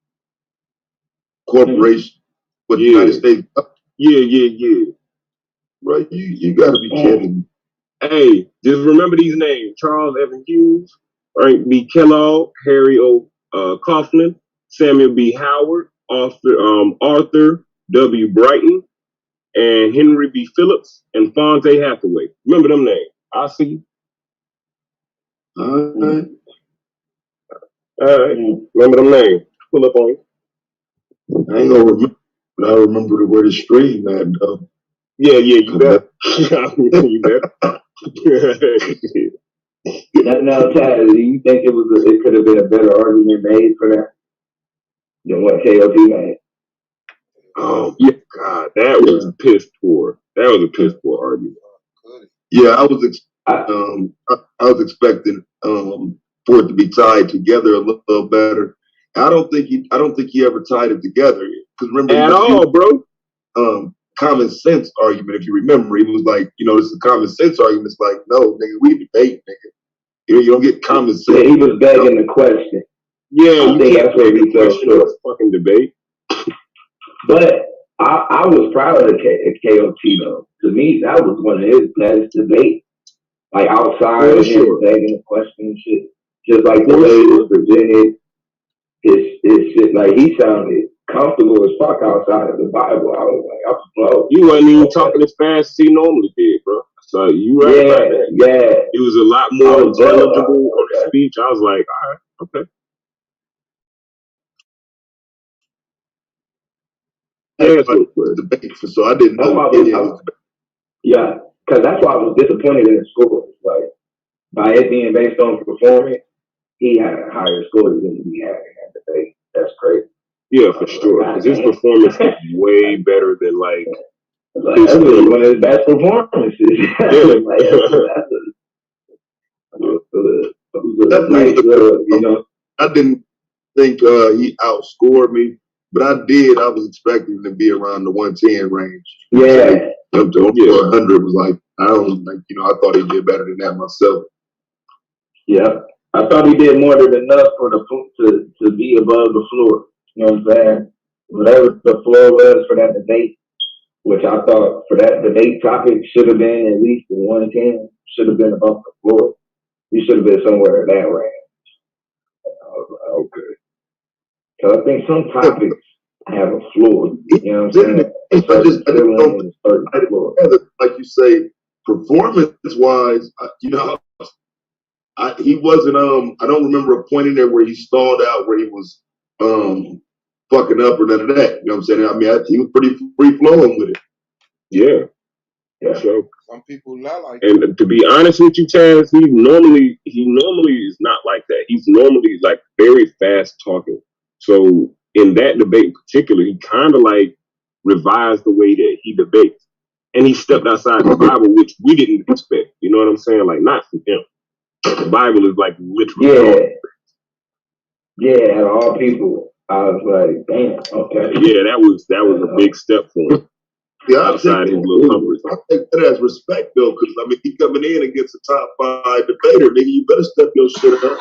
Corporation? With the United States? Yeah. Bro, you gotta be kidding me. Hey, just remember these names: Charles Evan Hughes, Frank B. Kellogg, Harry O. Kaufman, Samuel B. Howard, Arthur W. Brighton, and Henry B. Phillips, and Fonzie Hathaway. Remember them names. I'll see you. All right. Remember them names. Pull up on you. I ain't gonna remember, but I remember where the stream at, though. Yeah, you bet. You bet. Now, Taz, do you think it could have been a better argument made for that than what KOT made? Oh yeah, God, that was piss poor. That was a piss poor argument. Yeah, I was expecting for it to be tied together a little better. I don't think he ever tied it together. Because remember, at all, bro. Common sense argument. If you remember, he was like, this is a common sense argument. It's like, no, nigga, we debate, nigga. You don't get common sense. Yeah, he was begging the question. Yeah, you can't beg the question of a fucking debate. But I was proud of KOT though. To me, that was one of his best debates. Like outside of him begging the question and shit. Just like the way it was presented. His shit, like he sounded comfortable as fuck outside of the Bible. I was like, I'm slow. You wasn't even talking as fast as he normally did, bro. So you right about that. Yeah. It was a lot more intelligible on his speech. I was like, all right, okay. debate, so I didn't know any of his debate. Yeah, because that's why I was disappointed in the score. Like, by it being based on performance, he had a higher score than he had in that debate. That's crazy. Yeah, for sure. Because his performance is way better than like that's one of his best performances. I didn't think he outscored me, but I did. I was expecting him to be around the 110 range. Yeah. Up to 100 was like, I thought he did better than that myself. Yeah. I thought he did more than enough for to be above the floor. You know what I'm saying? Whatever the floor was for that debate, which I thought for that debate topic should have been at least the 110, should have been above the floor. You should have been somewhere in that range. Okay. So I think some topics have a floor. You know what I'm saying? Like you say, performance-wise, he wasn't. I don't remember a point in there where he stalled out, where he was fucking up or none of that. You know what I'm saying? I mean, he was pretty free flowing with it. Yeah. So some people not like and that. To be honest with you, Chaz, he normally is not like that. He's normally like very fast talking. So in that debate in particular, he kind of like revised the way that he debates, and he stepped outside the Bible, which we didn't expect. You know what I'm saying? Like not from him. The Bible is like literally. Yeah, all people. I was like, damn, okay. Yeah, that was a big step for him. Yeah, outside his little comfort zone. I take that as respect though, because I mean, he coming in against a top 5 debater, nigga. You better step your shit up.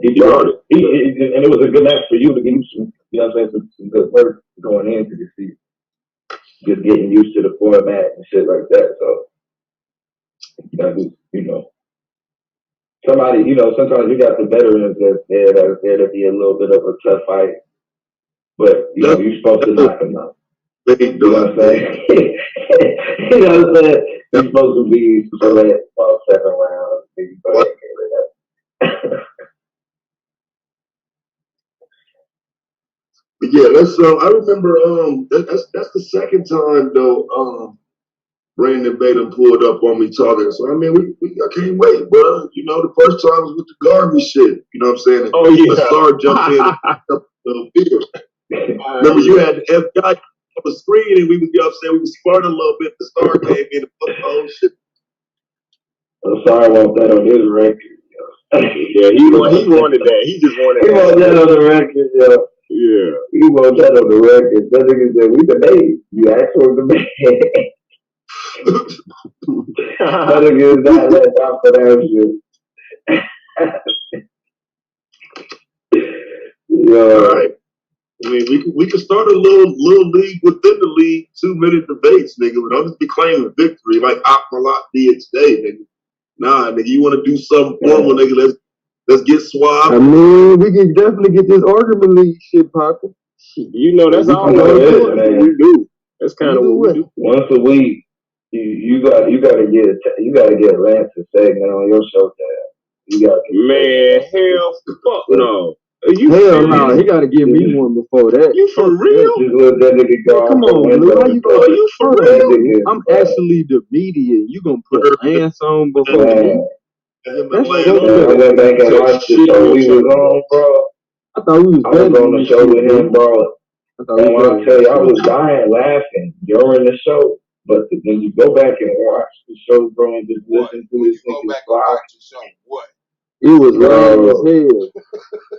He brought it. And it was a good match for you to get used to. You know what I'm saying? Some good work going into the season. Just getting used to the format and shit like that. So, somebody, sometimes you got the veterans that's there to be a little bit of a tough fight. But, you're supposed to knock them out. You know what I'm saying? You know what I'm saying? You're supposed to be select about 7 rounds. Maybe go ahead and get rid of it. Yeah, I remember that's the second time though Brandon Batum pulled up on me talking. So I mean I can't wait, bro. The first time was with the garbage shit. You know what I'm saying? Oh yeah. The star jumped in the field. Remember you had the FBI on the screen and we was saying we was sparring a little bit. The star came in and put the whole shit. I'm sorry about that on his record. Yeah, he wanted that. He just wanted that. He wanted that on the record, yo. Yeah. He wanted that on the record. That nigga said, we debated. You asked for the debate. That nigga is not let down for that shit. Yeah. All right. I mean, we could start a little league within the league, 2-minute debates, nigga. But don't just be claiming victory like Malach did today, nigga. Nah, nigga, you want to do something formal, nigga? Let's get suave. I mean, we can definitely get this argument league shit popping. That's all we do. That's kind of what we do. Once a week, you gotta get Lance a segment on your show, man. Hell, fuck no. Hell no, he gotta give me one before that. You for real? Come on, Blue. How you going? You for real? I'm actually the media. You gonna put Lance on before me? I went back and watched the show we was on, bro. I thought we was on the show with him, bro. And when I tell you, I was dying laughing during the show. But when you go back and watch the show, bro, and just listen to his go back and watch the show, what? It was loud as hell.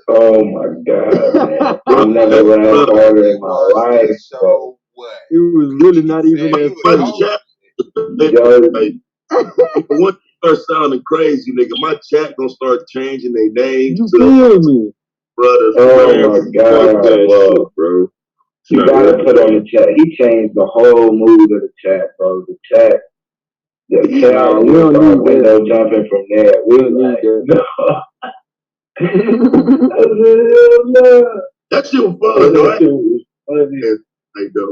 Oh my god, man. I've never laughed harder in my life. So what? It was really not even that funny. Once you start sounding crazy, nigga, my chat gonna start changing their names to me. Brothers. Oh my god, bro. You gotta put on the chat. He changed the whole mood of the chat, bro. The chat. We don't need window jumping from there. We don't need that. That shit was fun, though. Yeah. Yeah.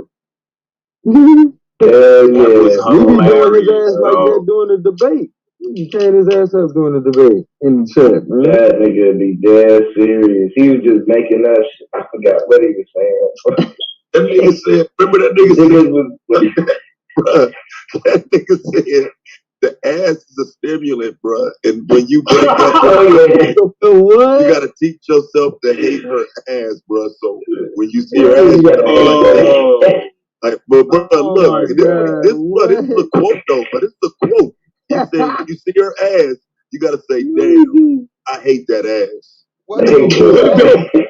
We be doing his ass like that during the debate. He tearing his ass up during the debate in the chat, man. That nigga be dead serious. He was just making us. I forgot what he was saying. That nigga said, remember that nigga said, that nigga said, the ass is a stimulant, bruh. And when you break up, what? You gotta teach yourself to hate her ass, bruh. So when you see her ass, you gotta like, but bruh, look, this is a quote though, but it's a quote. He said, when you see her ass, you gotta say, damn, I hate that ass. What the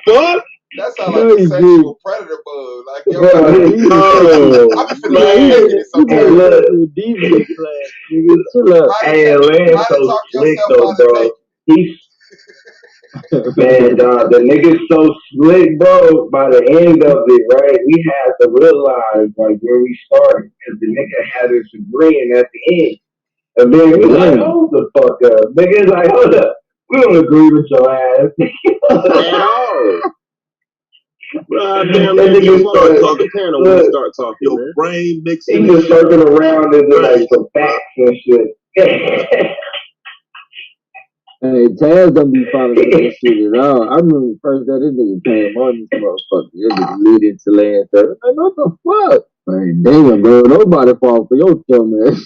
fuck? That sounds like a sexual predator bug. Like, yo, I be feeling it sometimes. Hey, Lance so slick though, bro. He's man, dog. The nigga's so slick, bro. By the end of it, right, we had to realize like where we started because the nigga had us agreeing at the end, and then we like, hold the fuck up, nigga's like, hold up, we don't agree with your ass at all. Well, damn, that nigga start talking, your man. brain mixing. He just circling around into like some facts and shit. Hey, Taz don't be following that shit at all. I remember the first day this nigga came on this motherfucker. This nigga lead into Lance. Like, what the fuck? Like, damn, bro, nobody fall for your dumb ass.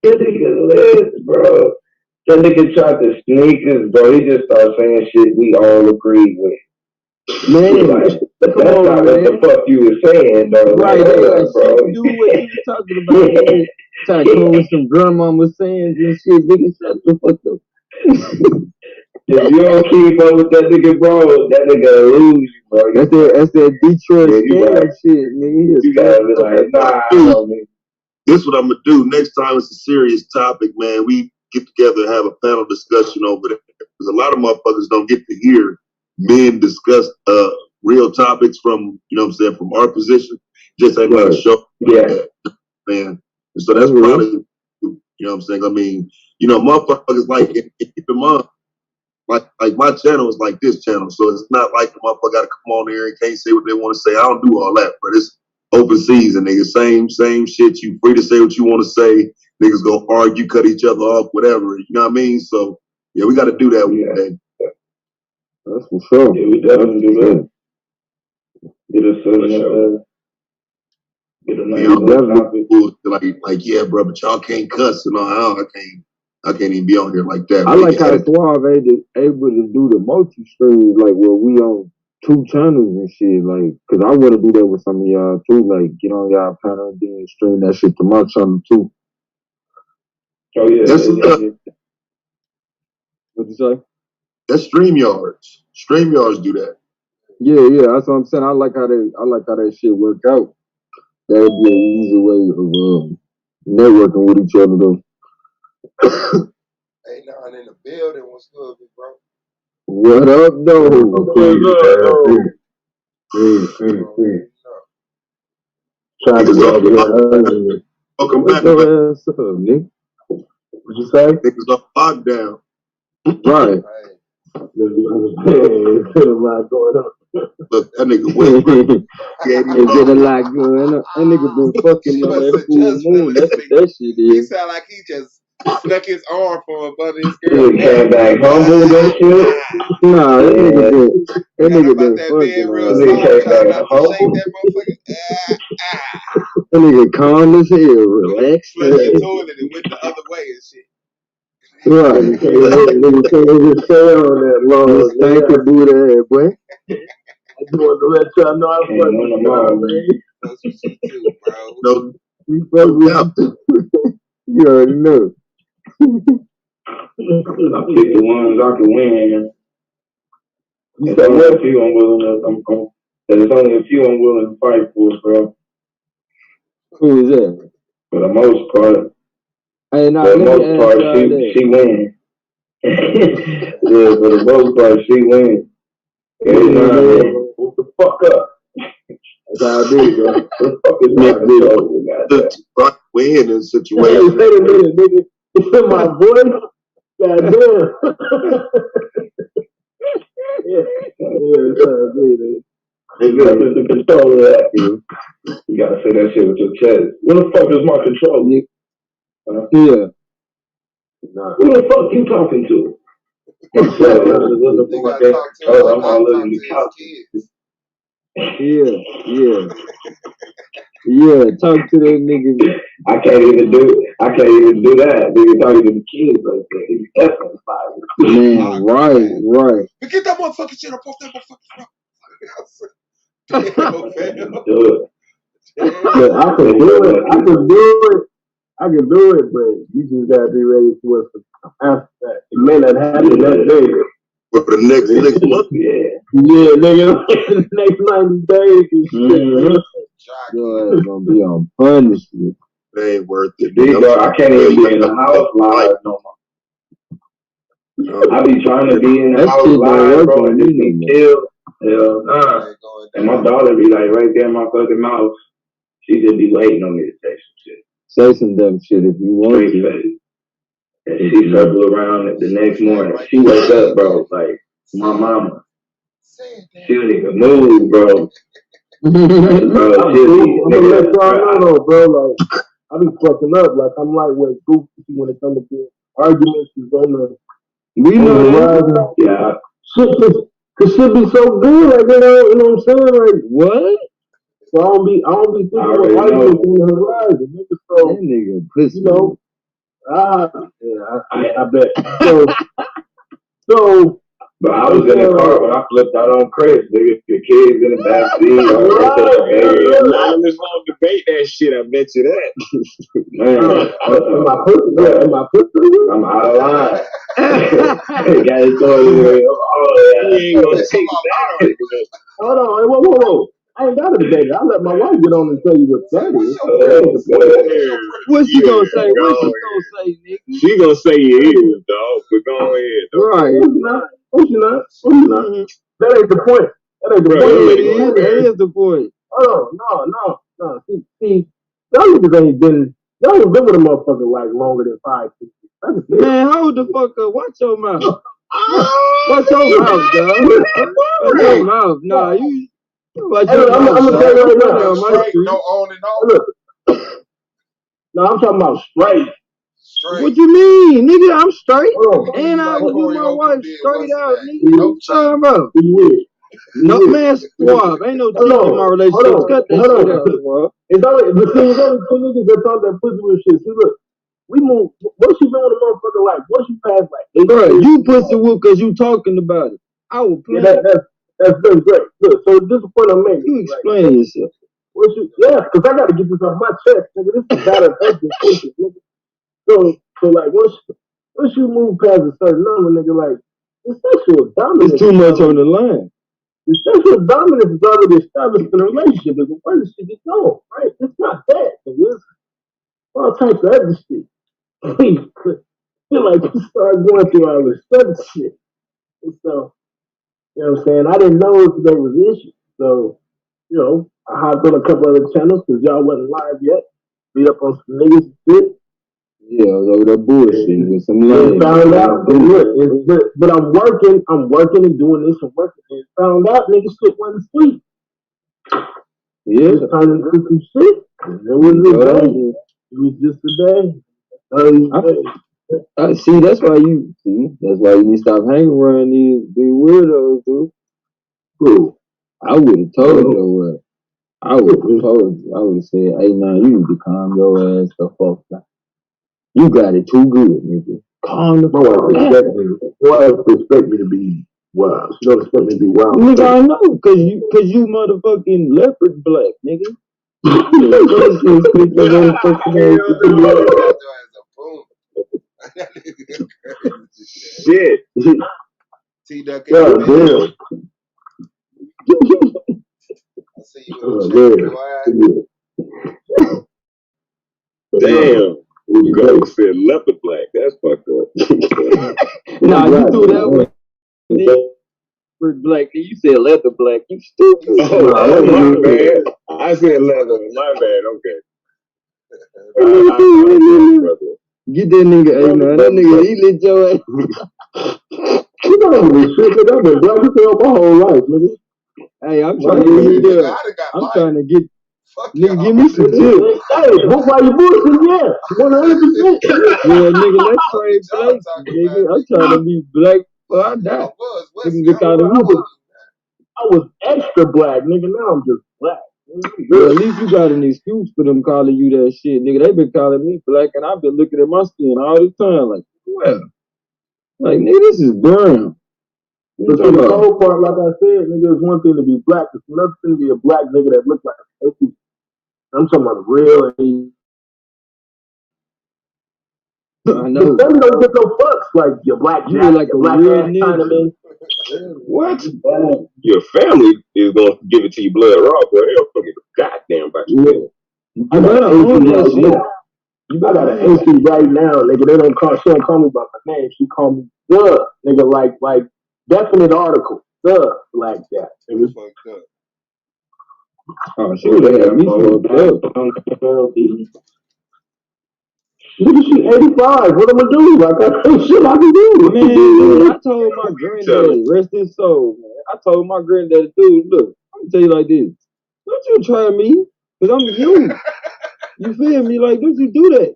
That nigga lit, bro. That nigga tried to sneak us, bro. He just started saying shit we all agreed with. Man, like, but that's not what the fuck you were saying, though. Right, like, bro. Do what you were talking about. Man. Trying to come with some grandmama sayings and shit. Nigga, shut the fuck up. If you don't keep up with that nigga, bro, that nigga lose you, bro. That's that Detroit shit, nigga. You gotta be like, nah, this is what I'm gonna do. Next time it's a serious topic, man. We get together and have a panel discussion over there. Because a lot of motherfuckers don't get to hear men discuss real topics from, you know what I'm saying, from our position. Just ain't like a show. Yeah. Man. And so that's probably, you know what I'm saying? I mean, you know, motherfuckers like, keep in mind, like my channel is like this channel. So it's not like the motherfucker gotta come on here and can't say what they want to say. I don't do all that, but it's open season, nigga. Same shit. You free to say what you want to say. Niggas go argue, cut each other off, whatever. You know what I mean? So yeah, we gotta do that one day. That's for sure. Yeah, we definitely do that. Get a like yeah, bro, but y'all can't cuss and all. I can't even be on here like that. I like how Suave able to do the multi-stream, like where we on 2 channels and shit, like, cause I want to do that with some of y'all too, like get on y'all panel and then stream that shit to my channel too. Oh yeah, What'd you say? That's StreamYards. StreamYards do that. Yeah, that's what I'm saying. I like how that shit work out. That would be an easy way of networking with each other though. Hey, now in the building, what's good, big bro? What up, though? Trying to get welcome back. What you say? Niggas on lockdown. Right. Look, that nigga went. There's been a lot going on. That nigga been fucking on that full moon. That's what that shit is. He sound like he just snuck his arm from above his girl. He came back humble that shit. Nah, that nigga been fucking on. That nigga came back humble. That nigga calm as hell, relaxed. Flushed the toilet and went the other way and shit. Right. Nigga can't even stay on that long. Thank you, Buddha, boy. I just want to let y'all know I'm fucking with y'all, man. That's what you do, bro. No, we fuck with you. You already know. I pick the ones I can win. There's only a few I'm willing to fight for, bro. Who is that? For the most part. Hey, nah, for the most part, she wins. Yeah, for the most part, she wins. What the fuck up? That's how I do, bro. What the fuck is my control? We're in this situation. Wait a minute, nigga. It's in my voice? Goddamn. Yeah, that's how I do, nigga. There's nothing to control that, dude. You gotta say that shit with your chest. What the fuck is my control, nigga? Yeah. Nah. Who the fuck you talking to? They gotta talk to him. They gotta talk to his kids. Yeah, talk to that nigga. I can't even do that. Nigga talking to the kids like that. He's definitely fired. Man, right. But get that motherfucking shit up off that motherfucking Do it. Look, I can do it, but you just gotta be ready for it after that. It may not happen that day. For the next 6 months. Yeah, nigga. The next 90 days and shit. Your ass gonna be on punishment. They ain't worth it. I can't even be in the house live no more. I be trying to be in the house live, bro, and just be chill. Hell nah. And my daughter be like right there in my fucking mouth. She just be waiting on me to say some shit. Say some dumb shit if you want to. And she circle around the next morning. She wake up, bro, like my mama. She don't even move, bro. I'm gonna let y'all know, bro. Like, I be fucking up. Like, I'm lightweight goofy when it comes to arguments. Is on the horizon. Yeah. Cause shit be so good, like, you know what I'm saying? Like, what? So I don't be thinking about arguments on the horizon, nigga. So that nigga pussy. You know, I bet. So. But I was in the car when I flipped out on Chris. Nigga, the kids in the back seat. Anonymous won't debate that shit. I bet you that. Man, am I pussy? I'm out of line. Got his story. He ain't gonna take that. Hold on, whoa. I ain't got a debate. I let my wife get on and tell you what that is. What's she gonna say? Nigga? She gonna say you is, dog. But go ahead. Right. No, she not. That ain't the point. That is the point. Oh, no. See, y'all niggas ain't been with a motherfucker like longer than 5 years. Man, hold the fuck up. Watch your mouth. Watch your mouth, dog. Watch your mouth. Nah, you. Watch your mouth. I'm gonna tell you right now. No on and off. Look. No, I'm talking about straight. What you mean, nigga? I'm straight, and I was with my wife straight out, nigga. What you talking about? No man, swab. Ain't no cheating in my relationship. Cut that shit out. It's only 2 niggas that talk that pussy with shit. See, look, we moved. What you doing, a motherfucker? Like, once you pass like 8 years, you pussy whoop because you talking about it. I will play. Yeah, that's been great. Look, so this is the point I'm making. You explain yourself. Because I got to get this off my chest, nigga. This is bad attention, nigga. So like once you move past a certain number, nigga, like the sexual dominance. It's too much on the line. The sexual dominance is already established in a relationship. It's the first shit is gone, right? It's not that. It's all types of other shit. Please feel like you start going through all this other shit. And so, you know what I'm saying? I didn't know if there was issues. So, you know, I hopped on a couple other channels because y'all wasn't live yet. Beat up on some niggas and shit. Yeah, I was over there bullshit with some lame. Found out, but I'm working and doing this and working. And found out niggas shit wasn't sweet. Yeah, it's turning into some shit. It was a day. It was just a day. I see. That's why you need to stop hanging around these weirdos, dude. Cool. I would have told you. I would have told you. I would have said, "Hey, now you need to calm your ass the fuck down. You got it too good, nigga. Calm the fuck down." My wife expect me to be wild. She don't expect me to be wild. Nigga, I know, cause you motherfucking leopard black, nigga. Shit. T-Duck. Damn. I see you. Damn. You gotta say leopard black. That's fucked up. Nah, you do that one. Leopard black. You said leather black. You stupid. Oh, my bad. I said leather. My bad. Okay. Get that nigga. Hey, man, that nigga, he lit your ass. You know this shit, because I've been black my whole life, nigga. Hey, I'm trying to get there. I'm trying to get Nigga, give me some tips. Hey, book while you bullshit, yeah. 100%. Yeah, nigga, let's trade black. Nigga, I'm trying to be black before I die. I was extra black, nigga. Now I'm just black. Well, at least you got an excuse for them calling you that shit, nigga. They been calling me black, and I've been looking at my skin all the time, like, well, like, nigga, this is brown. But the whole part, like I said, nigga, it's one thing to be black. It's another thing to be a black nigga that looks like a hippie. I'm talking about real. I know. But them don't get no fucks. Like, you're black, you like a black real nigga. What? Your family is gonna give it to you blood raw, but they don't give a goddamn about you. I got an auntie right now. I got an auntie right now, nigga. They don't call. She don't call me by my name. She call me the nigga. Like definite article. The like that. Oh, she would have had me fucked up. Nigga, she 85. What am I do? Like, I got shit I can do. Man, I told my granddaddy, rest his soul, man. I told my granddaddy, dude, look, I'm gonna tell you like this. Don't you try me, because I'm you. You feel me? Like, don't you do that?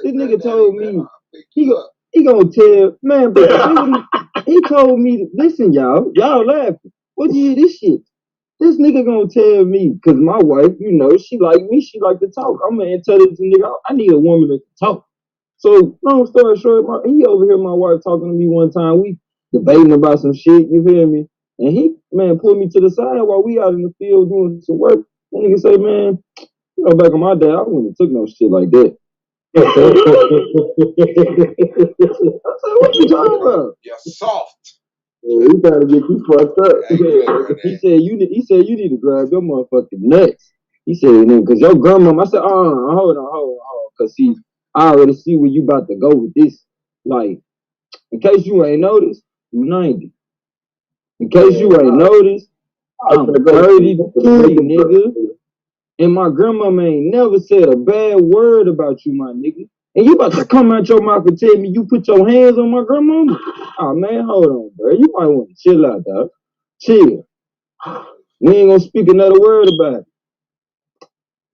This nigga told me, he gonna tell, man, but he told me, listen, y'all laughing. What you hear this shit? This nigga gonna tell me, cause my wife, you know, she like me, she like to talk. I'm an intelligent nigga. I need a woman that can talk. So, long story short, he over here, my wife talking to me one time. We debating about some shit, you feel me? And he, man, pulled me to the side while we out in the field doing some work. That nigga say, man, you know, back in my day, I wouldn't have took no shit like that. I said, what you talking about? You're soft. Yeah, he trying to get you fucked up. He said you need to grab your motherfucking nuts. He said, cause your grandma. I said, hold on, cause see, I already see where you about to go with this. Like, in case you ain't noticed, you 90. In case you ain't noticed, I'm 33, nigga. And my grandmama ain't never said a bad word about you, my nigga. And you about to come out your mouth and tell me you put your hands on my grandmama? Oh, man, hold on, bro. You might want to chill out, dog. Chill. We ain't gonna speak another word about it.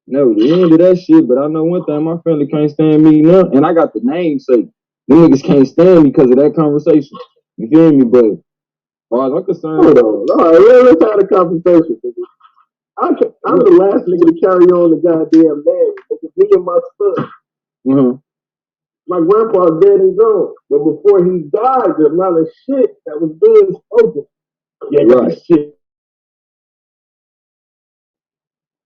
No, the end of that shit, but I know one thing, my family can't stand me now, and I got the namesake. Them niggas can't stand me because of that conversation. You feel me? But as far as I'm concerned, hold on. All right, let's have a conversation. I'm the last nigga to carry on the goddamn name. Because me and my son. Mm-hmm. My grandpa's dead and gone. But before he died, the amount of shit that was being spoken. Yeah, right. Shit.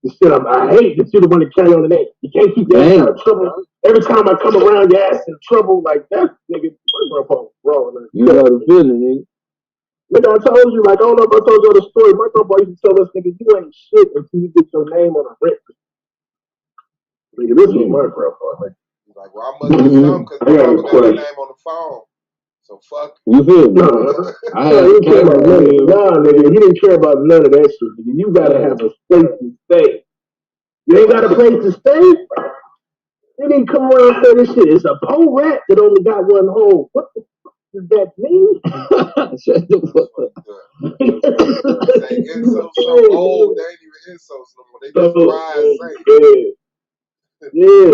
The shit I hate the shit I want to carry on the name. You can't keep your ass out of trouble. Every time I come around, your ass in trouble. Like that, nigga. My grandpa was wrong. Man. You got a feeling, nigga. Nigga, I told you, like, I don't know if I told you the story. My grandpa used to tell us, nigga, you ain't shit until you get your name on a record. Nigga, this was my grandpa, man. He's like, well, I must do something because my mama got my name on the phone. So fuck. You feel me? He didn't care about none of that shit, nigga. You gotta have a place to stay. You ain't got a place to stay? They didn't come around and say this shit. It's a pole rat that only got one hole. What the fuck does that mean? Shut the fuck up. Insults so old, they ain't even insults no more. They just rise and say. Yeah.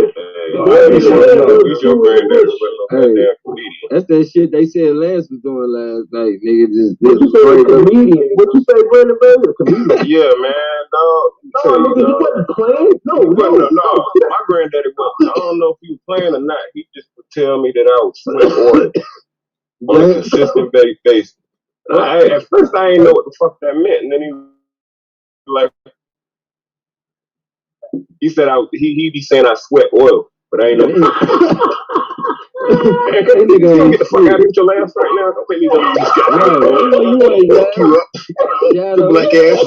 That's that shit they said Lance was doing last night, nigga. What you say, comedian? What you say, Brandon Bailey? Comedian? Yeah, man, dog. No, nigga, you wasn't playing? No. My granddaddy was. I don't know if he was playing or not. He just would tell me that I was sweat oil on a consistent basis. At first, I didn't know what the fuck that meant, and then he like. He said he be saying I sweat oil, but I ain't know. Man, can you get the fuck out of your laughs right now? Don't make me you ain't got you up. You black ass.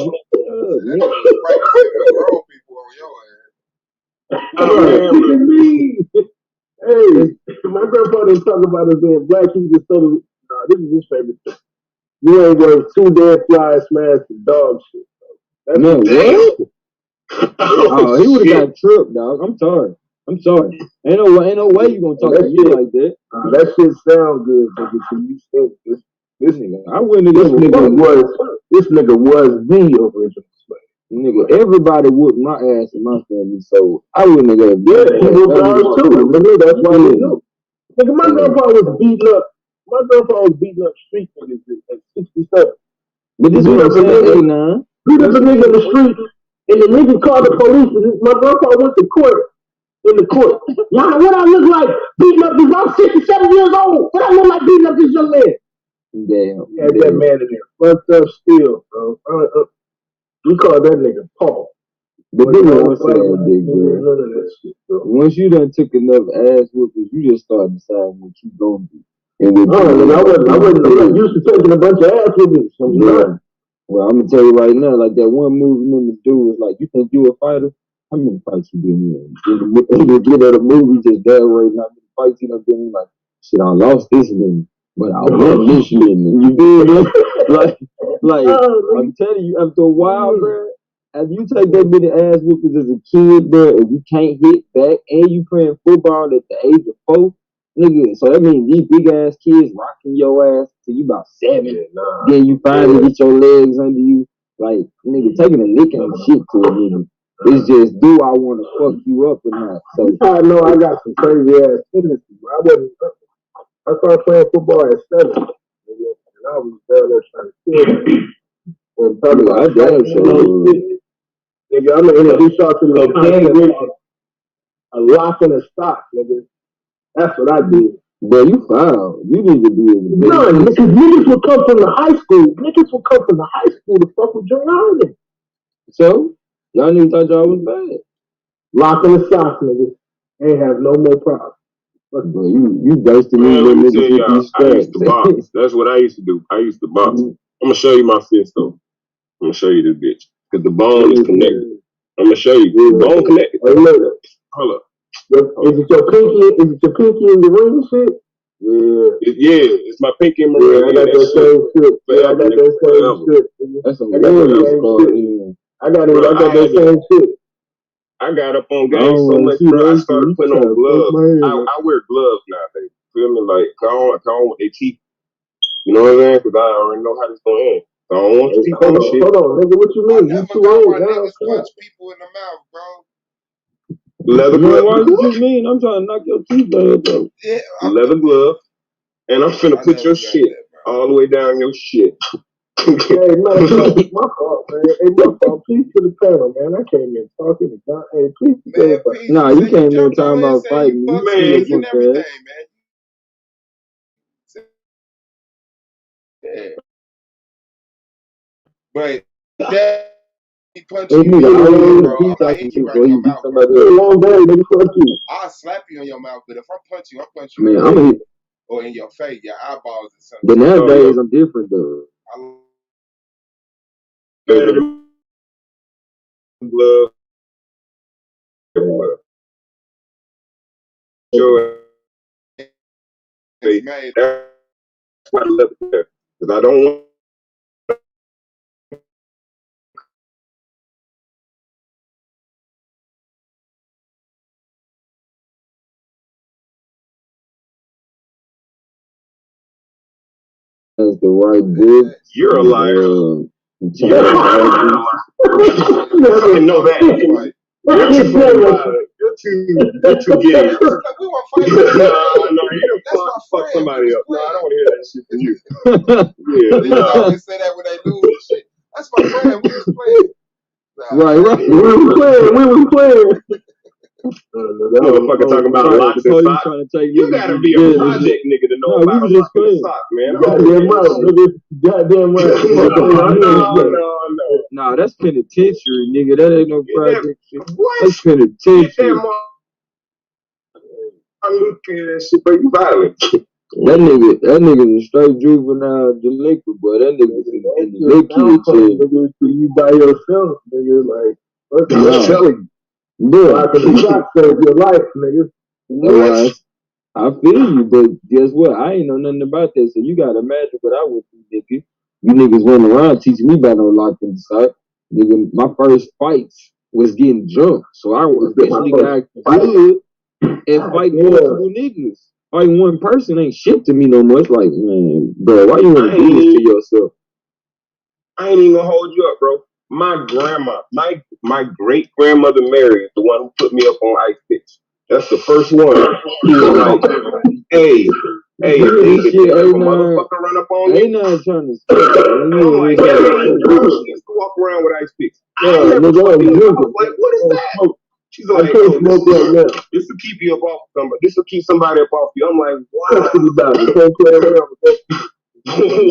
Hey, my grandpa didn't talk about us being black. He just told us, nah, this is his favorite thing. You ain't worth 2 dead flies smashed and dog shit. That's what? Oh, he would have got tripped, dog. I'm sorry. Ain't no way you gonna talk to me like that. That shit sound good, nigga. You this nigga. I wouldn't have. This nigga was the original slave. Nigga, everybody whooped my ass in my family, so I wouldn't have got he whooped ours too. Nigga, that's why we knew. Nigga, my grandpa was beating up. My grandpa was beating up street niggas at 67. But this is what I'm saying, nah. Beat up a nigga in the street, and the nigga called the police. And my grandpa went to court. In the court, y'all, what I look like beating up this? I'm 67 years old. What I look like beating up this young man? Damn. Yeah, that man in there fucked up still, bro. We call that nigga Paul. But then what I'm saying, big bro. None of that shit, bro. Once you done took enough ass whoopers, you just start deciding what you gonna do. And I wasn't used to taking a bunch of ass whoopers. Yeah. Well, I'm gonna tell you right now, like that one movie, remember the dude was like, "You think you a fighter? How many fights you been in?" He didn't get at a movie just that right now. How many fights he done been in? Like, shit, I lost this one, but I won this one. You did it? like I'm telling you, after a while, bro, as you take that many ass whoopers as a kid, bro, and you can't hit back, and you playing football at the age of 4, nigga. So that means these big ass kids rocking your ass till you about 7. Then you finally get your legs under you. Like, nigga, taking a lick and shit to a nigga. It's just, do I want to fuck you up or not? So I know I got some crazy ass tendencies. I started playing football at 7, and I was down there trying to kill him. And probably like nigga, I'm gonna introduce y'all to the concept a lock and a stock, nigga. That's what I did. But you foul. You need to be in the none, because niggas would come from the high school. Niggas would come from the high school to fuck with Junior Holiday. So y'all niggas thought y'all was bad. Lock in the stock, nigga. Ain't have no more problems. But you ghosted me with niggas with these I used to box. That's what I used to do. I used to box. I'm gonna show you my fist though. I'm gonna show you this bitch. Cause the bone is connected. I'm gonna show you. The bone connected. Hey, look. Hold up. Is it your pinky? Is it your pinky in the ring shit? Yeah. It's my pinky in my ring. I got that same shit. Yeah, I got that same shit. That's a warrior sport. I got that same shit. I got up on game so much, bro. I started putting on gloves. I wear gloves nowadays. Feel me? Like, I don't want their teeth. You know what I'm saying? Because I already know how this going to end. So I don't want your teeth on shit. Hold on, nigga. What you mean? You too old now. Niggas punch people in the mouth, bro. Leather glove. What does this mean? I'm trying to knock your teeth out, bro. Yeah, leather glove. And I'm finna put your shit all the way down your shit. Hey, no, it's my fault, man. Hey, my fault. Please to the panel, man. I came in talking to God. Hey, please to the Nah, you came in talking about fighting. Man, and everything, man. Yeah. But that he punched you, bro. I hit you right in your mouth, bro. Long day, nigga, fuck you. I'll slap you in your mouth, but if I punch you, I'll punch you man, I'm hit. Or in your face, your eyeballs or something. But nowadays, I'm different, though. Glove. Sure. That's why I left it there. Because I don't want That's the right book. You're a liar. You're a liar. I know that. You're too giddy. We were fighting. No, you don't fuck somebody up. No, I don't want to hear that shit from you. Yeah, they always say that when they lose and shit. That's my friend. We was playing. Right. We was playing. Motherfucker talking about locks and socks. You gotta be a project nigga to know about a lock and a sock, man. Goddamn right, nigga. Goddamn right. No. Nah, that's penitentiary, nigga. That ain't no project shit. What? That's penitentiary. I'm looking at that shit, but you violent. That nigga's a straight juvenile delinquent, boy. That nigga's in the lick nigga. You by yourself, nigga. Like, I'm telling you. Yeah, I could save your life, nigga. What? I feel you, but guess what? I ain't know nothing about that, so you gotta imagine what I went through, nigga. You niggas running around teaching me about no lock and sock. Nigga, my first fights was getting drunk, so I eventually got good and fight multiple niggas. Fighting one person ain't shit to me no more. It's like, man, bro, why you wanna do this to yourself? I ain't even gonna hold you up, bro. my grandma, my great grandmother Mary is the one who put me up on Ice Picks. That's the first one. She was like, hey, if a motherfucker run up on me, ain't not trying to I'm like, she used to walk around with Ice Picks. I never fucking knew. Like, what is that? She's like, oh, this will keep you up off somebody. This will keep somebody up off you. I'm like, wow.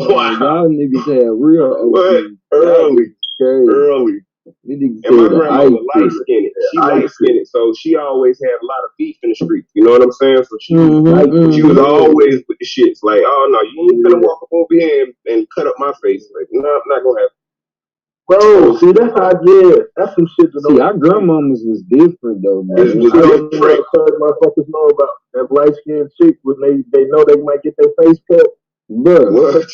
Wow. Y'all niggas had real early. And my grandmother light skinned. She light skinned, so she always had a lot of beef in the streets. You know what I'm saying? So she was always with the shits. Like, oh no, you ain't gonna walk up over here and cut up my face. Like, no, I'm not gonna have. Bro, see, that's how, that's some shit that see, our grandmamas was different though, man. This was different. Motherfuckers know about that light skinned chick when they know they might get their face cut. Bro, what?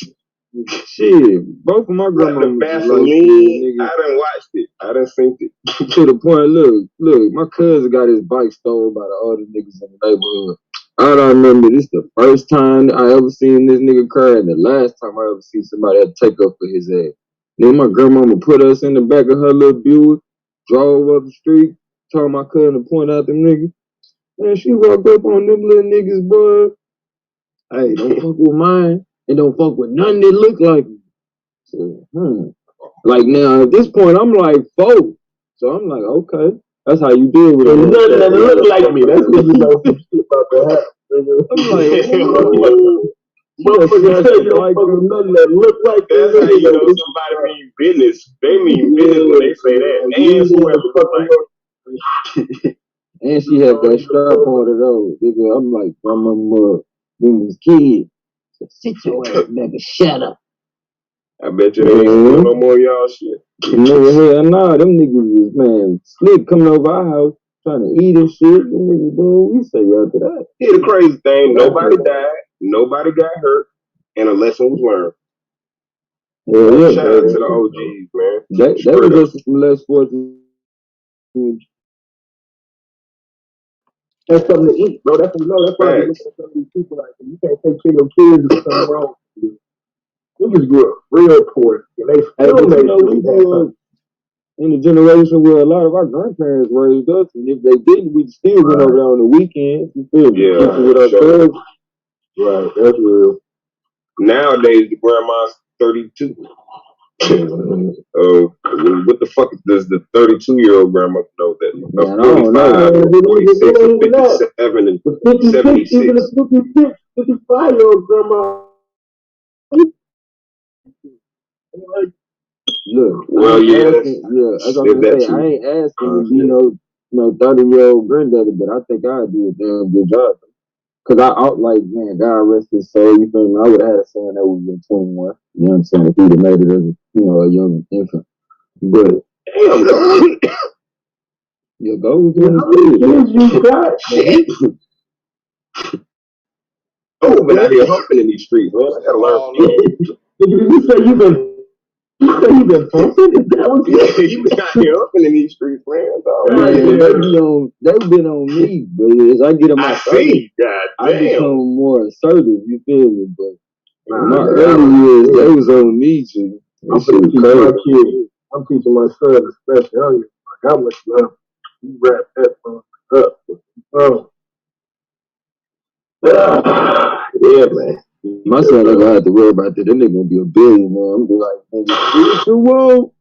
Shit, both of my grandmamas. The Vaseline, I done watched it. I done seen it. To the point, look, my cousin got his bike stolen by the other niggas in the neighborhood. I don't remember this the first time I ever seen this nigga cry and the last time I ever seen somebody had to take up for his ass. Then my grandmama put us in the back of her little Buick, drove up the street, told my cousin to point out them niggas. Man, she walked up on them little niggas, boy. Hey, don't fuck with mine, and don't fuck with none that look like me. So, Like now, at this point, I'm like 4. So I'm like, okay, that's how you deal with it. None that look like me. That's what you know some shit about the house. I'm like, motherfucker tell you don't fuck with nothing that look like that's how you know somebody mean business. They mean business when they say that. And whoever and she had that strap on it though. Nigga, I'm like, grandma, them was kids. So sit your ass, nigga, shut up. I bet you they ain't doing no more y'all shit. Nigga, hell nah, them niggas was, man, slick coming over our house trying to eat and shit. Them niggas doing, we say after that. Here's the crazy thing, nobody died, nobody got hurt, and a lesson was learned. Shout out to the OGs, man. They were just some less fortunate. That's something to eat, bro. That's why we look at some of these people like you can't take care of your kids if something wrong. Niggas grew up real poor, and they still made we grew up in a generation where a lot of our grandparents raised us, and if they didn't, we still went over there on the weekends. You feel me? Yeah, with our sure. Right, that's real. Nowadays, the grandma's 32. What the fuck does the 32-year-old grandma know that? Man, I don't know. 46 or 57 and 76. Even a 55-year-old grandma. Look, well, as I was gonna say, I ain't asking to be no 30-year-old granddaddy, but I think I'd do a damn good job. Cause I like, man, God rest his soul. You feel me? I would have had a son that was in 21. You know what I'm saying? If he'd have made it as a young infant. But your goals in the Oh, but out here humping in these streets, man. I gotta learn. You say you've been humping? Is that what you been out here humping in these streets, man? They've been on me, but as I get on my I become more assertive, you feel me? But my early years, they was on me, G. I'm teaching my kids. I'm teaching my son, especially. Like, how much love you wrap that up? Yeah, man. My son ain't gonna have to worry about that. That nigga gonna be a billionaire. I'm gonna be like, nigga, do what you want.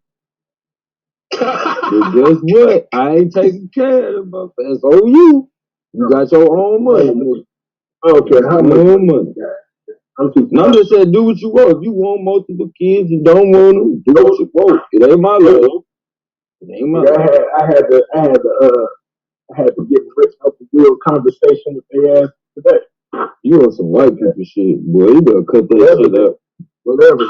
But guess what? I ain't taking care of them. That's on you. You got your own money, nigga. I don't care how much money. I'm just saying, do what you want. If you want multiple kids, you don't want them, do what you want. It ain't my love. It ain't my love. I had to get rich off the real conversation with their ass today. You on some white people shit, boy. You better cut that shit up. Whatever.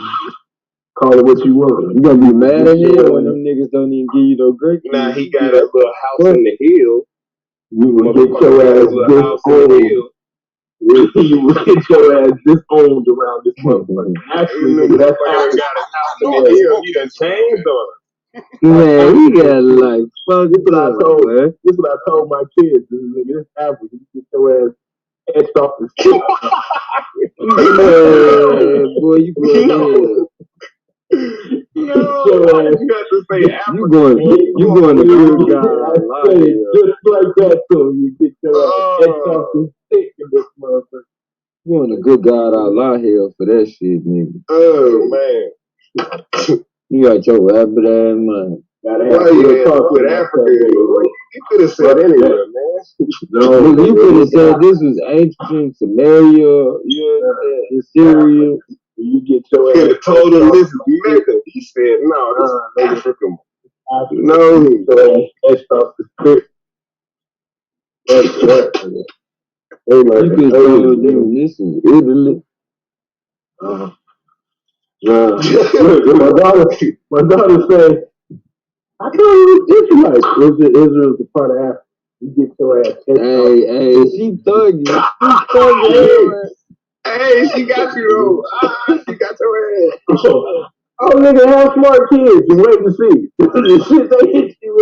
Call it what you want. You gonna be mad at him when them niggas don't even give you no great. Now he got a little house in the hill. You will get your ass disowned. You will get your ass disowned around this motherfucker. Actually, that's how he got a house in the hill. He done changed on us. Man, he got like fuck. This is what I told my kids. This average. You get your ass etched off the street. Man, boy, you go ahead. No, why did you have to say Africa? You going to good God Allah here. Just like that, too. You get your ass off the stick in this motherfucker. You going to good God Allah here for that shit, nigga. Oh, man. You got your rabbit ass man. Why you talk with Africa? You could have said anywhere, man. No, you could have said this was ancient Samaria, you know, Syria. You get your You could ass have told him this is Mecca. He said, no, this is Africa. No. That's off the stick. You could have told them this is Italy. My daughter said, I thought it was Israelites. Israel's a part of Africa. You get your ass. Hey, she thugging. Hey, she got you though. She got your ass. Oh, nigga, have smart kids. You wait to see. The shit they hit you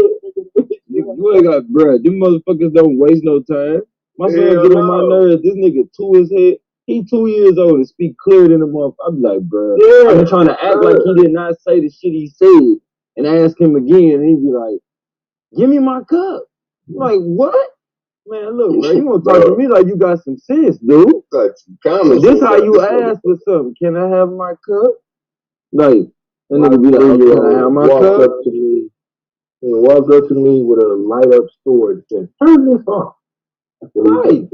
with. You ain't got, bruh. Them motherfuckers don't waste no time. My son get on my nerves. This nigga his head. He 2 years old and speak clearer than a motherfucker. I be like, bruh. Yeah, I'm trying to act like he did not say the shit he said. And ask him again, and he be like, give me my cup. I'm like, what? Man, look, bro, you want to talk to me like you got some sense, dude. This how you ask for something. Can I have my cup? Like, that nigga be like, oh, can I have my cup? Up to me. He walked up to me with a light up sword and said, turn this off. Right.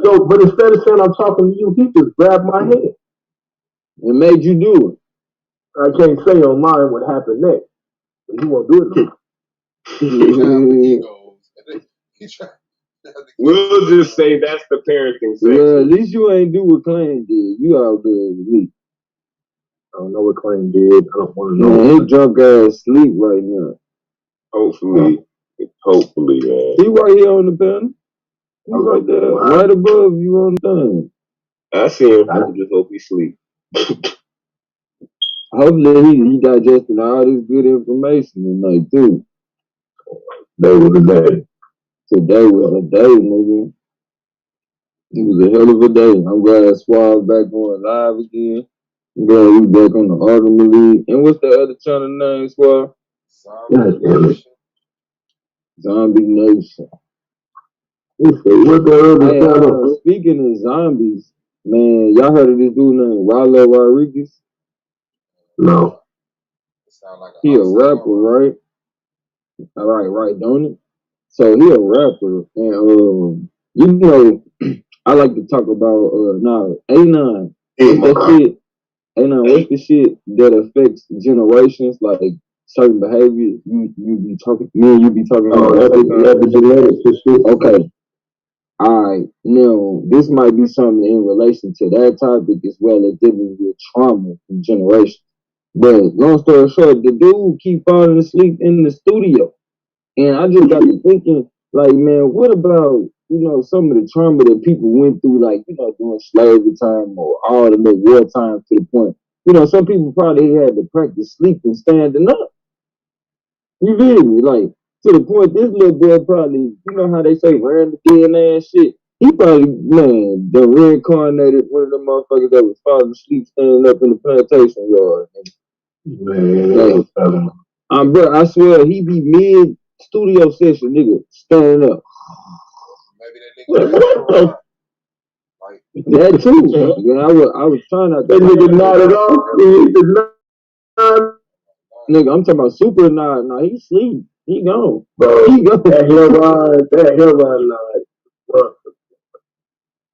So, but instead of saying I'm talking to you, he just grabbed my hand. And made you do it. I can't say online what happened next, but he won't do it no We'll just say that's the parenting section. Well, at least you ain't do what Clan did. You out good with me. I don't know what Clan did. I don't want to know. Man, he drunk ass sleep right now. Hopefully, man. He right here on the panel. He right there, right above you on the thing. I see him. I just hope he sleep. Hopefully he digesting all this good information tonight too. Today was a day. Today was a day, nigga. It was a hell of a day. I'm glad Swab back going live again. I'm glad we back on the Argument League. And what's the other channel name, Swab? Zombie Nation. Hey, speaking of zombies, man, y'all heard of this dude named Rollo Rodriguez? No. He a rapper, right? All right, don't it? So he a rapper, and you know, I like to talk about A9. What's the shit that affects generations, like certain behaviors? You be talking about epigenetics. Okay. Alright, now this might be something in relation to that topic as well as dealing with trauma from generations. But long story short, the dude keep falling asleep in the studio. And I just got to thinking, like, man, what about, some of the trauma that people went through, like, during slavery time or all the war time to the point. Some people probably had to practice sleeping standing up. You feel me? Like, to the point, this little boy probably, how they say, ran the DNA and shit. He probably, man, the reincarnated one of them motherfuckers that was falling asleep standing up in the plantation yard. Man, bro, I swear, he be mid studio session, nigga, standing up. Maybe that nigga that too. Yeah, I was trying not to. That nigga nodded off. Nigga, I'm talking about super nod. No, he sleep. He gone. Bro, he gone. That hairline nod.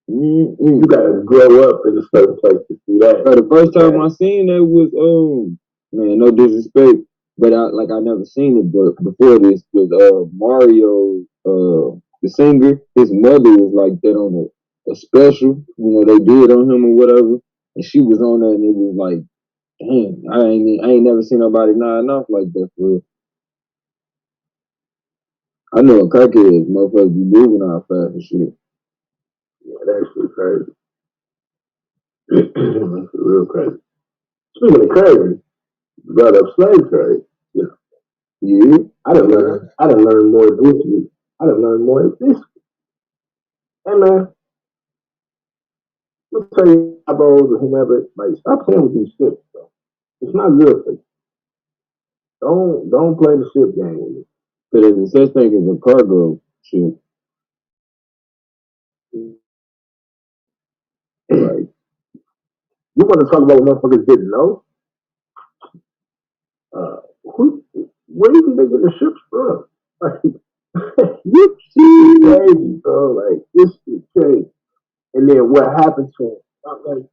You gotta grow up in a certain place to see that. Bro, the first time I seen that was man, no disrespect, but I never seen it. But before this was Mario, the singer. His mother was like that on a special. They did on him or whatever, and she was on there, and it was like, damn, I ain't never seen nobody nodding off like that for real. I know a crackhead motherfuckers be moving out fast and shit. Yeah, that's shit crazy. That's real crazy. Speaking of crazy, you brought up slave trade. Yeah. I done learned more this week. I done learned more this week. Hey man. let's say Abos or whomever, like stop playing with these ships, bro. It's not good for you. Don't play the ship game with me. Because there's such thing as a cargo ship. Like, you want to talk about what motherfuckers didn't know? Where do you think they get the ships from? Like, you crazy, bro. Like, this is crazy. And then what happened to him? Like,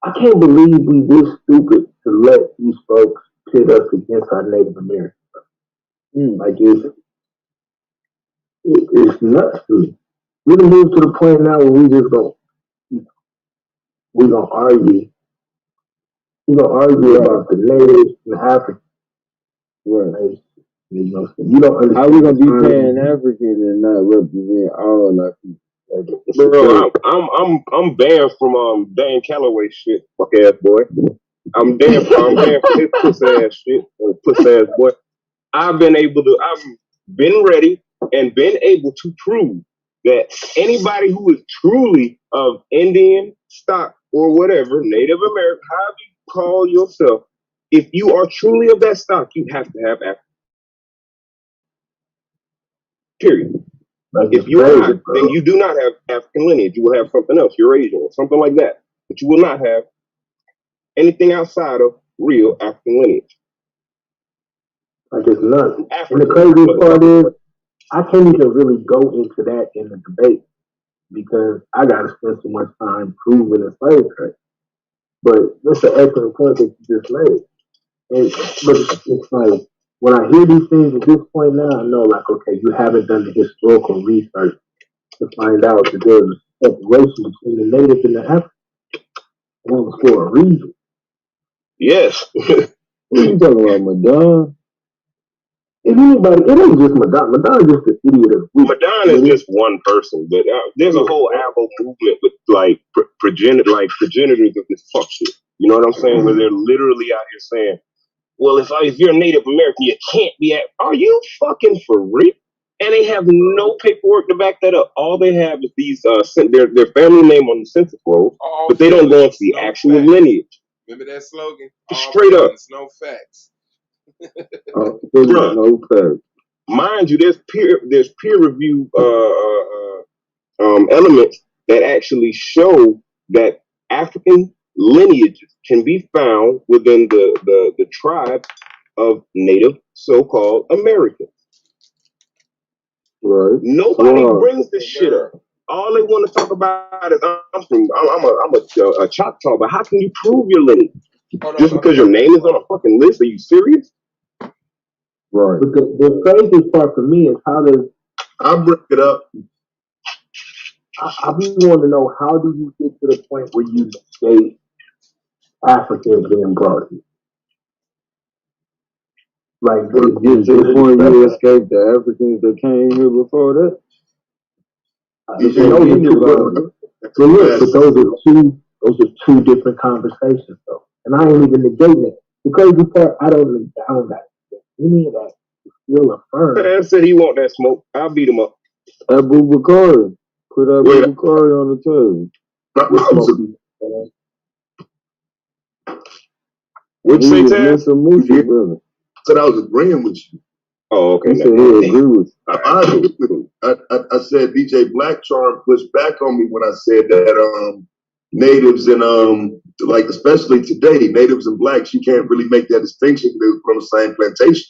I can't believe we this stupid to let these folks pit us against our Native Americans. Like, it's nuts to me. We done moved to the point now where we gonna argue. We gonna argue about the natives and the Africans. Right. You don't understand. How we gonna be paying African and not represent all our people? Bro, I'm banned from Dan Calloway shit, fuck ass boy. I'm banned from his puss ass shit, puss ass boy. I've been ready and been able to prove that anybody who is truly of Indian stock or whatever, Native American, however you call yourself, if you are truly of that stock, you have to have African. Period. If you are not, then you do not have African lineage. You will have something else, Eurasian or something like that. But you will not have anything outside of real African lineage. Like, it's nuts. And the craziest part is, I can't even really go into that in the debate because I got to spend so much time proving the slave trade. But that's an excellent point that you just made. But it's like, when I hear these things at this point now, I know, like, okay, you haven't done the historical research to find out that there's a separation between the native and the African. And that was for a reason. Yes. What are you talking about, Madonna? If anybody, it ain't just Madonna. Madonna's just an idiot of the week. Madonna is just one person, but there's a whole Afro movement with like progenitors of this fuck shit. You know what I'm saying? Where they're literally out here saying, "Well, if you're a Native American, you can't be at." Are you fucking for real? And they have no paperwork to back that up. All they have is these their family name on the census roll, but they don't go into the actual lineage. Remember that slogan? Straight up, no facts. No facts. Mind you, there's peer review elements that actually show that African lineages can be found within the tribe of Native so-called Americans. Right. Nobody brings this shit up. All they want to talk about is I'm a Choctaw, but how can you prove your lineage? Just because your name is on a fucking list? Are you serious? Right. But the craziest part for me is I'll bring it up. I be wanting to know, how do you get to the point where you escape Africans being brought here? Like, get to the point you escape the Africans that came here before that? Those are two different conversations, though. And I ain't even negating it. The crazy part, I don't any of that is still affirmed. Man said he want that smoke. I'll beat him up. Abu Bakari. Put Abu Bakari on the table. What'd you say, Taz? Said I was agreeing with you. Oh, okay. He said he agree with you. I said DJ Black Charm pushed back on me when I said that natives and like especially today, natives and blacks, you can't really make that distinction because they're from the same plantation.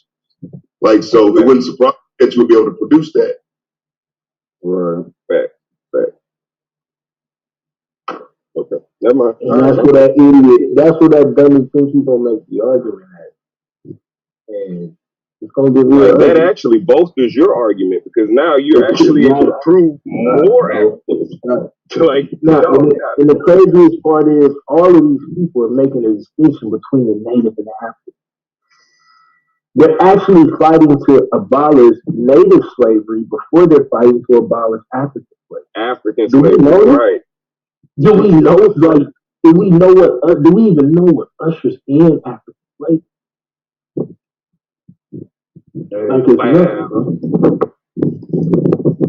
Like, so it wouldn't surprise me that you would be able to produce that. Right. Fact. Okay. Never mind. And that's what that idiot, that's what that dummy thinks he's gonna make the argument at. And it's gonna be real. That actually bolsters your argument because now you're actually able to prove more evidence. Like, and the craziest part is all of these people are making a distinction between the native and the African. They're actually fighting to abolish native slavery before they're fighting to abolish African slavery. African slavery, right? Do we know? Like, do we know what? Do we even know what ushers in African slavery? Like, it's nothing, bro.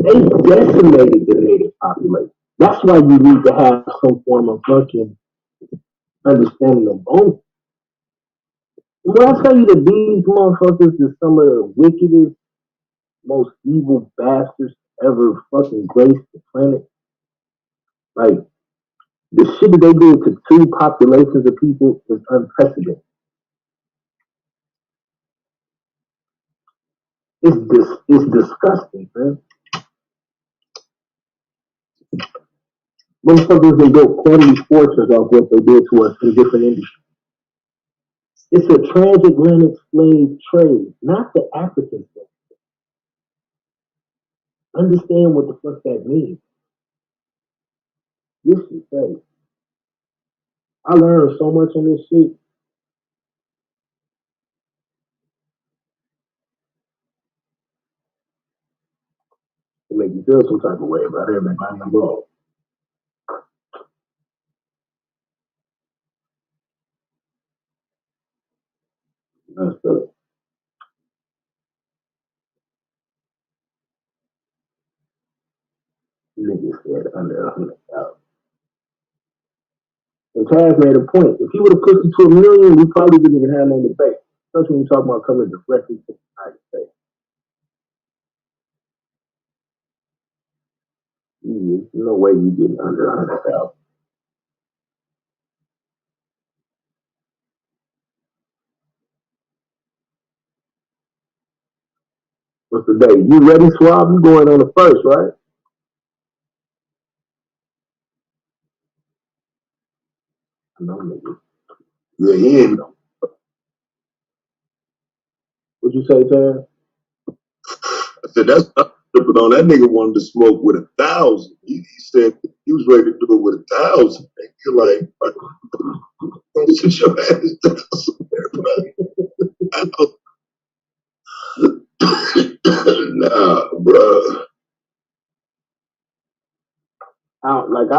They decimated the native population. That's why you need to have some form of fucking understanding of both. When I tell you that these motherfuckers is some of the wickedest, most evil bastards ever fucking graced the planet, like the shit that they do to two populations of people is unprecedented. It's disgusting, man. Motherfuckers they built quarterly fortunes off what they did to us in different industries. It's a transatlantic slave trade, not the African slave. Understand what the fuck that means. This is crazy. I learned so much on this shit. To make you feel some type of way about everybody involved. That's the nigga said under 100,000. And Taz made a point. If he would have pushed it to 1,000,000, we probably didn't even have no debate. Especially when you talk about coming directly to the United States. There's no way you get under 100,000. What's the day? You ready, Swab? You going on the first, right? No, nigga. Yeah, he ain't. What'd you say, Taz? I said that's not tripping on. That nigga wanted to smoke with 1,000. He said he was ready to do it with 1,000. You're like, don't sit your ass down somewhere, bro. Nah, bro. I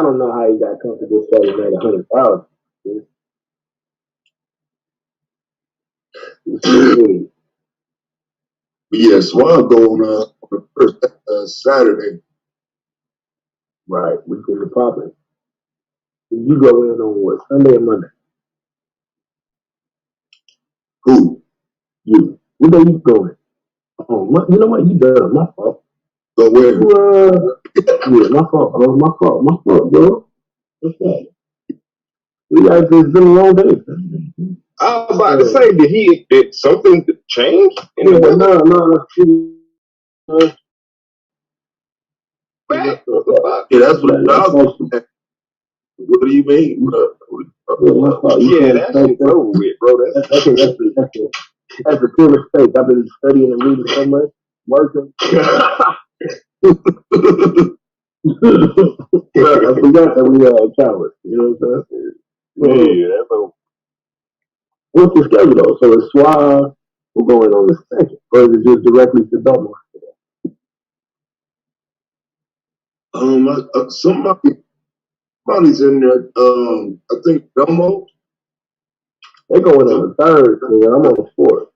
don't know how he got comfortable selling at 100,000. Yeah, Swan going on the first Saturday. Right, we can pop it. You go in on what, Sunday or Monday? Who? You. What day you going? Oh, you know what? You done. My fault. Go where? Yeah, my fault, bro. My fault, bro. What's that? It's been a long day. I was about to say, did something change? No. Back? Yeah, that's what I was. What do you mean, bro? Yeah, that shit's over with, bro. That's a pure mistake. I've been studying and reading so much, working. I forgot that we are cowards. You know what I'm saying? Yeah, that's over. What's the schedule though? So it's Suave. We're going on the second, or is it just directly to Dublin? Somebody's in there. I think Domo. They're going on the third, and I'm on the fourth.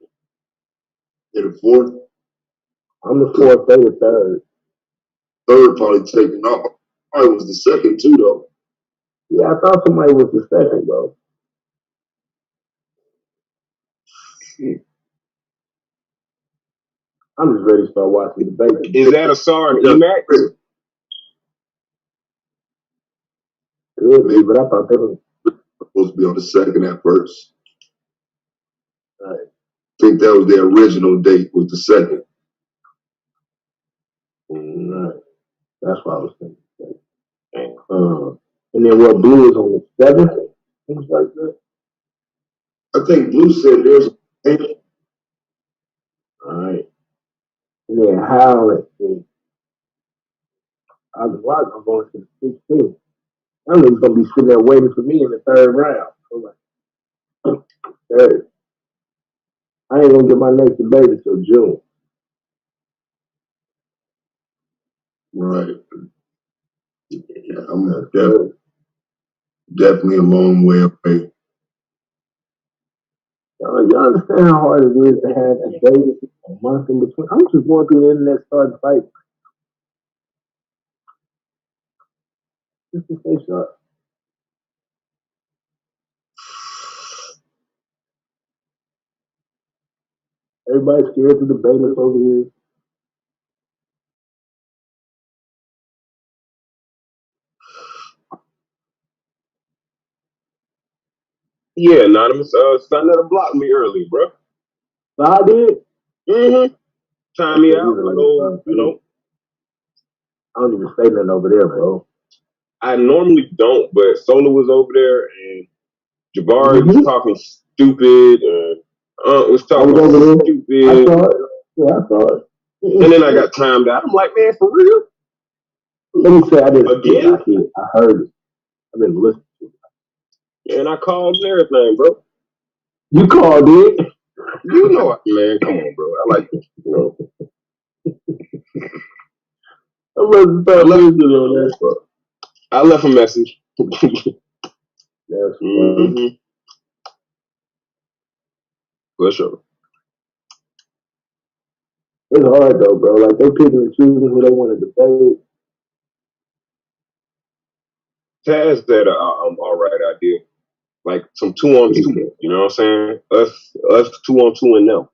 In the fourth. I'm the fourth. They the third. Third probably taking off. Probably was the second too, though. Yeah, I thought somebody was the second, bro. I'm just ready to start watching the debate. Is that a SAR and EMAC? Could be, but I thought they were supposed to be on the second at first. Right. I think that was the original date, was the second. Right. That's what I was thinking. And then what, Blue is on the 7th? Things like that. I think Blue said there's a. All right. And then Howard is. I was watching, I'm going to the 16th. I know he's going to be sitting there waiting for me in the third round. So like, third. I ain't going to get my next debate until June. Right. Yeah, I'm definitely a long way away. You understand how hard it is to have a debate a month in between? I'm just going through the internet starting fighting. Just to stay sharp. Everybody's scared to debate us over here. Yeah, Anonymous. Son that blocked me early, bro. So I did. Time me out. I don't even say nothing over there, bro. I normally don't, but Sola was over there and Jabari was talking stupid. Was talking stupid. I saw it. Yeah, I saw it. And then I got timed out. I'm like, man, for real? Let me say, I didn't see it. I heard it. I've been listening to it. And I called and everything, bro. You called it? You know it. Man, come on, bro. I like it. You know. I left a message. Yes. For sure. It's hard though, bro. Like they picking and choosing who they want to debate. Taz said all right idea. Like some 2-on-2. You know what I'm saying? Us 2-on-2 and them.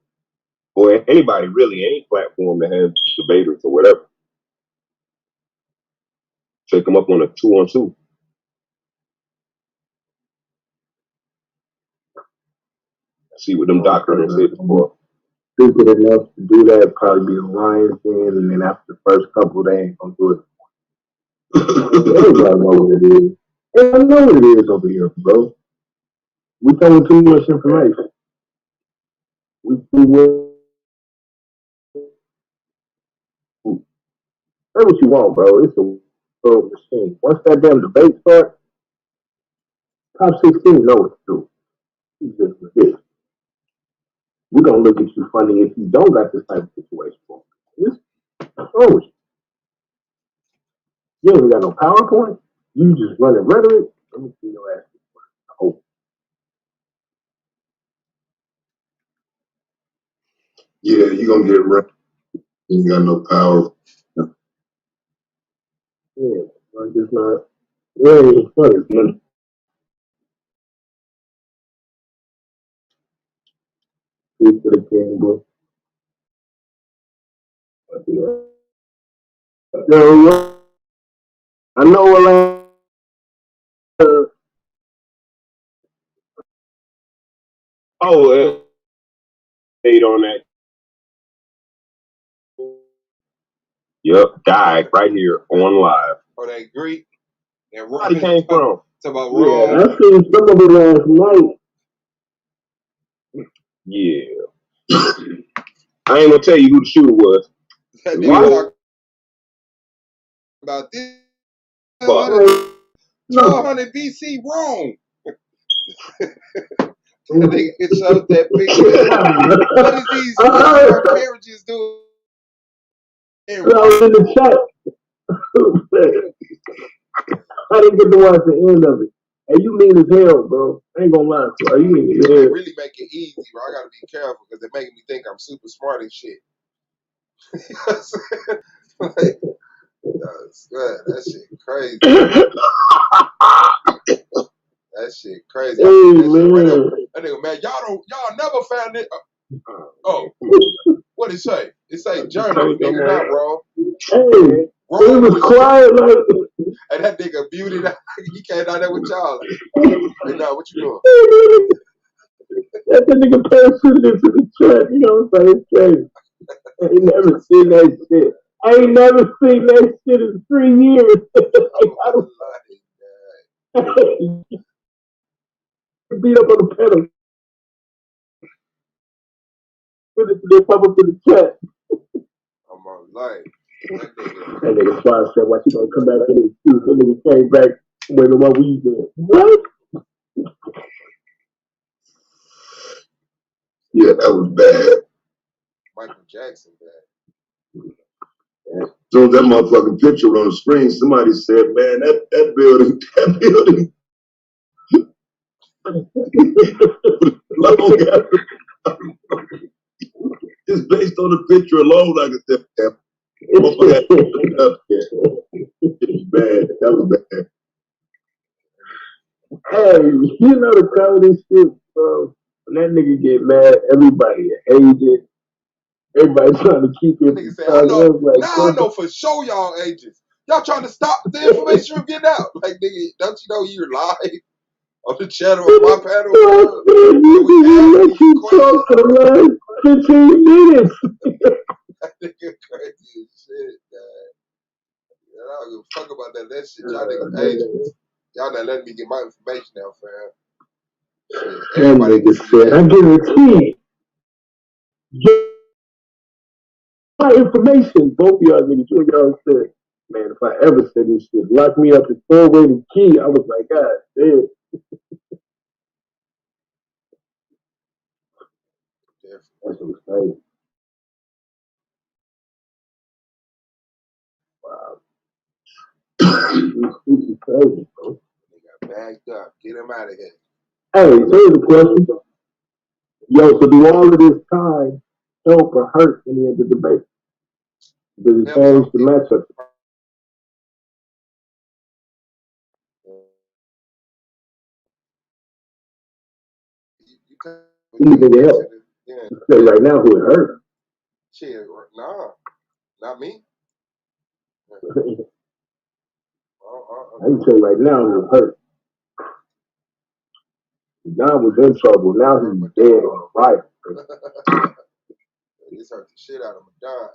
Or anybody really, any platform that has debaters or whatever. Take them up on a 2-on-2. See what them doctors said before. Stupid enough to do that probably be the Lions in, and then after the first couple, they ain't gonna do it. Everybody know what it is. I know what it is over here, bro. We throwing too much information. We too say what you want, bro. It's a machine. Once that damn debate starts, top 16 know what to do. It's just this. We're gonna look at you funny if you don't got this type of situation. What's wrong with you? You ain't got no PowerPoint. You just running rhetoric. Let me see your ass. Oh. Yeah, you gonna get wrecked. You ain't got no power. Yeah, like it's not. Yeah, it's funny. Speak to the king, bro. No, I know what. Paid on that. Yep, died right here on live. Oh, that Greek. And where he came from? It's about Rome. Yeah, I seen some of it last night. Yeah. I ain't gonna tell you who the shooter was. That nigga talk about this 1200 BC Rome. That nigga showed that picture. What is these marriages doing? I was in the chat. I didn't get to watch the end of it. Hey, you mean as hell, bro. I ain't gonna lie. Bro. You mean as hell. They really make it easy, bro. I gotta be careful because they're making me think I'm super smart and shit. Like, that shit crazy. That shit crazy. That nigga, man, y'all never found it. What it say? It say Germany, nigga, not wrong. Hey, it was quiet like. And that nigga muted out. He came down there with y'all. Hey, nah, what you doing? That nigga parachuted into the chat. You know what I'm saying? It's crazy. I ain't never seen that shit. I ain't never seen that shit in 3 years. Beat up on the pedal. They pop up in the chat. I'm on life. That nigga Swan said, "Why you gonna come back to the excuse?" That nigga came back waiting what we did. What? Yeah, that was bad. Michael Jackson bad. As soon as that motherfucking picture on the screen, somebody said, man, that building just based on the picture alone, I could say, it was bad. That was bad. Hey, you know the coldest shit, bro. When that nigga get mad, everybody hates it. Everybody trying to keep it Nigga say, I from know, him. Like, now I know for sure y'all agents. Y'all trying to stop the information from getting out. Like, nigga, don't you know you're live on the channel of my panel, bro? And we asking you questions, for the last 15 minutes. That nigga crazy as shit, man. I don't give a fuck about that. That shit, y'all niggas agents. Y'all not letting me get my information out, fam. Shit, everybody That nigga needs to be said, I agents. guarantee my information. Both of y'all niggas, you y'all said, man, if I ever said this shit, lock me up and throw away the key. I was like, God damn. That's what I'm saying. Wow. It's crazy, bro. They got bagged up. Get him out of here. Hey, so here's a question. Yo, so do all of this time help or hurt any of the debate? Does it Help change some the people. matchup? You can't Who do you think it get to helps? the, yeah. Say right now who it hurt. Shit, nah, not me. I can tell you right now who it hurt. John was in trouble. Now he's dead on arrival. This hurt the shit out of my dime.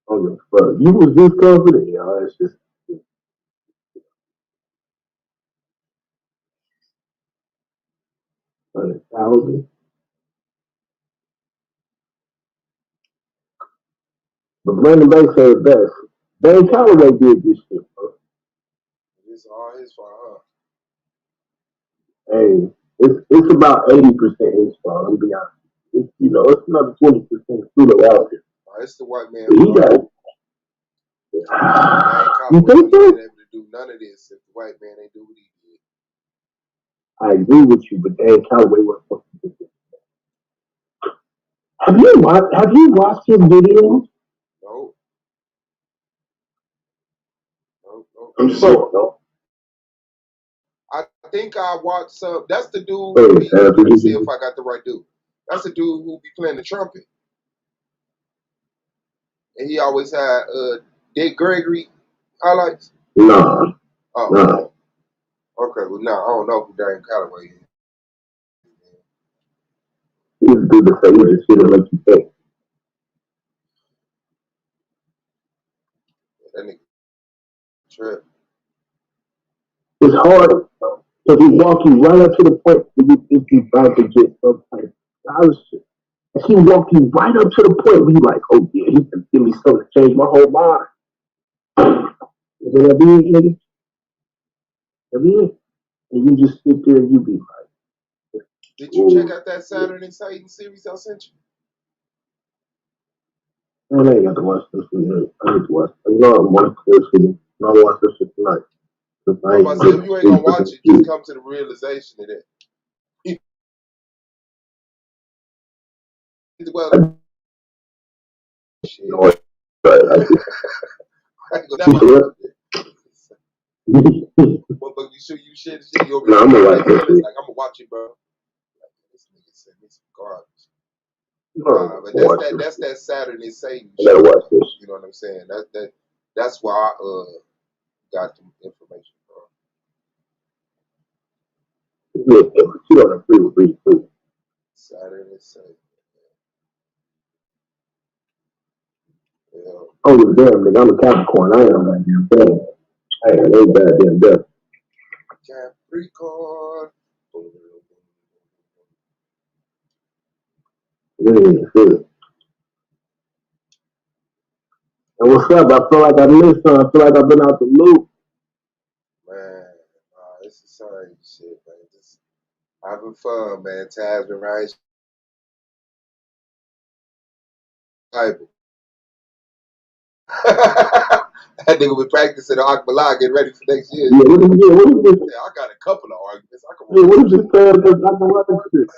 Oh, fuck. You was this confident? Yeah, it's just 100,000. But Brandon Banks said it best. Dan Calloway did this shit, bro. It's all his fault, huh? Hey, it's about 80% his fault. I'm be honest. It's, it's another 20% Sudo out here. It's the white man He fault. got. Dan You Calloway think wouldn't have so? been able to do none of this if the white man ain't do what he did. I agree with you, but Dan Calloway was supposed to do this. Have you watched his videos? Nope. Nope. I'm sure, no. I think I watched some. That's the dude who be. Let me see if I got the right dude. That's the dude who be playing the trumpet, and he always had Dick Gregory highlights. Nah. Oh, Nah. okay. Well, now I don't know who Dan Calloway is. He was good to say he just shit like you think. That nigga trip. It's hard because he walk you right up to the point where you think you about to get some type of scholarship. And he walk you right up to the point where you like, oh yeah, he can give me something to change my whole mind. You know what I mean, nigga? I mean, and you just sit there and you be like, Did you check out that Saturday Satan series I sent you? man, I ain't got to watch this shit. I need to watch. You know, I'm watching this shit. I watch this shit tonight. I I'm about to say, if you ain't gonna watch it, just come to the realization of that. Well, shit. No, I ain't gonna never. Motherfucker, you shoot you shit and shit. You over I'm gonna watch this shit. like I'm gonna watch it, bro. Like, this nigga sent me some garbage. But that's that Saturday Satan shit. I gotta watch this. You know what I'm saying? That's why I got the information, bro. Yeah, you don't agree with me too. Saturday Satan. Yeah. Oh, damn, nigga, I'm a Capricorn. I ain't a goddamn thing. I ain't no goddamn death. Capricorn. And what's up? I feel like I missed something. I feel like I've been out the loop. Man, it's the same shit, man. Just having fun, man. Taz been right. Bible. That nigga was practicing the Malach, getting ready for next year. Yeah, what is this? Yeah, I got a couple of arguments. I can Yeah, what is this saying against Akmalach shit?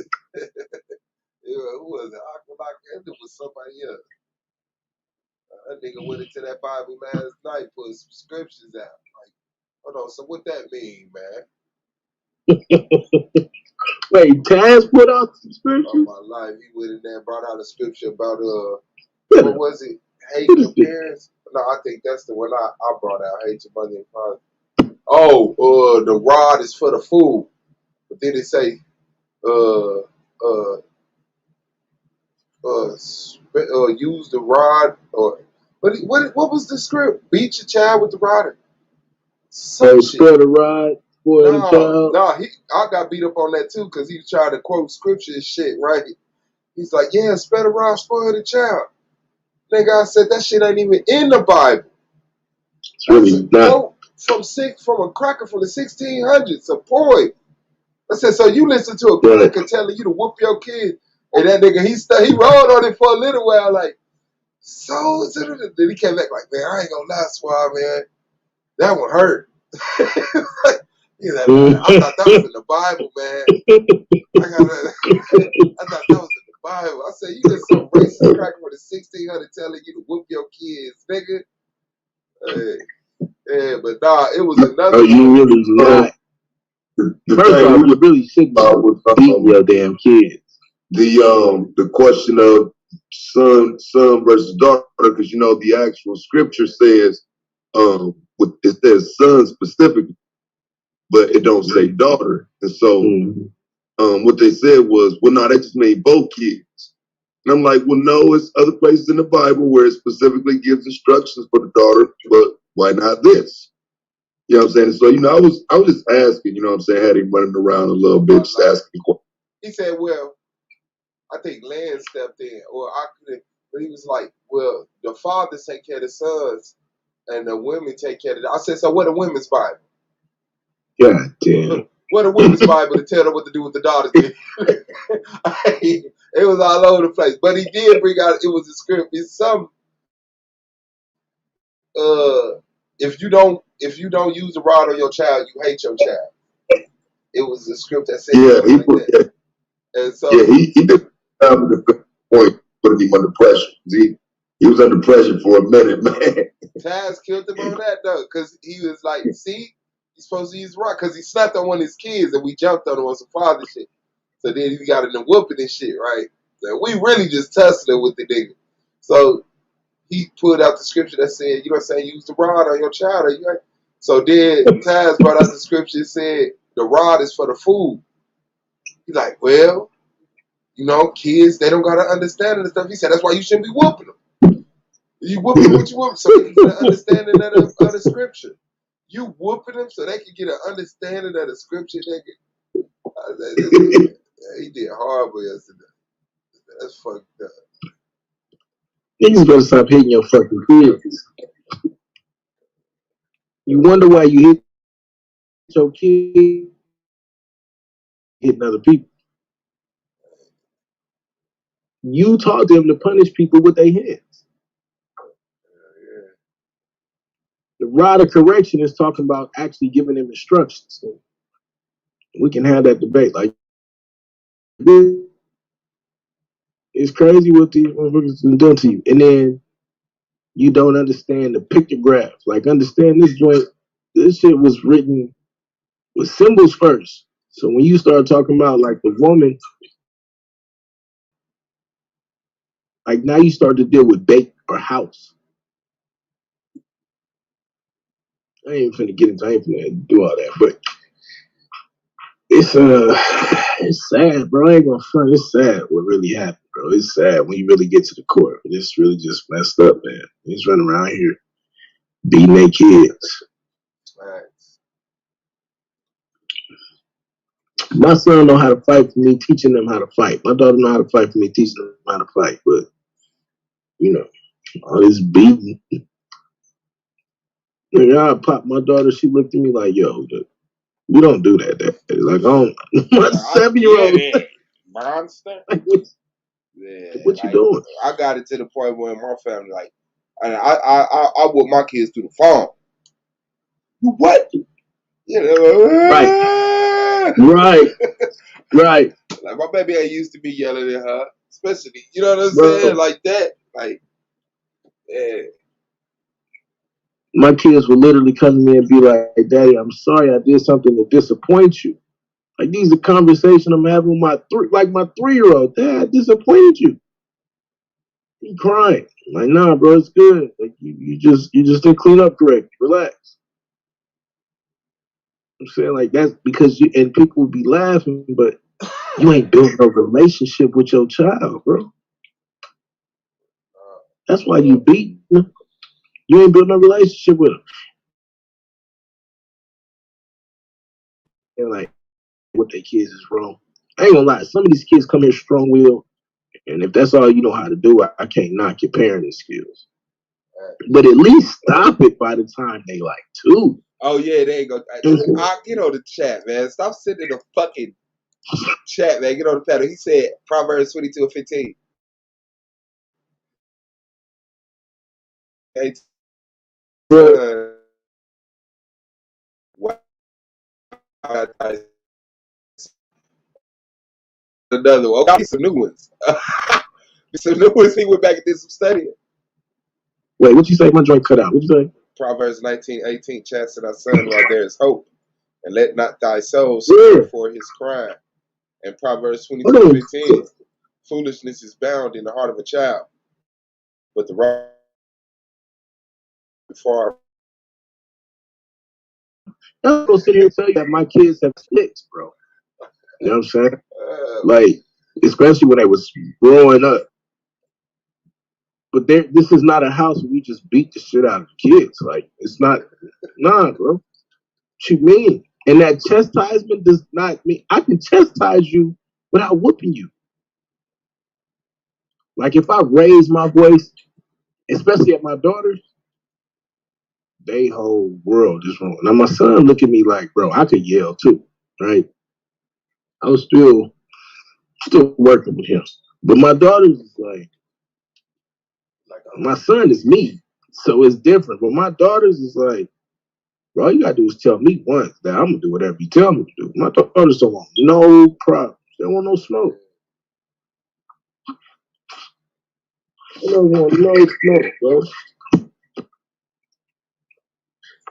Yeah, who was it? Malach, it was somebody else. That nigga went into that Bible last night, put some scriptures out. Hold on. So what that mean, man? Wait, Taz put out some scripture? Oh my life, he went in there and brought out a scripture about what was it? Hating your parents? No, I think that's the one I brought out. Hate your mother and father. Oh, the rod is for the fool. But then it say, use the rod or what was the script? Beat your child with the rod. So spare the rod, spoil the child. No, I got beat up on that too because he was trying to quote scripture and shit, right? He's like, yeah, spare the rod, spoil the child. Nigga, I said that shit ain't even in the Bible. It's really not. From a cracker from the 1600s, a poet. I said, so you listen to a cracker telling you to whoop your kid, and that nigga he rolled on it for a little while, like, so then he came back like, man, I ain't gonna lie, Suave, man, that one hurt. He's like, I thought that was in the Bible, man. I thought that was in the Bible. I said, you just some racist cracker from the 1600 telling you to whoop your kids, nigga. Yeah, but nah, it was another. Oh, you really not. First off, you really shouldn't beat your damn kids. The question of son versus daughter, because you know the actual scripture says it says son specifically, but it don't say daughter. And so what they said was, well, no, that just made both kids. And I'm like, well, no, it's other places in the Bible where it specifically gives instructions for the daughter, but why not this? You know what I'm saying? So, you know, I was just asking, you know what I'm saying, had him running around a little bit, just asking questions. He said, well, I think Land stepped in, or I could, but he was like, well, the fathers take care of the sons and the women take care of the. I said, so what a women's Bible? God damn. What a women's Bible to tell them what to do with the daughters did. It was all over the place. But he did bring out, it was a script. It's some if you don't use the rod on your child, you hate your child. It was a script that said like that. And so he did the point putting him under pressure. He was under pressure for a minute, man. Taz killed him on that though, because he was like, see, he's supposed to use the rod, because he slapped on one of his kids and we jumped on him on some father shit. So then he got in the whooping and shit, right? So we really just tussled with the nigga. So he pulled out the scripture that said, you know what I'm saying, use the rod on your child. So then Taz brought out the scripture that said, the rod is for the fool. He's like, well, you know, kids, they don't got to understand and stuff. He said, that's why you shouldn't be whooping them. You whooping them what you whooping so they can get an understanding of the scripture. You whooping them so they can get an understanding of the scripture. He did horrible yesterday. That's fucked up. Niggas better stop hitting your fucking kids. You wonder why you hit your kid hitting other people. You taught them to punish people with their hands. Yeah. The rod of correction is talking about actually giving them instructions. So we can have that debate. Like, it's crazy what these motherfuckers been doing to you. And then you don't understand the pictographs. Like, understand this joint, this shit was written with symbols first. So when you start talking about like the woman, like now you start to deal with bait or house. I ain't finna get into, I ain't finna do all that, but it's sad, bro. I ain't gonna front. It's sad what really happened, bro. It's sad when you really get to the core. It's really just messed up, man. He's running around here beating their kids. Right. My son know how to fight for me, teaching them how to fight. My daughter know how to fight for me, teaching them how to fight. But you know, all this beating. I popped my daughter. She looked at me like, "Yo, we don't do that." Like, my 7-year-old monster. Yeah, what you doing? I got it to the point where in my family, like, I whip my kids through the phone. You what? You know, right. Like my baby ain't used to be yelling at her, especially, you know what I'm saying, like that, like, yeah. My kids would literally come to me and be like, "Daddy, I'm sorry I did something to disappoint you." Like these are conversations I'm having with my 3-year-old. Dad, I disappointed you. He crying. I'm like, nah, bro, it's good. Like you just didn't clean up correct. Relax. I'm saying like that's because you and people would be laughing, but you ain't building a relationship with your child, bro. That's why you beat them. You ain't building a relationship with them. And like what their kids is wrong. I ain't gonna lie. Some of these kids come here strong willed, and if that's all you know how to do, I can't knock your parenting skills. But at least stop it by the time they like 2. Oh yeah, there you go. I'll get on the chat, man. Stop sending the fucking chat, man. Get on the panel. He said Proverbs 22:15. Hey, another one. Okay, some new ones. Some new ones. He went back and did some studying. Wait, what you say? My joint cut out. What you say? Proverbs 19:18. Chasten thy son while there is hope, and let not thy soul suffer for his crime. And Proverbs 22:15. Foolishness is bound in the heart of a child, but the right far. I'm gonna sit here and tell you that my kids have sticks, bro. You know what I'm saying? Like, especially when they was growing up. But this is not a house where we just beat the shit out of the kids. Like, it's not, nah, bro. What you mean? And that chastisement does not mean I can chastise you without whooping you. Like, if I raise my voice, especially at my daughters, they whole world is wrong. Now, my son look at me like, bro, I could yell too, right? I was still working with him. But my daughters is like my son is me. So it's different. But my daughters is like, bro, all you gotta do is tell me once that I'm gonna do whatever you tell me to do. My daughters don't want no problems. They don't want no smoke. They don't want no smoke, bro.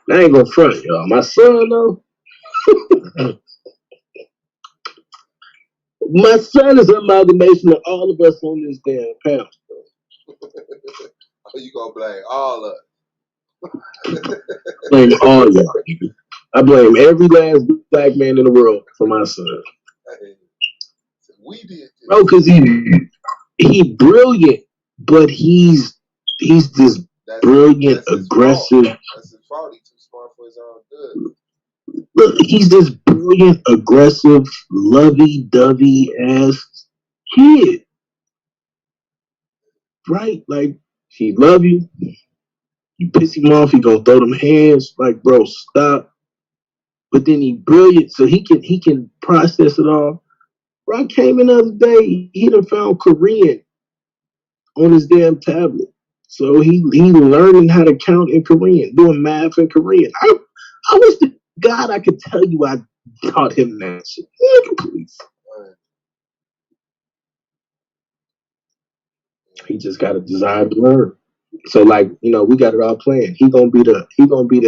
I ain't gonna front, y'all. My son though, my son is an amalgamation of all of us on this damn panel. You gonna blame all of us? Blame all y'all. I blame every last black man in the world for my son. We did, bro, because he brilliant, but he's this brilliant, aggressive. That's his fault. He's too smart for his own good. Look, he's this brilliant, aggressive, lovey-dovey ass kid, right? Like he love you. You piss him off, he gonna throw them hands. Like, bro, stop. But then he brilliant, so he can process it all. Bro, I came in the other day. He done found Korean on his damn tablet. So he learning how to count in Korean, doing math in Korean. I wish to God I could tell you I taught him that shit. Please. He just got a desire to learn. So like, you know, we got it all planned. He gonna be the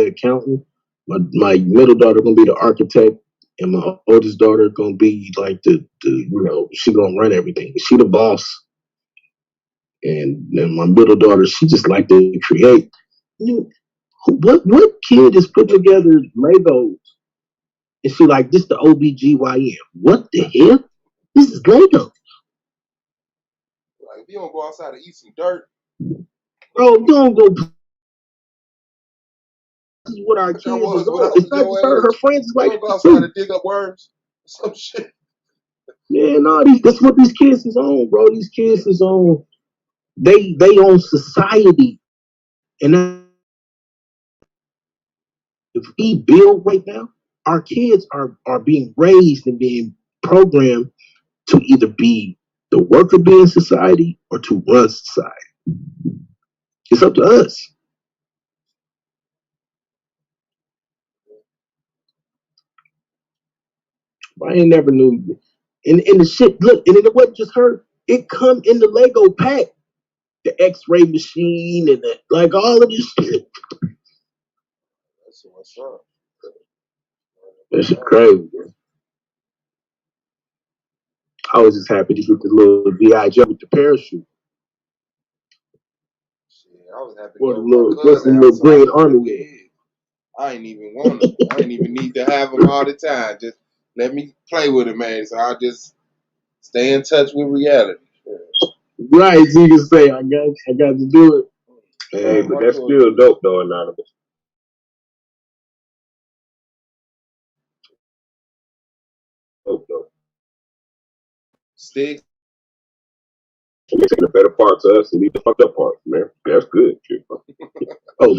accountant. My middle daughter gonna be the architect, and my oldest daughter gonna be like the you know, she gonna run everything. She the boss. And then my middle daughter, she just like to create. You know, what kid is putting together Legos and she like, this the OBGYN? What the hell? This is Lego. Like, if you don't go outside and eat some dirt, bro, don't go. This is what our kids is on. In fact, her friends is like, don't go outside and dig up worms, some shit. Yeah, no, that's what these kids is on, bro. These kids is on. They own society, and if we build right now, our kids are being raised and being programmed to either be the worker bee in society or to run society. It's up to us. I ain't never knew. And the shit, look, and it wasn't just her. It come in the Lego pack. The X-ray machine and like all of this shit. sure. That's crazy, man. I was just happy to get the little G.I. Joe with the parachute. Shit, I was happy to Or go the to my little, what's the cousin's little house, so I green could army flip with? it. I ain't even want them. I ain't even need to have them all the time. Just let me play with it, man. So I just stay in touch with reality. Right, so you can say, I got to do it. Hey, but that's still dope though, Anonymous. Dope though. Sticks. We're taking the better parts of us and leave the fucked up parts, man. That's good, shit. Oh,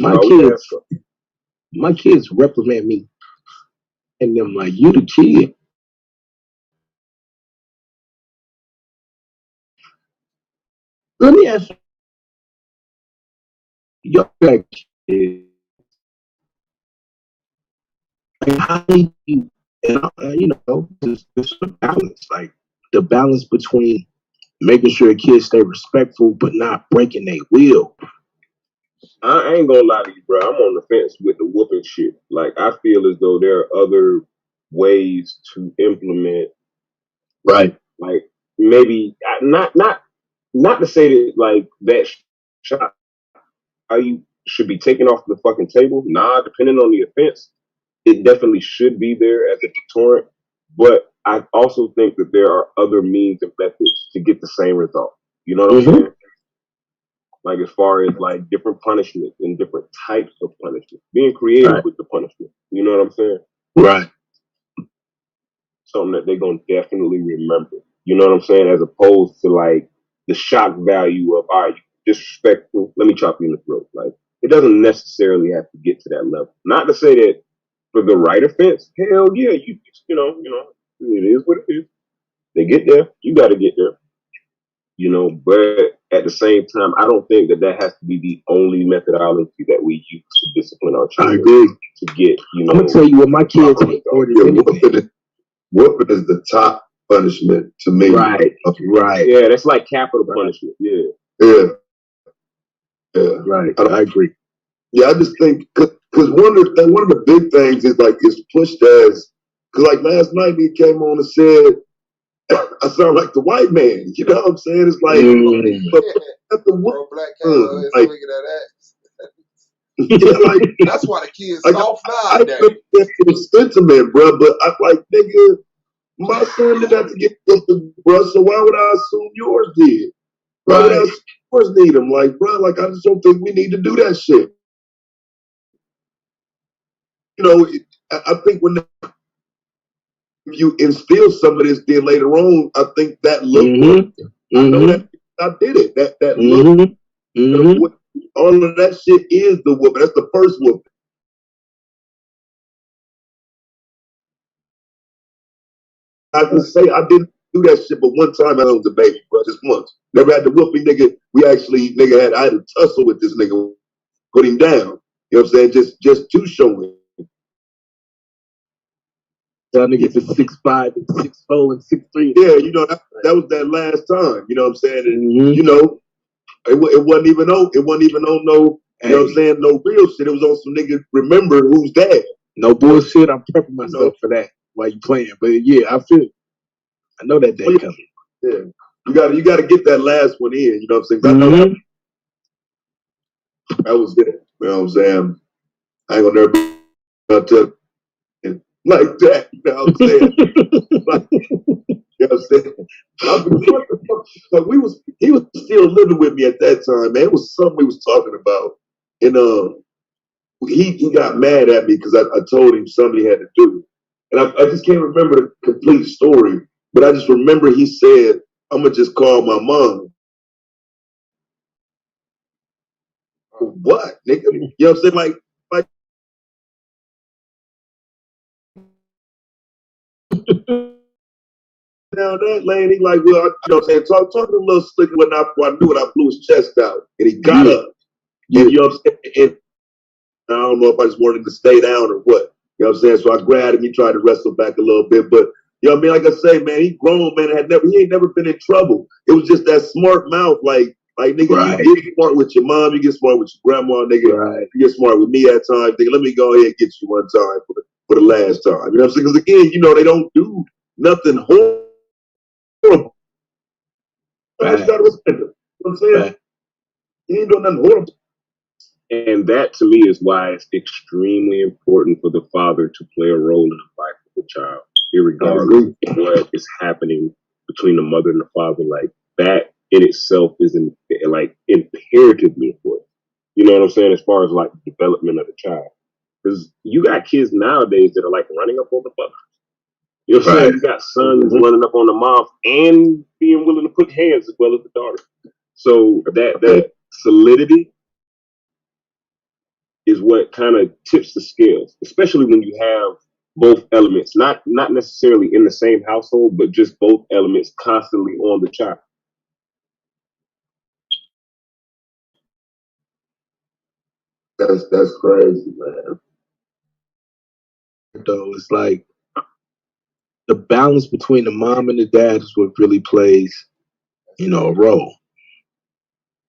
my kids reprimand me. And I'm like, you the kid. Let me ask you, your kid, like, how do you, and, this balance, like the balance between making sure kids stay respectful but not breaking their will. I ain't gonna lie to you, bro. I'm on the fence with the whooping shit. Like, I feel as though there are other ways to implement, Right. like maybe not to say that like that shot how you should be taken off the fucking table. Nah, depending on the offense, it definitely should be there as a deterrent. But I also think that there are other means and methods to get the same result. You know what I'm saying? Like as far as like different punishments and different types of punishment, being creative with the punishment. You know what I'm saying? Right. Something that they're gonna definitely remember. You know what I'm saying? As opposed to like the shock value of, all right, you disrespectful, let me chop you in the throat. Like it doesn't necessarily have to get to that level. Not to say that for the right offense, hell yeah, you know, it is what it is. They get there, you got to get there. You know, but at the same time, I don't think that has to be the only methodology that we use to discipline our children. I agree. To get, you know, I'm gonna tell you what my kids hate more than anything. Whooping is the top punishment to me. Right. Yeah, that's like capital punishment. Yeah. Right. I agree. Yeah, I just think because one of the big things is like it's pushed as because like last night he came on and said I sound like the white man. You know what I'm saying? It's like Bro, black cat is like, looking at that. yeah, like that's why the kids like, soft I nowadays. It's sentiment, bro. But I like nigga, my son didn't have to get whooped, bro. So why would I assume yours did? Why would I assume yours need him? Like, bro, like I just don't think we need to do that shit. You know, I think when you instill some of this, then later on, I think that look, I know that I did it. That look, all of that shit is the whooping. That's the first whooping. I can say I didn't do that shit, but one time I was a baby, bro, just once. Never had the whooping, nigga. I had a tussle with this nigga, put him down. You know what I'm saying? Just to show him. That nigga for 6'5" and 6'4" and 6'3". Yeah, you know that was that last time. You know what I'm saying? And you know, it wasn't even on. It wasn't even on no. You know what I'm saying? No real shit. It was on some nigga. Remember who's dad? No bullshit. I'm prepping myself for that while you playing. But yeah, I feel it. I know that day coming. Yeah, you got to get that last one in. You know what I'm saying? I know that was it. You know what I'm saying? I ain't gonna never be able to like that. You know what I'm saying? Like, you know what I'm saying? What the fuck? So he was still living with me at that time, man. It was something we was talking about. And he got mad at me because I told him something he had to do. And I just can't remember the complete story, but I just remember he said, I'm gonna just call my mom. What, nigga? You know what I'm saying? Like now that lane, he like, well, you know what I'm saying? Talking a little slick when I knew when I blew his chest out. And he got up. And you know what I'm saying? And I don't know if I just wanted to stay down or what. You know what I'm saying? So I grabbed him, he tried to wrestle back a little bit. But you know what I mean? Like I say, man, he grown, man, he ain't never been in trouble. It was just that smart mouth, like Like, nigga, you get smart with your mom, you get smart with your grandma, nigga. You get smart with me at times. Nigga, let me go ahead and get you one time for the last time. You know what I'm saying? Because again, they don't do nothing horrible. Right. You gotta respect them. You know what I'm saying? Right. He ain't doing nothing horrible. And that to me is why it's extremely important for the father to play a role in the life of the child, irregardless of what is happening between the mother and the father. Like, that in itself is imperatively important. You know what I'm saying? As far as like the development of the child. Because you got kids nowadays that are like running up on the mother. You know what I'm saying? You got sons running up on the mom and being willing to put hands as well as the daughter. So that solidity is what kind of tips the scales, especially when you have both elements, not necessarily in the same household, but just both elements constantly on the child. That's crazy, man. Though it's like the balance between the mom and the dad is what really plays, a role.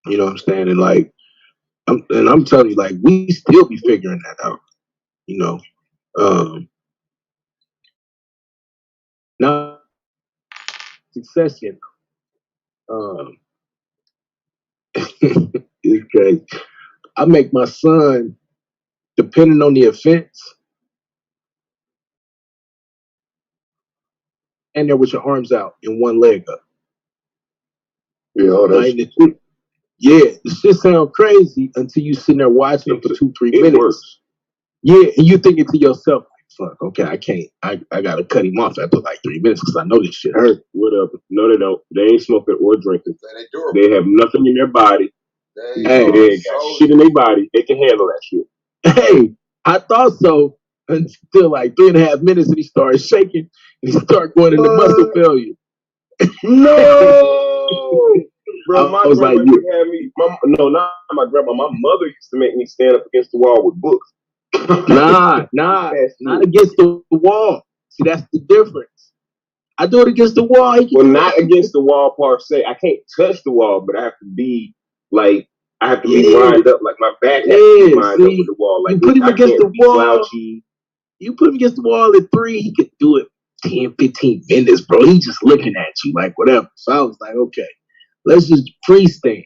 You know what I'm saying? And like, I'm telling you, like, we still be figuring that out. Now succession, is crazy. I make my son, depending on the offense, and there with your arms out and one leg up. Yeah, this shit sound crazy until you sitting there watching them for 2-3 minutes. Works. Yeah, and you thinking to yourself, fuck, okay, I can't. I gotta cut him off after like 3 minutes because I know this shit hurt. Whatever. No, they don't. They ain't smoking or drinking. They have nothing in their body. They ain't got shit in their body. They can handle that shit. Hey, I thought so until like 3.5 minutes and he started shaking and he started going into muscle failure. No! Bro, my grandma used to have me. Not my grandma. My mother used to make me stand up against the wall with books. Nah, not against the wall. See, that's the difference. I do it against the wall. Well, not against the wall per se. I can't touch the wall, but I have to be like, be lined up. Like my back has to be lined up with the wall. Like, you put him against the wall. You put him against the wall at 3, he could do it 10, 15 minutes, bro. He just looking at you like whatever. So I was like, okay, let's just freestand.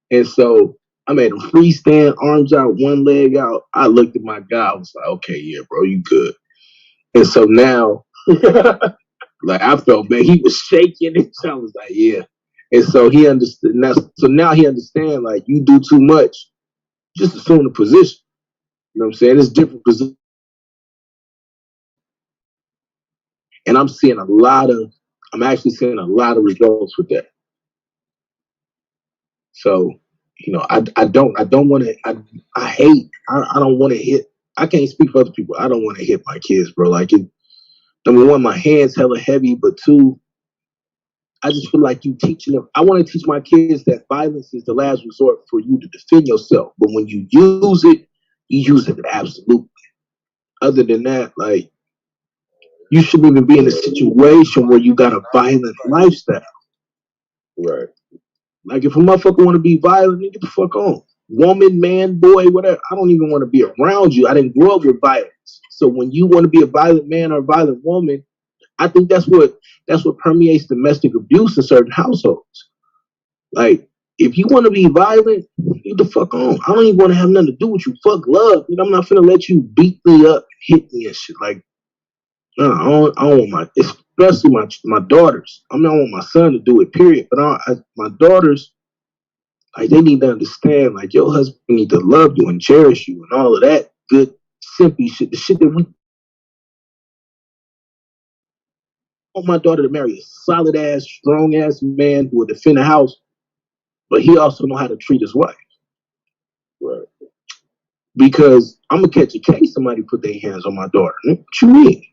And so I made him freestand, arms out, one leg out. I looked at my guy. I was like, okay, yeah, bro, you good. And so now, like I felt bad. He was shaking, and so I was like, yeah. And so he understood. Now he understands. Like, you do too much, just assume the position. You know what I'm saying? It's different position. And I'm actually seeing a lot of results with that. So, I don't want to, I don't want to hit, I can't speak for other people. I don't want to hit my kids, bro. Like, number one, my hands hella heavy, but 2, I just feel like you teaching them. I want to teach my kids that violence is the last resort for you to defend yourself. But when you use it, you use it absolutely. Other than that, like, you shouldn't even be in a situation where you got a violent lifestyle. Right. Like, if a motherfucker want to be violent, then get the fuck on. Woman, man, boy, whatever. I don't even want to be around you. I didn't grow up with violence. So when you want to be a violent man or a violent woman, I think that's what permeates domestic abuse in certain households. Like, if you want to be violent, get the fuck on. I don't even want to have nothing to do with you. Fuck love. I'm not finna let you beat me up, hit me and shit. Like, no, I don't want especially my daughters. I don't want my son to do it, period. But my daughters, like, they need to understand, like, your husband need to love you and cherish you and all of that good, simple shit. The shit that we want my daughter to marry a solid ass, strong ass man who will defend the house, but he also know how to treat his wife. Right. Because I'm gonna catch a case somebody put their hands on my daughter. What you mean?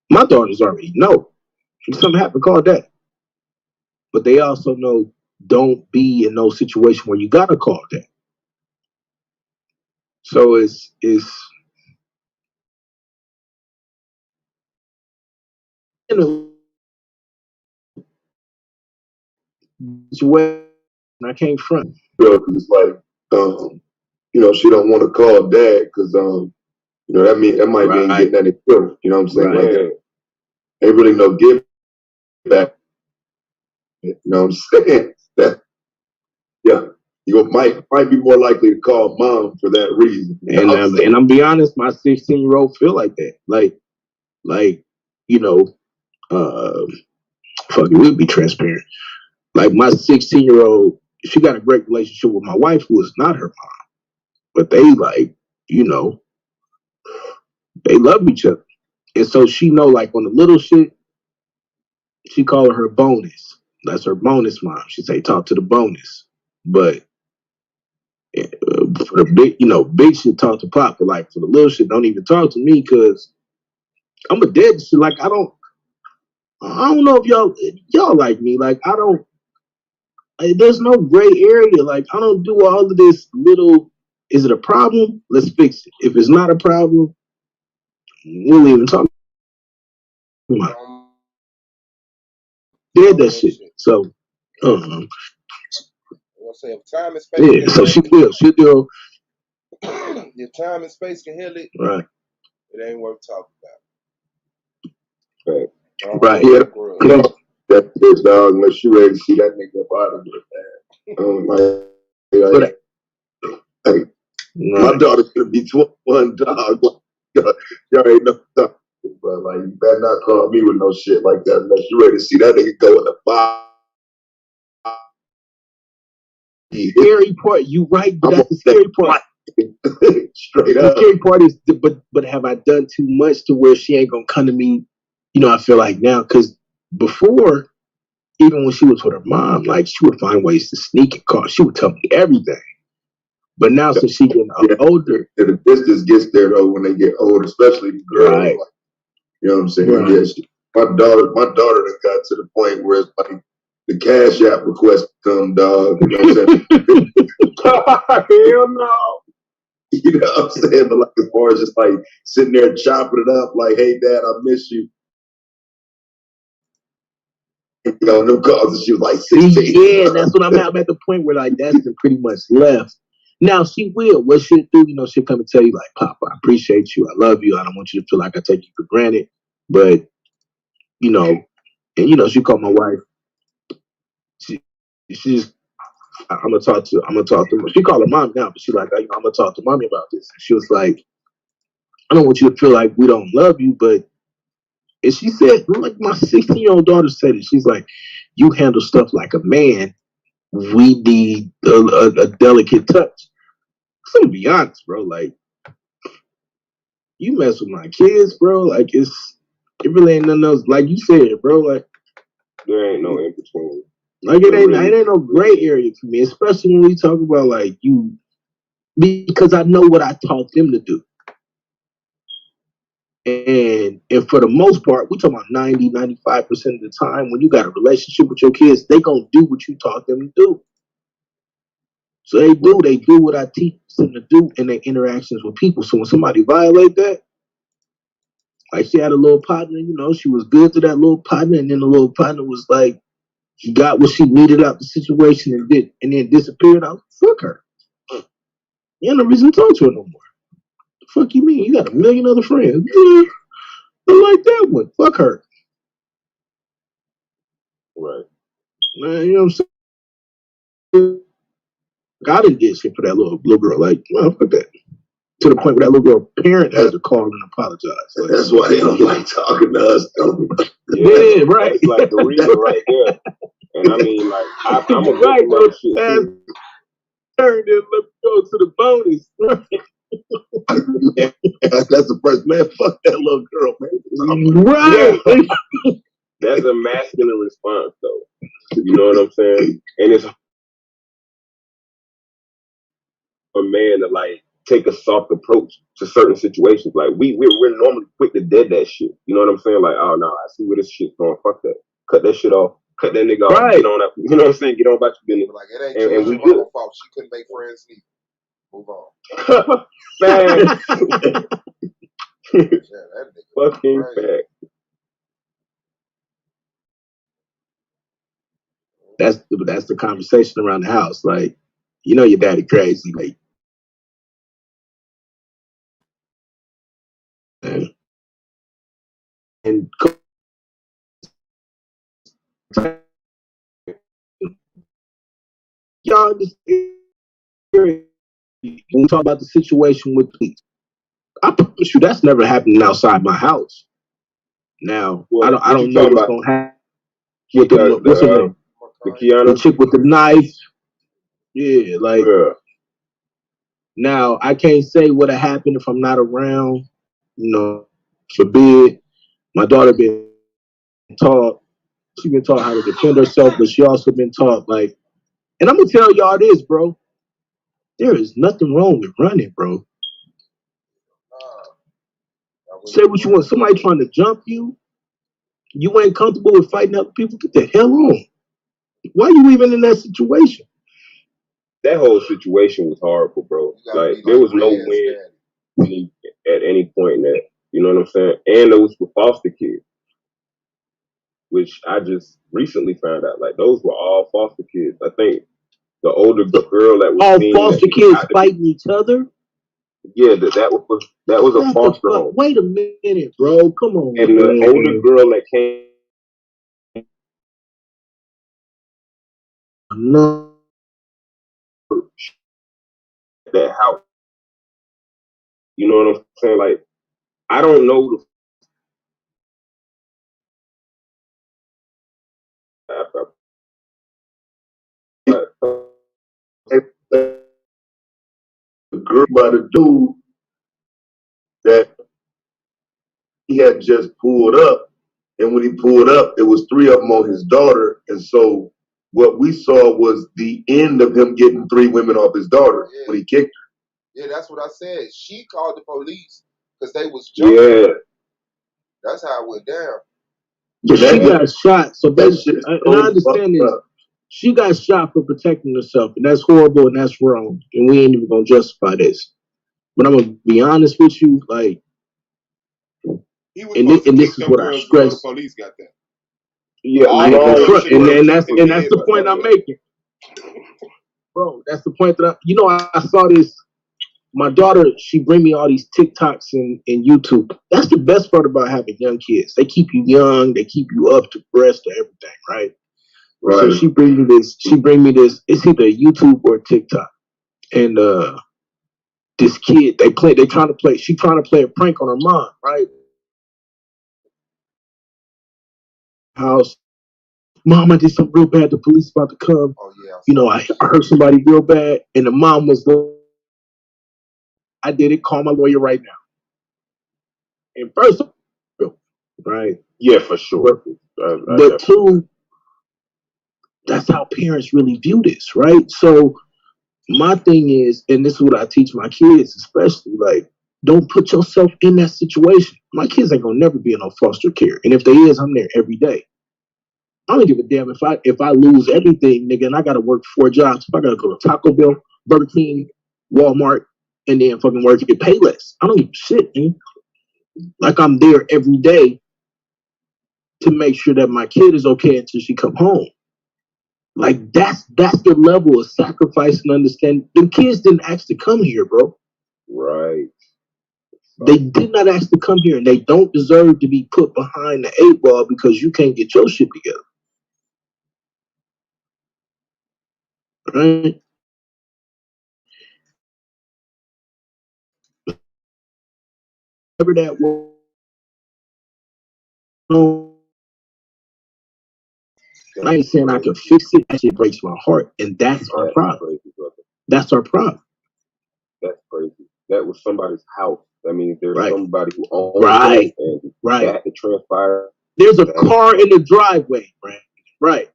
My daughters already know. If something happened, call that. But they also know, don't be in no situation where you gotta call that. So it's in a situation I can't front. Because it's like, she don't want to call dad because, that might mean getting that equivalent. You know what I'm saying? Like, ain't really no give back. You know what I'm saying? That, yeah. You might be more likely to call mom for that reason. You know and I'm be honest, my 16-year-old feel like that. Like, fuck it, we'll be transparent. Like my 16-year-old, she got a great relationship with my wife, who is not her mom, but they they love each other, and so she know like on the little shit, she call her bonus. That's her bonus mom. She say talk to the bonus, but for the big shit talk to pop, but like for the little shit, don't even talk to me because I'm a dead shit. Like I don't know if y'all like me. Like I don't. There's no gray area. Like I don't do all of this little. Is it a problem? Let's fix it. If it's not a problem, we'll even talk about it. Did that shit. So, I'm gonna say if time and space. Yeah. So she do. If time and space can heal it, Right. It ain't worth talking about. Right. Yeah. That bitch, dog. Unless you ready to see that nigga up out of here, man. My daughter's gonna be 21, dog. Y'all ain't no stuff, bro. Like you better not call me with no shit like that unless you ready to see that nigga go in the fire. Scary part, you right, but that's the scary part. Straight up. The scary part is, but have I done too much to where she ain't gonna come to me? I feel like now, because before, even when she was with her mom, like she would find ways to sneak and call. She would tell me everything. But now, since she getting older, the distance gets there though when they get older, especially the girls. Right. Like, you know what I'm saying? Right. Yeah, my daughter done got to the point where it's like the Cash App request come, dog. You know what I'm saying? Hell no. You know what I'm saying? But like as far as just like sitting there chopping it up, like, hey dad, I miss you. Them calls and she was like 16. Yeah, that's what I'm at. I'm at the point where like that's been pretty much left. Now she will. What she'll do, she'll come and tell you like, Papa, I appreciate you. I love you. I don't want you to feel like I take you for granted. But, and she called my wife. She's I'm gonna talk to her. She called her mom now, but she's like, I'm gonna talk to mommy about this. And she was like, I don't want you to feel like we don't love you, but and she said, like my 16-year-old daughter said it. She's like, you handle stuff like a man. We need a delicate touch. So to be honest, bro, like you mess with my kids, bro. Like it really ain't nothing else. Like you said, bro. Like there ain't no in between. Like it ain't no gray area for me, especially when we talk about like you, because I know what I taught them to do. And for the most part, we talk about 90-95% of the time when you got a relationship with your kids, they gonna do what you taught them to do. So they do what I teach them to do in their interactions with people. So when somebody violate that, like she had a little partner, she was good to that little partner, and then the little partner was like, she got what she needed out the situation and then disappeared. I was like, fuck her. You ain't no reason to talk to her no more. The fuck you mean? You got a million other friends. Yeah, I like that one. Fuck her. Right. Man, you know what I'm saying? I didn't get shit for that little girl. Like, well, fuck that. To the point where that little girl parent had to call and apologize. Like, that's why they don't like talking to us. Yeah, right. That's like the reason right there. And I mean, like, I'm a right, though. Shit turned and let me go to the bonus. That's the first man. Fuck that little girl, man. Right. Yeah. That's a masculine response, though. You know what I'm saying? And it's a man to like take a soft approach to certain situations. Like we're normally quick to dead that shit. You know what I'm saying? Like, oh no, I see where this shit's going. Fuck that. Cut that shit off. Cut that nigga off. Get on up. You know what I'm saying? Get on about your business. Like it ain't and we good. Fault. She couldn't make friends neither. Move on. Facts. Yeah, that nigga fucking fact. that's the conversation around the house. Like, you know, your daddy crazy. Like, and y'all understand when we talk about the situation with police. I promise you, that's never happening outside my house. Now, Well, I don't know what's gonna happen with what's her name? The Kiana? The chick with the knife. Yeah, like now I can't say what'll happen if I'm not around. You know, forbid. My daughter been taught. She been taught how to defend herself, but she also been taught like. And I'm gonna tell y'all this, bro. There is nothing wrong with running, bro. Say what you want. Somebody trying to jump you, you ain't comfortable with fighting other people. Get the hell on. Why are you even in that situation? That whole situation was horrible, bro. Like there was no win at any point in that. You know what I'm saying? And those were foster kids, which I just recently found out. Like those were all foster kids. I think the older girl that was all foster kids fighting each other. Yeah, that was a foster home. Wait a minute, bro. Come on. And the older girl that came. No. That house. You know what I'm saying? Like, I don't know The girl by the dude that he had just pulled up, and when he pulled up, it was three of them on his daughter, and so what we saw was the end of him getting three women off his daughter when he kicked her. Yeah, that's what I said. She called the police because they was jumping. Yeah. That's how it went down. But she got shot, so basically, and I understand this. She got shot for protecting herself, and that's horrible and that's wrong, and we ain't even gonna justify this. But I'm gonna be honest with you, like, and this is what I stress. The police got that. Yeah, and that's the point I'm making, bro. That's the point that I saw this. My daughter, she bring me all these TikToks and YouTube. That's the best part about having young kids. They keep you young. They keep you up to breast to everything, right? Right. So she bring me this. It's either YouTube or TikTok. And this kid, she trying to play a prank on her mom, right? House, mom, I did something real bad. The police about to come. Oh yeah. I hurt somebody real bad, and the mom was like, I did it. Call my lawyer right now. And first, right? Yeah, for sure. But two, that's how parents really view this, right? So my thing is, and this is what I teach my kids, especially, like, don't put yourself in that situation. My kids ain't gonna never be in no foster care, and if they is, I'm there every day. I don't give a damn if I lose everything, nigga, and I gotta work 4 jobs. If I gotta go to Taco Bell, Burger King, Walmart, and then fucking work and get paid less. I don't give a shit, man. Like, I'm there every day to make sure that my kid is okay until she come home. Like, that's the level of sacrifice and understanding. The kids didn't ask to come here, bro. Right. They did not ask to come here, and they don't deserve to be put behind the 8 ball because you can't get your shit together. Right? Whatever that was, I ain't saying I can fix it. That shit breaks my heart, and that's our problem. That's our problem. That's crazy. That was somebody's house. That means there's somebody who owns it, and that had to transpire. There's a car in the driveway, right?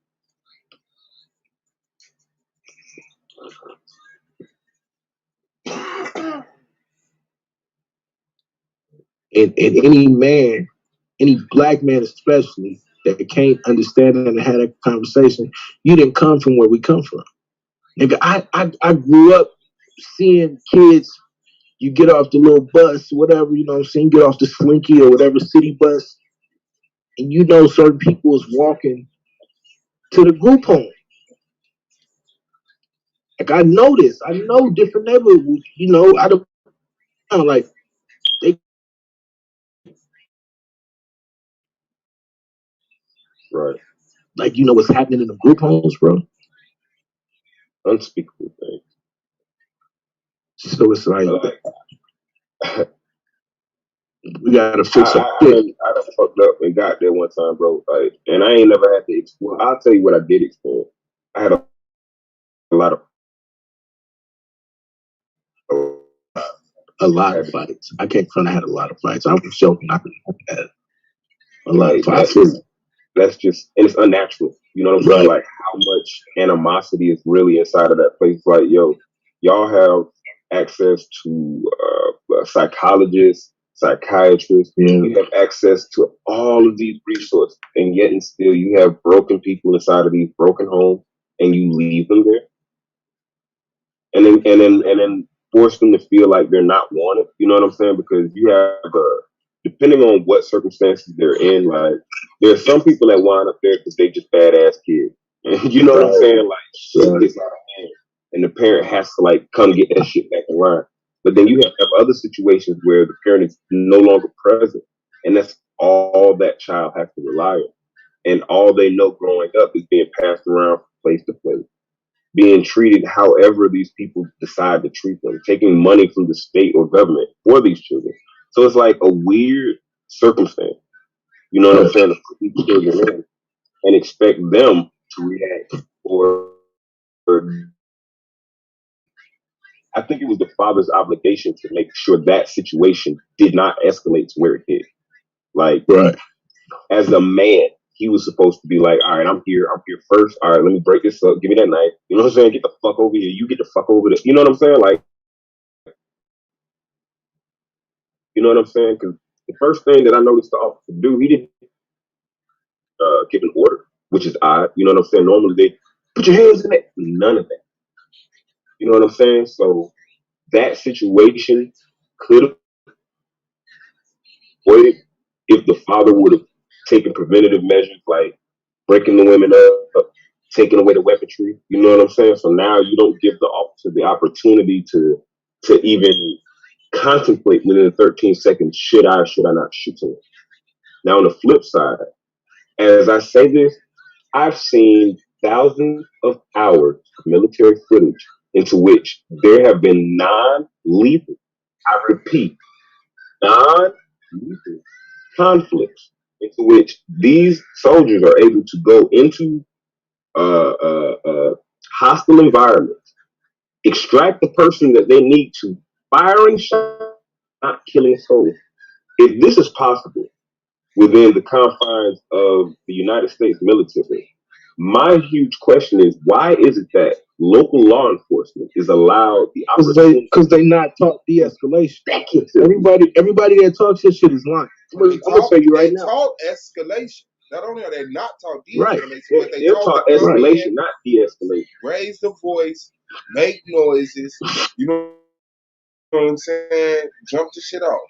And any black man especially, that can't understand it and have that conversation, you didn't come from where we come from. Nigga, I grew up seeing kids, you get off the little bus, whatever, you know what I'm saying, get off the Slinky or whatever city bus, and certain people is walking to the group home. Like I know this. I know different neighborhoods. You know, I don't like they. Right. Like you know what's happening in the group homes, bro. Unspeakable things. So it's like we gotta fix it. I done fucked up and got there one time, bro. Like, and I ain't never had to explore. I'll tell you what I did experience. I had a lot of fights. I came from. I had a lot of fights. I was joking. I had a lot of like fights. That's just, and it's unnatural. You know what I'm saying? Like how much animosity is really inside of that place. Like, yo, y'all have access to psychologists, psychiatrists. You have access to all of these resources, and yet and still you have broken people inside of these broken homes, and you leave them there, and then force them to feel like they're not wanted. You know what I'm saying? Because you have depending on what circumstances they're in, like there's some people that wind up there because they just badass kids. And you know what I'm saying? Like shit gets out of hand, and the parent has to like come get that shit back in line. But then you have other situations where the parent is no longer present, and that's all that child has to rely on. And all they know growing up is being passed around from place to place, being treated however these people decide to treat them, taking money from the state or government for these children. So it's like a weird circumstance, you know what I'm saying, to put these children in and expect them to react. Or I think it was the father's obligation to make sure that situation did not escalate to where it did. Like, as a man, he was supposed to be like, all right, I'm here first. All right, let me break this up. Give me that knife. You know what I'm saying? Get the fuck over here. You get the fuck over there. You know what I'm saying? Like, you know what I'm saying? Because the first thing that I noticed the officer do, he didn't give an order, which is odd. You know what I'm saying? Normally they put your hands in it. None of that. You know what I'm saying? So that situation could have avoided if the father would have taken preventative measures like breaking the women up, taking away the weaponry. You know what I'm saying? So now you don't give the officer the opportunity to even contemplate within 13 seconds, should I or should I not shoot him? Now on the flip side, as I say this, I've seen thousands of hours of military footage into which there have been non-lethal, I repeat, non-lethal conflicts into which these soldiers are able to go into hostile environments, extract the person that they need to, firing shots, not killing souls. If this is possible within the confines of the United States military, my huge question is, why is it that local law enforcement is allowed the opportunity? Because they not taught de-escalation. Everybody that talks this shit is lying. I'm gonna tell you right now. They taught escalation. Not only are they not taught de-escalation, but they're taught escalation, not de-escalation. Raise the voice, make noises. You know what I'm saying? Jump the shit off.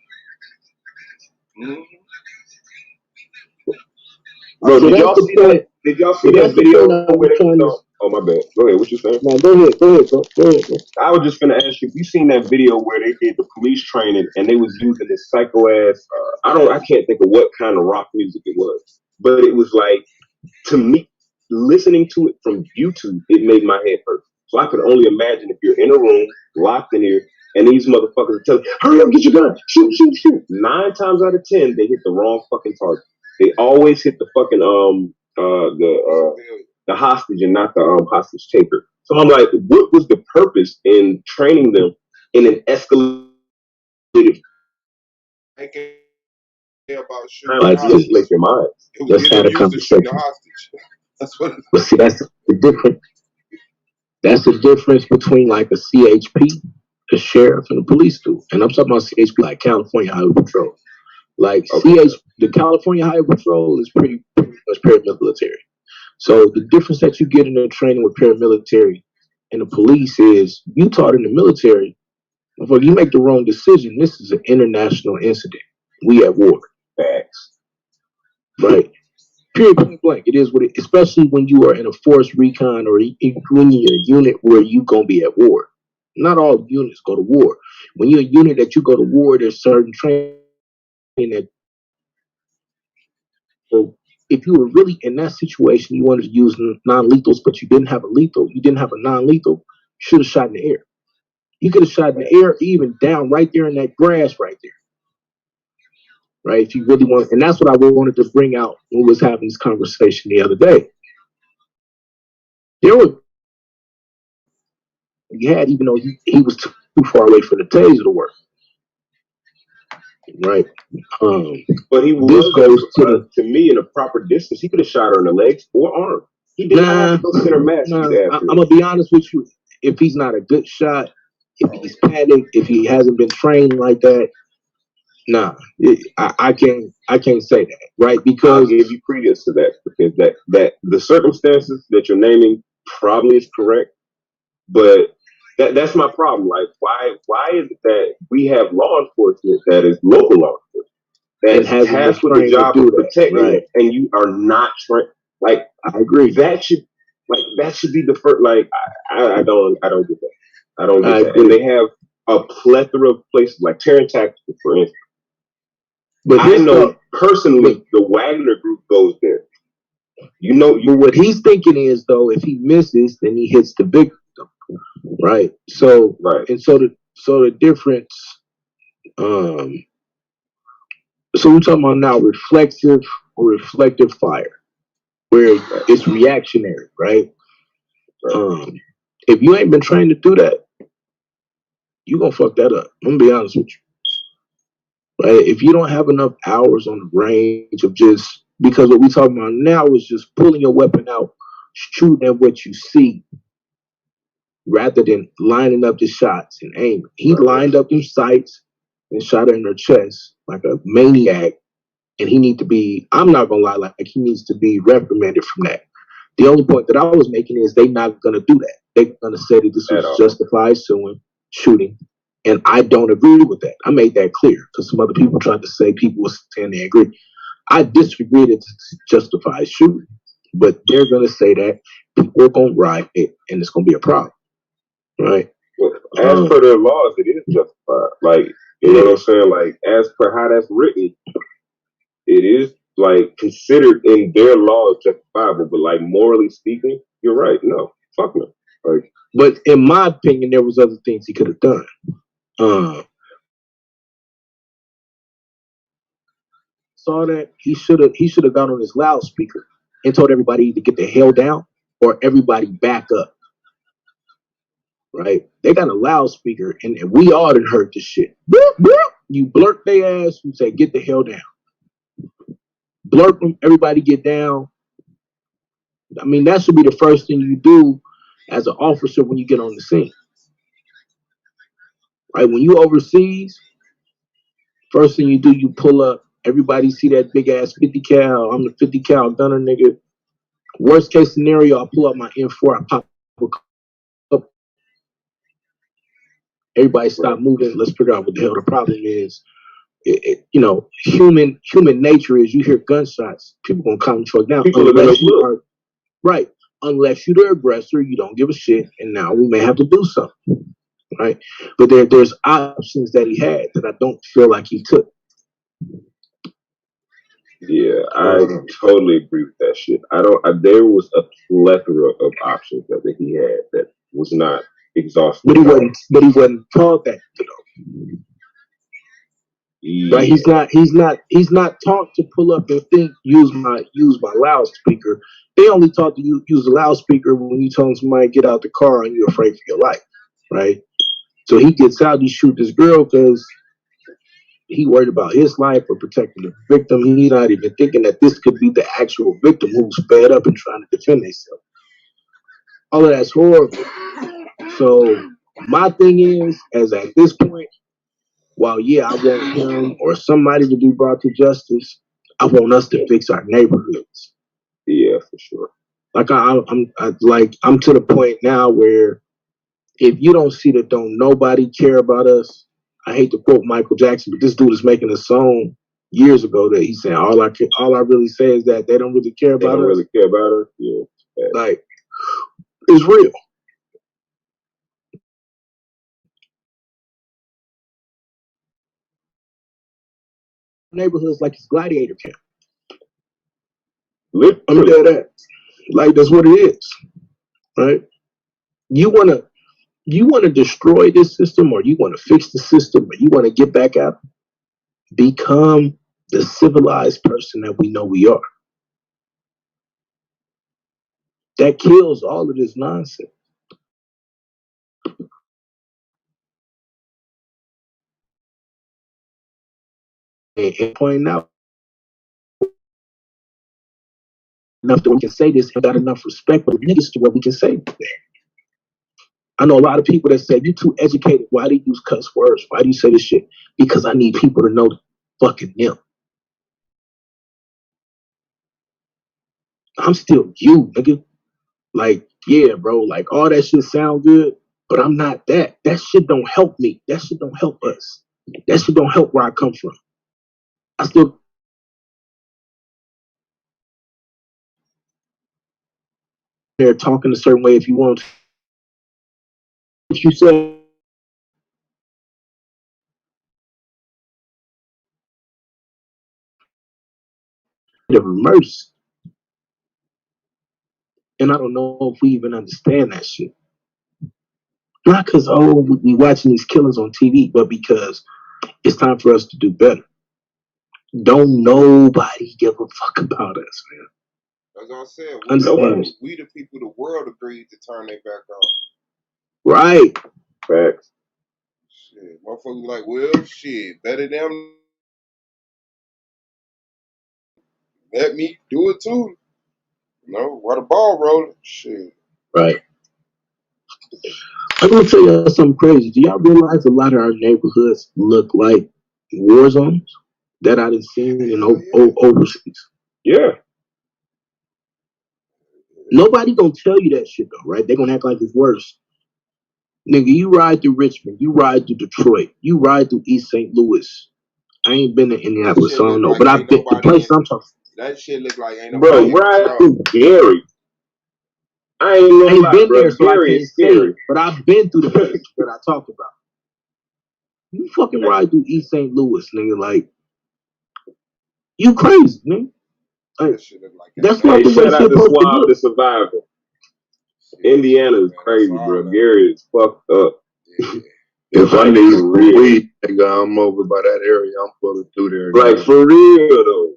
Mm-hmm. Bro, did y'all see that? Did y'all see that video where they oh my bad. Go ahead. What you saying? No, go ahead, bro. I was just gonna ask you. You seen that video where they did the police training and they was using this psycho ass? I can't think of what kind of rock music it was, but it was like, to me, listening to it from YouTube, it made my head hurt. So I could only imagine if you're in a room locked in here and these motherfuckers are telling you, hurry up, get your gun, shoot. 9 times out of 10, they hit the wrong fucking target. They always hit the fucking the hostage and not the hostage taker. So I'm like, what was the purpose in training them in an escalated? About shooting like your mind. Let's have a conversation. That's what. But see, that's the difference. That's the difference between like a CHP, the sheriff, and the police do. And I'm talking about CHP like California Highway Patrol. Like the California Highway Patrol is pretty much paramilitary. So the difference that you get in the training with paramilitary and the police is you taught in the military, before you make the wrong decision, this is an international incident. We at war. Facts. Right. Period, point blank. It is what it. Especially when you are in a force recon or when you're in a unit where you gonna be at war. Not all units go to war. When you're a unit that you go to war, there's certain training that. So if you were really in that situation, you wanted to use non-lethals, but you didn't have a lethal, you didn't have a non-lethal, you should have shot in the air. You could have shot in the air, even down right there in that grass right there. Right? If you really want, and that's what I wanted to bring out when we was having this conversation the other day. There was he had, even though he was too far away for the taser to work. Right. But he was to me in a proper distance. He could have shot her in the legs or arm. He did not have to go center mass. I'm gonna be honest with you. If he's not a good shot, if he's panicked, if he hasn't been trained like that, nah, I can't say that, right? Because I'll give you credence to that, because that the circumstances that you're naming probably is correct, but that's my problem. Like, why is it that we have law enforcement that is local law enforcement that is tasked with the job of protecting it, and you are not trained? Like, I agree. That should be the first. Like, I don't get that. I don't get that. And they have a plethora of places like Terran Tactical, for instance. But I know personally the Wagner group goes there. But what he's thinking is, though, if he misses, then he hits the victim, right? So, and so the difference. So we're talking about now reflexive or reflective fire, where it's reactionary, right? If you ain't been trained to do that, you gonna fuck that up. I'm gonna be honest with you. Right? If you don't have enough hours on the range of just, because what we talking about now is just pulling your weapon out, shooting at what you see, rather than lining up the shots and aiming. He lined up them sights and shot her in her chest like a maniac, and he need to be, I'm not gonna lie, like he needs to be reprimanded from that. The only point that I was making is they not gonna do that. They're gonna say that this was justified shooting, and I don't agree with that. I made that clear because some other people tried to say people were saying they agree. I disagree that it's justified shooting, but they're gonna say that people are gonna riot it, and it's gonna be a problem, right? Well, as per their laws, it is justified. Like, you know what I'm saying? Like, as per how that's written, it is like considered in their laws justifiable. But like morally speaking, you're right. No, fuck no. Like, but in my opinion, there was other things he could have done. Saw that he should have gone on his loudspeaker and told everybody to get the hell down or everybody back up. Right? They got a loudspeaker and we all done heard this shit. Boop, boop. You blurt their ass, you say get the hell down. Blurt them, everybody get down. I mean, that should be the first thing you do as an officer when you get on the scene. Right? When you overseas, first thing you do, you pull up. Everybody see that big ass 50 cal. I'm the 50 cal gunner, nigga. Worst case scenario, I pull up my M4, I pop up. Everybody stop moving. Let's figure out what the hell the problem is. Human nature is you hear gunshots, people gonna calm the fuck down. Right. Unless you're the aggressor, you don't give a shit, and now we may have to do something. Right. But there's options that he had that I don't feel like he took. Yeah, I totally agree with that shit. There was a plethora of options that he had that was not exhaustive. But he wasn't taught that, Yeah. Right? He's not taught to pull up and think, use my loudspeaker. They only taught to use the loudspeaker when you tell somebody get out the car and you're afraid for your life. Right? So he gets out, he shoot this girl because he worried about his life or protecting the victim. He's not even thinking that this could be the actual victim who's sped up and trying to defend themselves. All of that's horrible. So my thing is, as at this point, while yeah, I want him or somebody to be brought to justice, I want us to fix our neighborhoods. Yeah, for sure. Like I'm to the point now where if you don't see that don't nobody care about us, I hate to quote Michael Jackson, but this dude is making a song years ago that he said all I really say is that they don't really care about us. They don't really care about us. Yeah. Like, it's real. Neighborhoods like it's gladiator camp. Literally. I'm tell that. Like, that's what it is. Right? You wanna destroy this system, or you wanna fix the system, or you wanna get back out, become the civilized person that we know we are. That kills all of this nonsense. And pointing out enough that we can say this and got enough respect for the niggas to what we can say that. I know a lot of people that say, you too educated. Why do you use cuss words? Why do you say this shit? Because I need people to know fucking them. I'm still you, nigga. Like, yeah, bro, like all that shit sound good, but I'm not that. That shit don't help me. That shit don't help us. That shit don't help where I come from. I still there talking a certain way if you want to. If you say of mercy. And I don't know if we even understand that shit. Not because, we watching these killings on TV, but because it's time for us to do better. Don't nobody give a fuck about us, man. As I said, we the people the world agreed to turn their back on. Right. Facts. Shit, motherfuckers like, well, shit, better them. Let me do it too. You know, while the ball rolling, shit. Right. I'm gonna tell you something crazy. Do y'all realize a lot of our neighborhoods look like war zones that I done seen in overseas? Yeah. Nobody gonna tell you that shit though, right? They're gonna act like it's worse. Nigga, you ride through Richmond, you ride through Detroit, you ride through East St. Louis. I ain't been to Indianapolis, so I don't know. Like but I've been the place I'm talking. That shit look like ain't nobody. Bro, ride through Gary. I ain't been bro. there, so Gary I can't is scary. say. But I've been through the place that I talked about. You fucking ride through East St. Louis, nigga. Like, you crazy, nigga. Like, that's not the way shout out to supposed to Swab look. the Survivor. Indiana is crazy, bro. Gary is fucked up. Yeah. If I need weed, nigga, I'm over by that area. I'm pulling through there. Like, for real, though.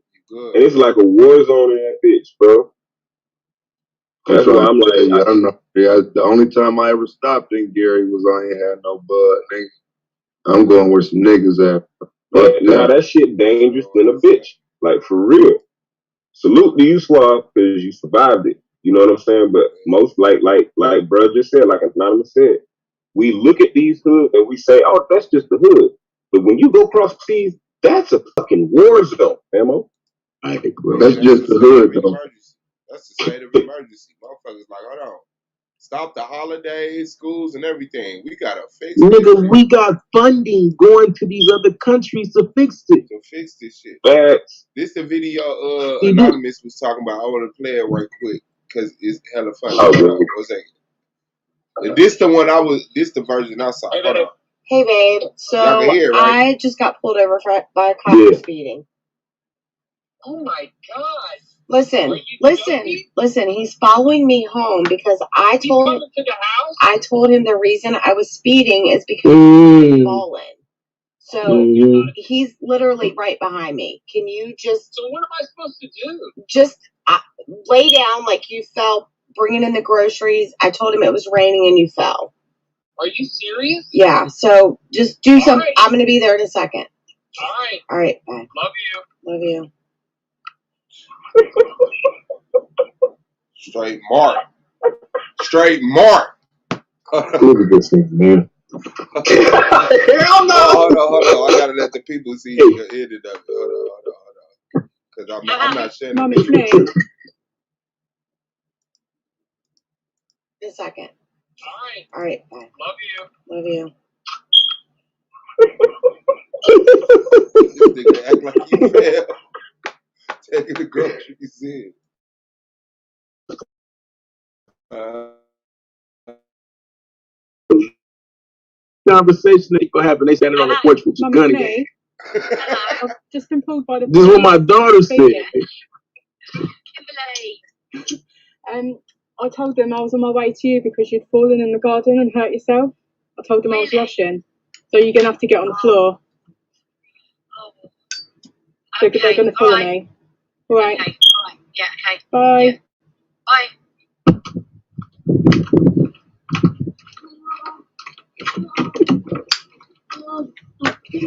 And it's like a war zone in that bitch, bro. That's why I'm like, I don't know. Yeah, the only time I ever stopped in Gary was I ain't had no bud, nigga. I'm going where some niggas at. Nah, that shit dangerous than a bitch. Like, for real. Salute to you, Swab, because you survived it. You know what I'm saying? But most, like bro just said, like Anonymous said, we look at these hoods and we say, oh, that's just the hood. But when you go across seas, that's a fucking war zone, famo. That's just the hood, though. That's the state of emergency. Motherfuckers like, hold on. Stop the holidays, schools, and everything. We gotta fix this. Nigga, we got funding going to these other countries to fix it. To fix this shit. Facts. This the video Anonymous was talking about. I want to play it right quick because it's hella funny. What's that? This the one this the version I saw. Hold on. Hey babe, so hear, right? I just got pulled over by a cop for speeding. Oh my god! Listen, he's following me home because I told him the reason I was speeding is because I fallen. So he's literally right behind me. Can you just? So what am I supposed to do? Just lay down like you fell bringing in the groceries. I told him it was raining and you fell. Are you serious? Yeah. So just do something. Right. I'm gonna be there in a second. All right. All right. Bye. Love you. Love you. Straight mark. Straight mark. Look at this thing, man. Hell no! Hold on. I gotta let the people see the end of it. Hold on. Because I'm not sharing the video. In a second. All right. Bye. Love you. Love you. Nigga act like he fell. Taking the groceries in. Conversation that gonna happen. They standing on the porch with your gun again. I've just been pulled by the. This is what my daughter said. I told them I was on my way to you because you'd fallen in the garden and hurt yourself. I told them I was rushing, so you're gonna have to get on the floor. Okay. They're gonna follow me. All right. Okay. All right. Yeah. Okay. Bye. Yeah. Bye. She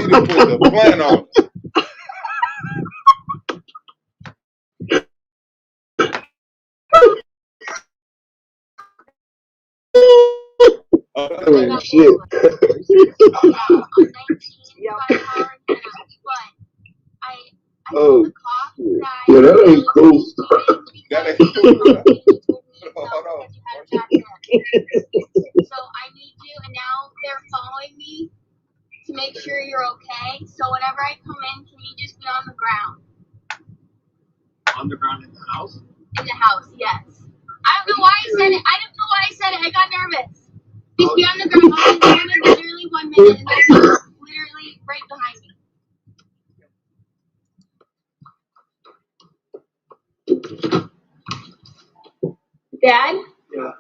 done put the plan on. Oh shit. Oh shit. Yeah, that ain't cool. That ain't cool. Hold on. So I need you, and now they're following me to make sure you're okay. So whenever I come in, can you just be on the ground? On the ground in the house? In the house, yes. I don't know why I said it. I got nervous. Just be on the ground. I'll be in literally 1 minute, and they're literally right behind me. Dad? Yeah.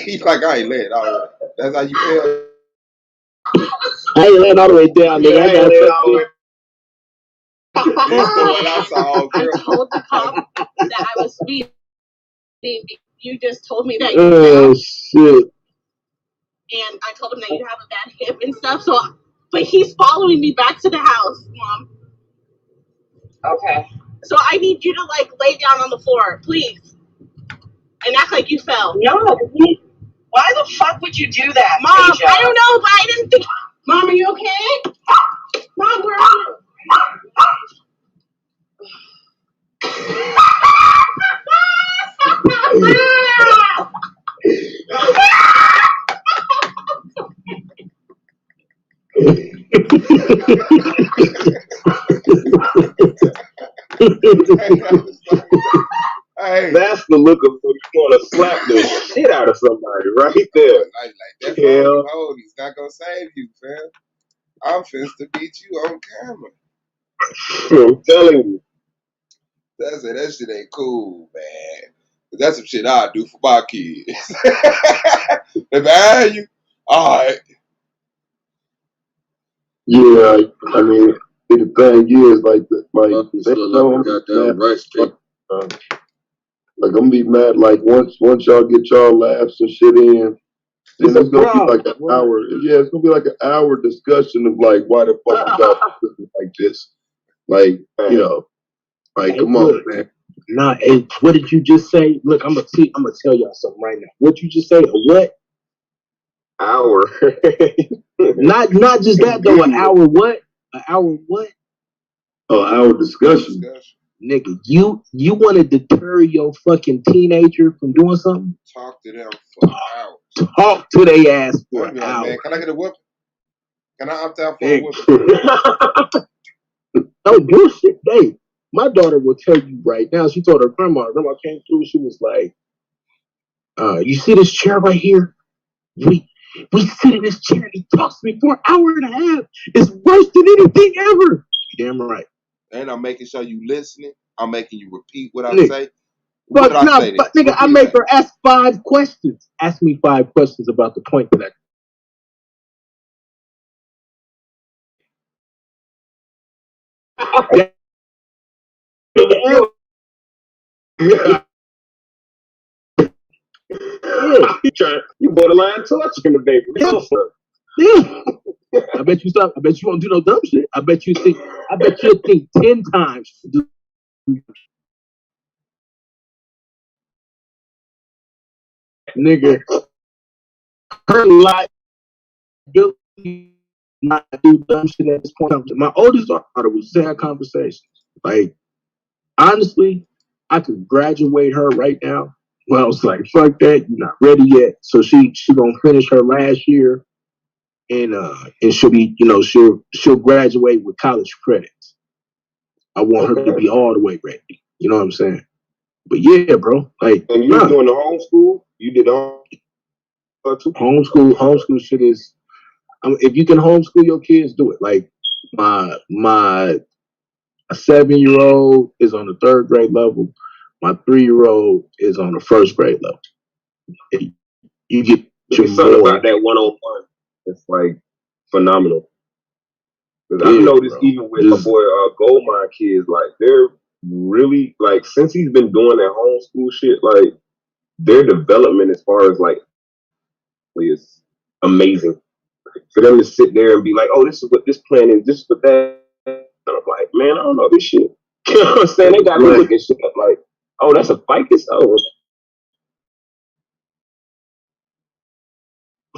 He's like, I ain't laying out. That's how you feel. I ain't laying all the way down, nigga. I got it. This is what I saw, girl. I told the cop that I was speeding. You just told me that you fell. Shit. And I told him that you have a bad hip and stuff. But he's following me back to the house, Mom. Okay. So I need you to lay down on the floor, please, and act like you fell. No. Why the fuck would you do that, Mom? Asia? I don't know, but I didn't think. Mom, are you okay? Mom, where are you? Hey, that's the look of you want to slap the shit out of somebody right there. Like that's all you hold. He's not gonna save you, fam. I'm finna beat you on camera. I'm telling you. That's it. That shit ain't cool, man. That's some shit I do for my kids. If I had you, all right. Yeah, I mean, the thing is, they know goddamn rice cake. Like I'm gonna be mad. Like once y'all get y'all laughs and shit in, then it's gonna be like an hour. Yeah, it's gonna be like an hour discussion of like why the fuck y'all like this. Like come on, man. Nah, hey, what did you just say? Look, I'm gonna tell y'all something right now. What you just say? A what? Hour. not just that though. An hour what? An hour what? Oh, hour discussion. Nigga, you want to deter your fucking teenager from doing something? Talk to them for hours. Talk to their ass for an hour. Man, can I get a whip? Can I opt out for a whip? No bullshit. Hey, my daughter will tell you right now. She told her grandma. Grandma came through. She was like, "You see this chair right here? We sit in this chair and he talks to me for an hour and a half. It's worse than anything ever." Damn right. And I'm making sure you listening. I'm making you repeat what I say. But nigga, I make her ask 5 questions. Ask me 5 questions about the point that You borderline torturing the baby. Yeah. I bet you won't do no dumb shit. I bet you'll think 10 times. Nigga, her liability not do dumb shit at this point. My oldest daughter would say our conversations. Like, honestly, I could graduate her right now. Well, I was like, fuck that, you're not ready yet. So she gonna finish her last year, and she'll be, she'll graduate with college credits. I want her to be all the way ready. You know what I'm saying? But yeah, bro. Like, and you doing the homeschool? You did all homeschool shit is. If you can homeschool your kids, do it. Like my 7-year-old is on the 3rd grade level. My 3-year-old is on the 1st grade level. You get something about that 1-on-1. It's like phenomenal. Because I've noticed, bro, even with my boy Goldmine kids, like they're really like, since he's been doing that homeschool shit, like their development as far as like is amazing. For them to sit there and be like, oh, this is what this plan is, this is what that. And I'm like, man, I don't know this shit. You know what I'm saying? They got me looking shit up like, oh, that's a ficus. Oh,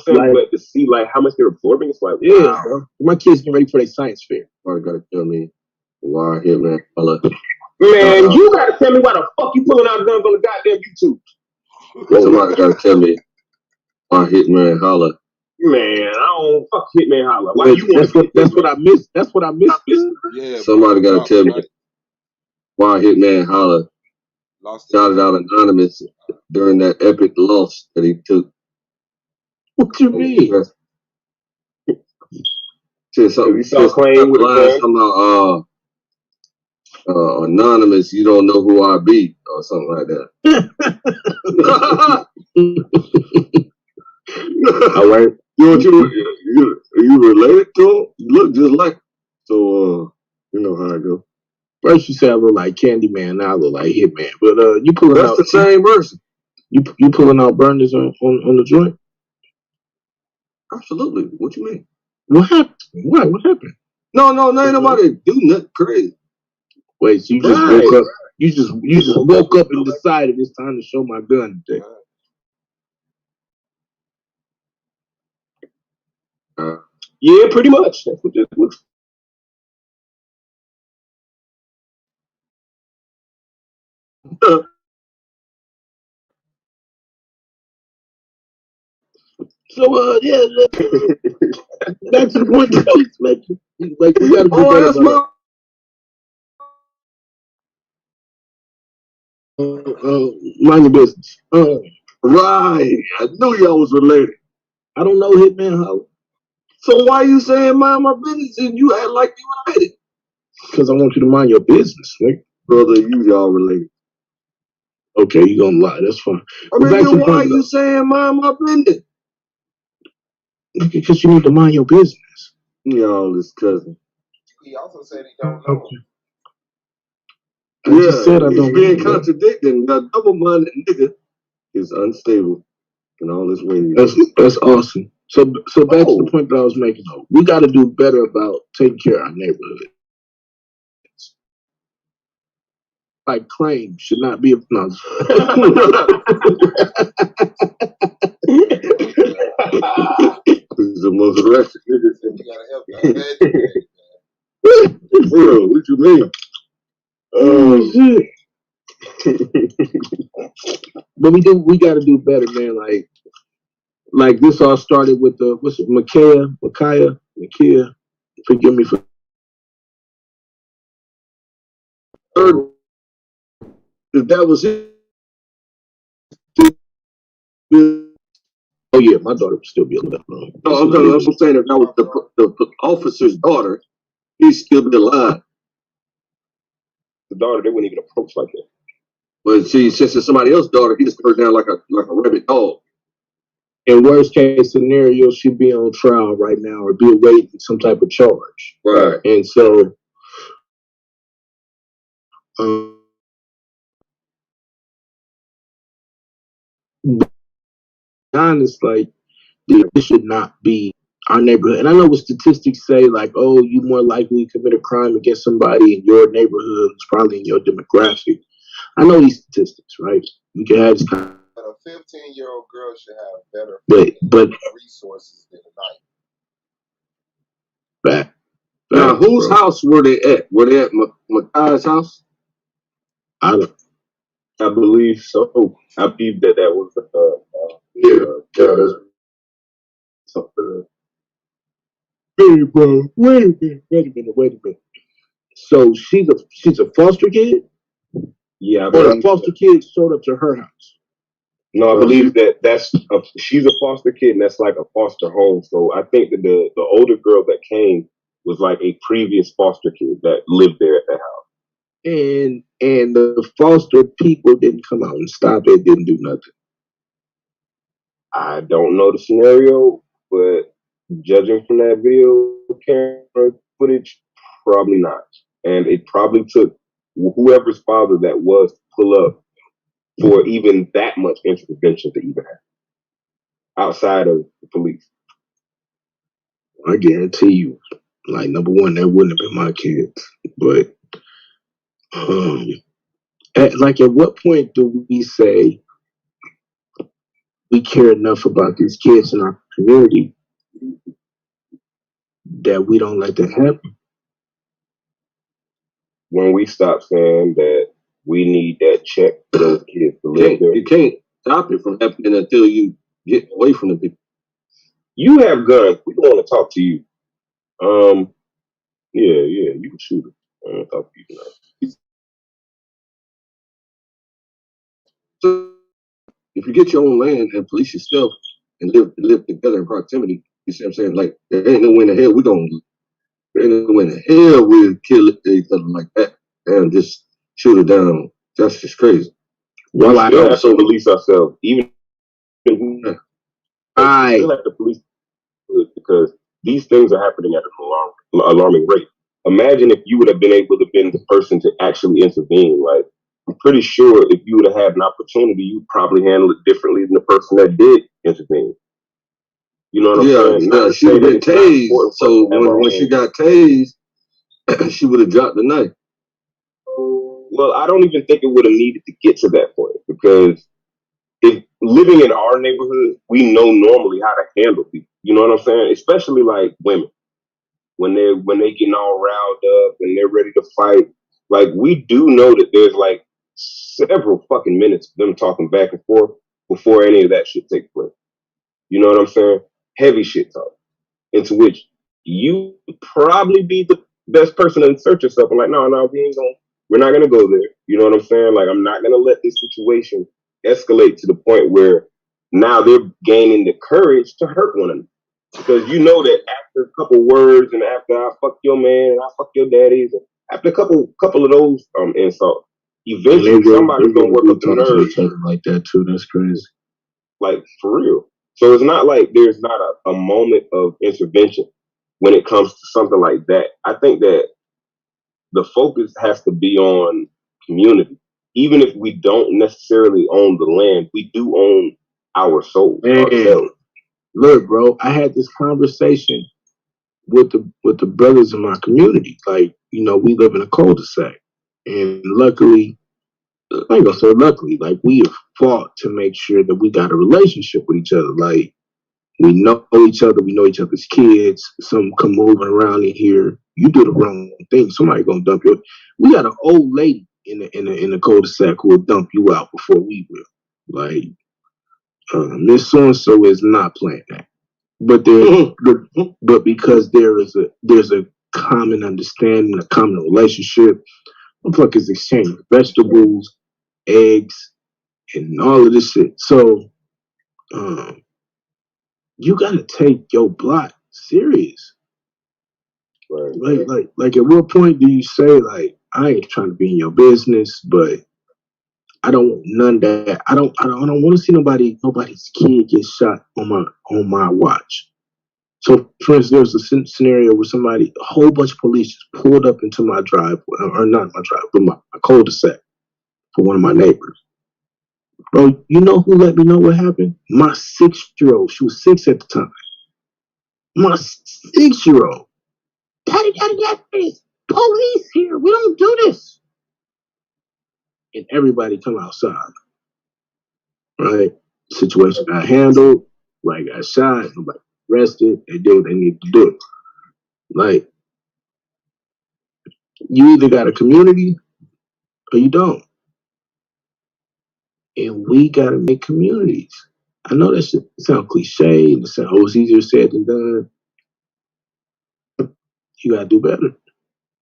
but to see like how much they're absorbing, it's like, yeah, wow. bro. My kids get ready for their science fair. I gotta tell me why Hitman Holla. Man, you gotta tell me why the fuck you pulling out guns on the goddamn YouTube. Somebody gotta tell me why Hitman Holla. Man, I don't fuck Hitman Holla. Why you want that's what I missed. That's what I missed. Yeah, somebody gotta tell me why Hitman Holla shouted out anonymous during that epic loss that he took. What you mean? You saw claim with a gun. Anonymous, you don't know who I be, or something like that. All right. You related to him? You look just like him. So you know how I go. First you say I look like Candyman, now I look like Hitman. But you pulling out the same person. You pulling out burners on the joint? Absolutely. What you mean? What happened? What happened? No, ain't nobody do nothing crazy. Wait, so you just woke up? You just woke up and decided it's time to show my gun today. Yeah, pretty much. That's what it looks. So yeah, back to the point that I was making. Like we gotta do better about mind your business. Right. I knew y'all was related. I don't know Hitman Holla. So why you saying mind my business and you act like you related? Because I want you to mind your business, right? Brother, y'all related. Okay, you gonna lie, that's fine. I mean, then why are you saying mind my business? Because you need to mind your business. Y'all is cousin. He also said he don't know. I just said I don't being contradicting. A double-minded nigga is unstable in all his ways. That's awesome. So back to the point that I was making though. We gotta do better about taking care of our neighborhood. Like claim should not be a no. This is the most aggressive nigga. You gotta help that. Bro, what you mean? Oh shit. But we gotta do better, man. Like this all started with the what's it, Micaiah. Forgive me for if that was it. Oh yeah, my daughter would still be alive. No, I'm saying if that was the officer's daughter, he'd still be alive. The daughter, they wouldn't even approach like that. But see, since it's somebody else's daughter, he just put her down like a rabid dog. In worst case scenario, she'd be on trial right now or be awaiting some type of charge. Right. And so honest, like this should not be our neighborhood. And I know what statistics say, like, oh, you more likely commit a crime against somebody in your neighborhood who's probably in your demographic. I know these statistics, right? We can have this kind of, but a 15-year-old girl should have better but resources than a 9. Back. Now, whose house were they at? Were they at Makai's house? I believe so. I believe that was that's something. Hey, bro, wait a minute. So she's a foster kid? Yeah, or the foster kid showed up to her house? No, I believe she's a foster kid, and that's like a foster home. So I think that the older girl that came was like a previous foster kid that lived there at that house. And the foster people didn't come out and stop it, didn't do nothing. I don't know the scenario, but judging from that video camera footage, probably not. And it probably took whoever's father that was to pull up for even that much intervention to even happen outside of the police. I guarantee you, like, number one, that wouldn't have been my kids. But at what point do we say we care enough about these kids in our community that we don't let that happen? When we stop saying that we need that check for those kids to live there. You can't stop it from happening until you get away from the people. You have guns. We don't want to talk to you. Yeah, you can shoot it. I don't want to talk to you tonight. So if you get your own land and police yourself and live together in proximity, you see what I'm saying? Like, there ain't no way in the hell we'll kill each other like that and just shoot it down. That's just crazy. We still have to police ourselves, even we still have to police because these things are happening at an alarming rate. Imagine if you would have been able to be the person to actually intervene. Like, I'm pretty sure if you would have had an opportunity, you'd probably handle it differently than the person that did intervene. You know what I'm saying? Yeah, she would have been tased. So when she got tased, she would have dropped the knife. Well, I don't even think it would have needed to get to that point because if living in our neighborhood, we know normally how to handle people. You know what I'm saying? Especially like women. When they getting all riled up and they're ready to fight, like we do know that there's like several fucking minutes of them talking back and forth before any of that shit takes place. You know what I'm saying? Heavy shit talk. Into which you probably be the best person to insert yourself and like, no, we're not gonna go there. You know what I'm saying? Like, I'm not gonna let this situation escalate to the point where now they're gaining the courage to hurt one another. Because you know that after a couple words and after I fuck your man and I fuck your daddies, and after a couple of those insults, eventually somebody's gonna work up the nerve. Like that too. That's crazy. Like, for real. So it's not like there's not a moment of intervention when it comes to something like that. I think that the focus has to be on community. Even if we don't necessarily own the land, we do own our soul ourselves. Look, bro, I had this conversation with the brothers in my community. Like, you know, we live in a cul-de-sac. And luckily, I ain't gonna say luckily, like, we have fought to make sure that we got a relationship with each other. Like, we know each other, we know each other's kids. Some come moving around in here. You do the wrong thing, somebody gonna dump you. We got an old lady in the cul-de-sac who will dump you out before we will. Like, Miss So-and-so is not playing that. But but because there's a common understanding, a common relationship, motherfuckers exchange vegetables, eggs, and all of this shit. So you gotta take your block serious. Right. Like at what point do you say, like, I ain't trying to be in your business, but I don't want none of that. I don't want to see nobody's kid get shot on my watch. So, for instance, there was a scenario where a whole bunch of police just pulled up into my driveway, or not my driveway, but my cul-de-sac for one of my neighbors. Bro, you know who let me know what happened? My 6-year-old. She was 6 at the time. My 6-year-old. Daddy, police here. We don't do this. And everybody come outside. Right? Situation got handled. Right, got shot. Nobody arrested. They did what they needed to do. Like, you either got a community or you don't. And we got to make communities. I know that shit sound cliche and it's easier said than done. You got to do better.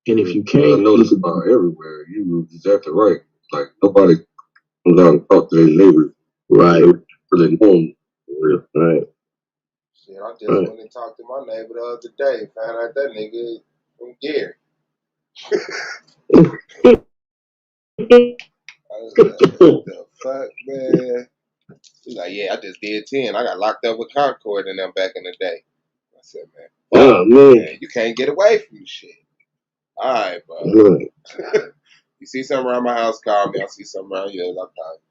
And if you can't, I notice about everywhere. You were exactly right. Like nobody comes out and talk to their neighbors. Right. For their home. Right. Shit, I just went and talked to my neighbor the other day. Found out that nigga from Gary. I was like, what the fuck, man? He's like, yeah, I just did 10. I got locked up with Concord and them back in the day. I said, man, fuck, man, you can't get away from this shit. All right, bro. You see something around my house, call me. I see something around yours, I'll call you.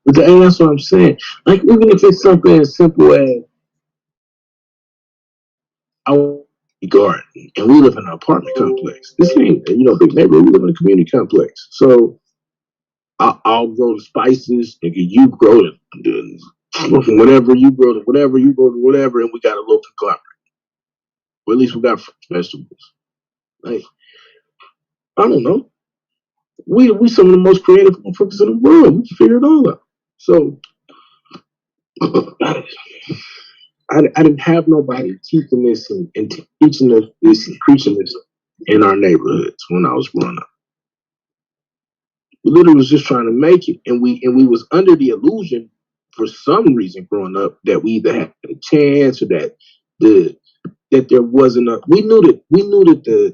But that's what I'm saying. Like, even if it's something as simple as our garden, and we live in an apartment complex. This ain't, big neighborhood. We live in a community complex. So I'll grow the spices, nigga. You grow the whatever you grow, whatever, and we got a local conglomerate. Or at least we got fresh vegetables. Like, I don't know. We some of the most creative motherfuckers in the world. We can figure it all out. So I didn't have nobody teaching this and teaching us this and preaching this in our neighborhoods when I was growing up. We literally was just trying to make it, and we was under the illusion for some reason growing up that we either had a chance or that there wasn't a. We knew that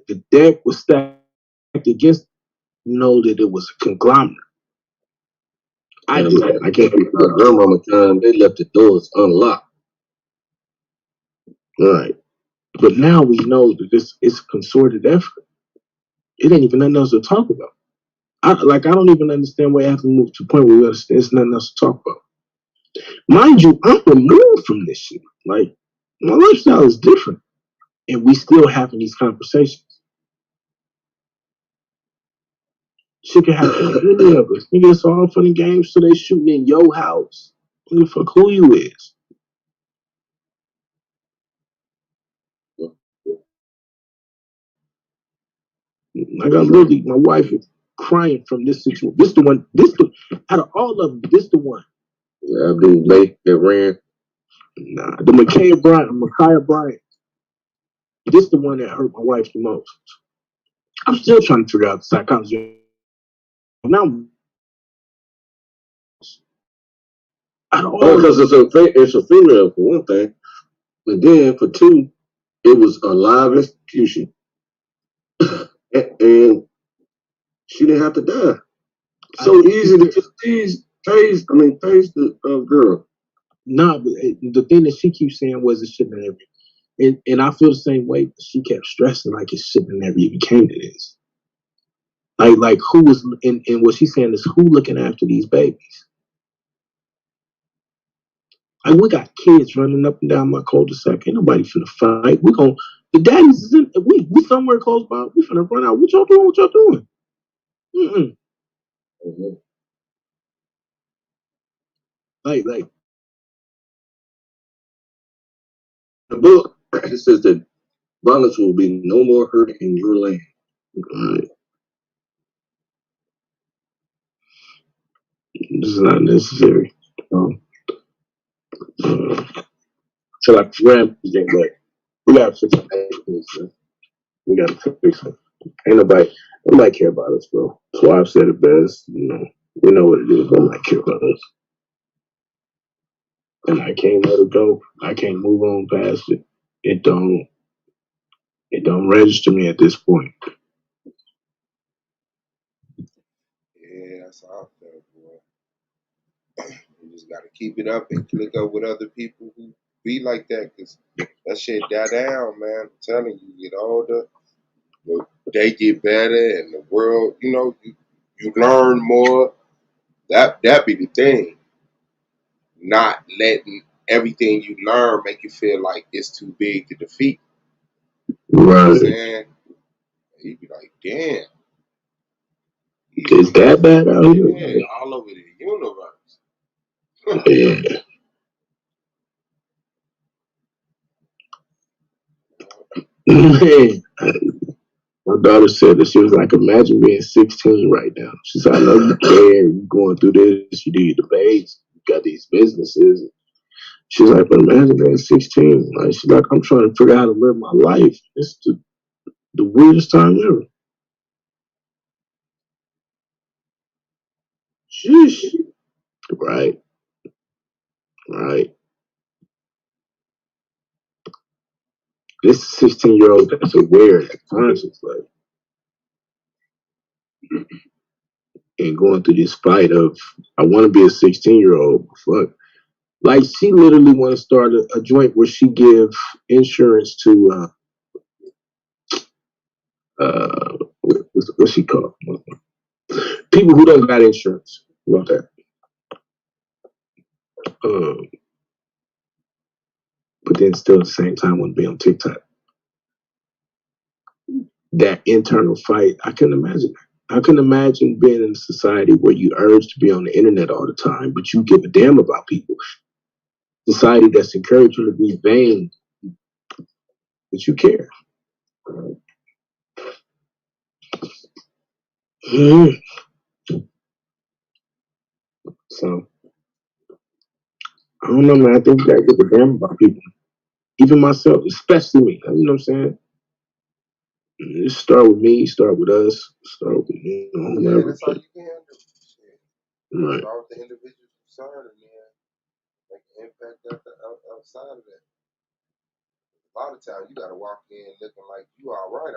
the deck was stacked against. Know that it was a conglomerate. I can't. My grandmama time they left the doors unlocked. Right. But now we know that it's a concerted effort. It ain't even nothing else to talk about. I don't even understand why I have to move to the point where there's nothing else to talk about. Mind you, I'm removed from this shit. Like, my lifestyle is different. And we still having these conversations. Shit can happen to any of us. Nigga, it's all fun and games so they shooting in your house. Who the fuck who you is? Like, I'm literally, my wife is crying from this situation. Out of all of them, this the one. Yeah, dude, late that ran. Nah, the Micaiah Bryant. This the one that hurt my wife the most. I'm still trying to figure out the psychology. Now, because it's a female for one thing, and then for two, it was a live execution, and she didn't have to die. So easy to just tase the girl. Nah, but the thing that she keeps saying was it shouldn't have ever. And I feel the same way. But she kept stressing like it shouldn't have never even came to this. Like who was and what she's saying is who looking after these babies? Like, we got kids running up and down my cul-de-sac. Ain't nobody finna fight. The daddies is in. We somewhere close by. We finna run out. What y'all doing? What y'all doing? Mm-hmm. Like the book. It says that violence will be no more heard in your land. Right. This is not necessary. So like ram thing, but we gotta fix it. We gotta fix it. Ain't nobody care about us, bro. So I've said it best. We know what it is. Nobody care about us, and I can't let it go. I can't move on past it. It don't register me at this point. Yeah, that's how I feel, boy. You just gotta keep it up and click up with other people who be like that, cause that shit die down, man. I'm telling you, you get older, they get better, and the world, you learn more. That be the thing. Not letting everything you learn make you feel like it's too big to defeat. You know what I'm saying? You be like, damn. Is that bad out here? Yeah, all over the universe. Yeah. Man, my daughter said that she was like, imagine being 16 right now. She said, I know you care, you're going through this, you do your debates, you got these businesses. She's like, but imagine being 16. Like, she's like, I'm trying to figure out how to live my life. It's the weirdest time ever. Sheesh. Right, right. This 16-year-old that's aware, that's conscious, like, and going through this fight of, I want to be a 16-year-old. Fuck. Like, she literally want to start a joint where she give insurance to, what's she called? People who don't got insurance. How about that? Um, but then still at the same time want to be on TikTok. That internal fight, I couldn't imagine that. I couldn't imagine being in a society where you urge to be on the internet all the time, but you give a damn about people. Society that's encouraged you to be vain, but you care. Mhm. So I don't know, man. I think you gotta give a damn about people. Even myself, especially me. You know what I'm saying? Just start with me, start with us, start with Yeah, whoever. that's how you can handle it. Shit. Right. Start with the individual concerned and then make an impact outside of that. A lot of times you gotta walk in looking like you all right.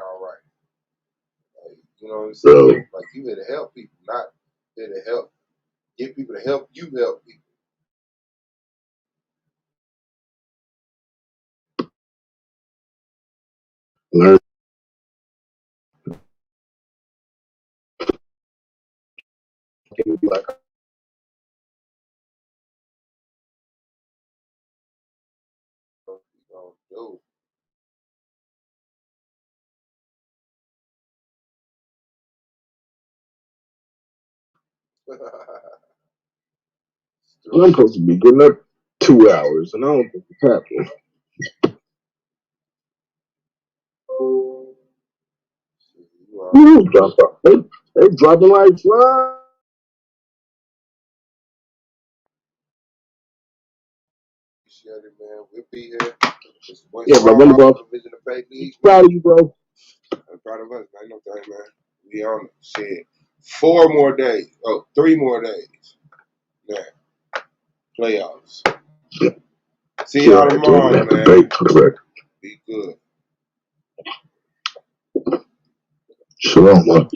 Like, you know what I'm saying? So, Like you here to help people, not here to help get people to help you help people. learn. Like, So, you know, dude. I'm supposed to be getting up 2 hours, and I don't think it's happening. Drop off. They dropping like flies. Appreciate it, man. We'll be here. It's boy Yeah, bro. Small Really, bro. Division of Fake League, Proud man. of you, bro. I'm proud of us, man. No thing, man. We on it. Shit. 4 more days. Oh, 3 more days. Yeah. Playoffs. Yeah. See y'all tomorrow, That man. debate for the record. Be good. Shalom, man.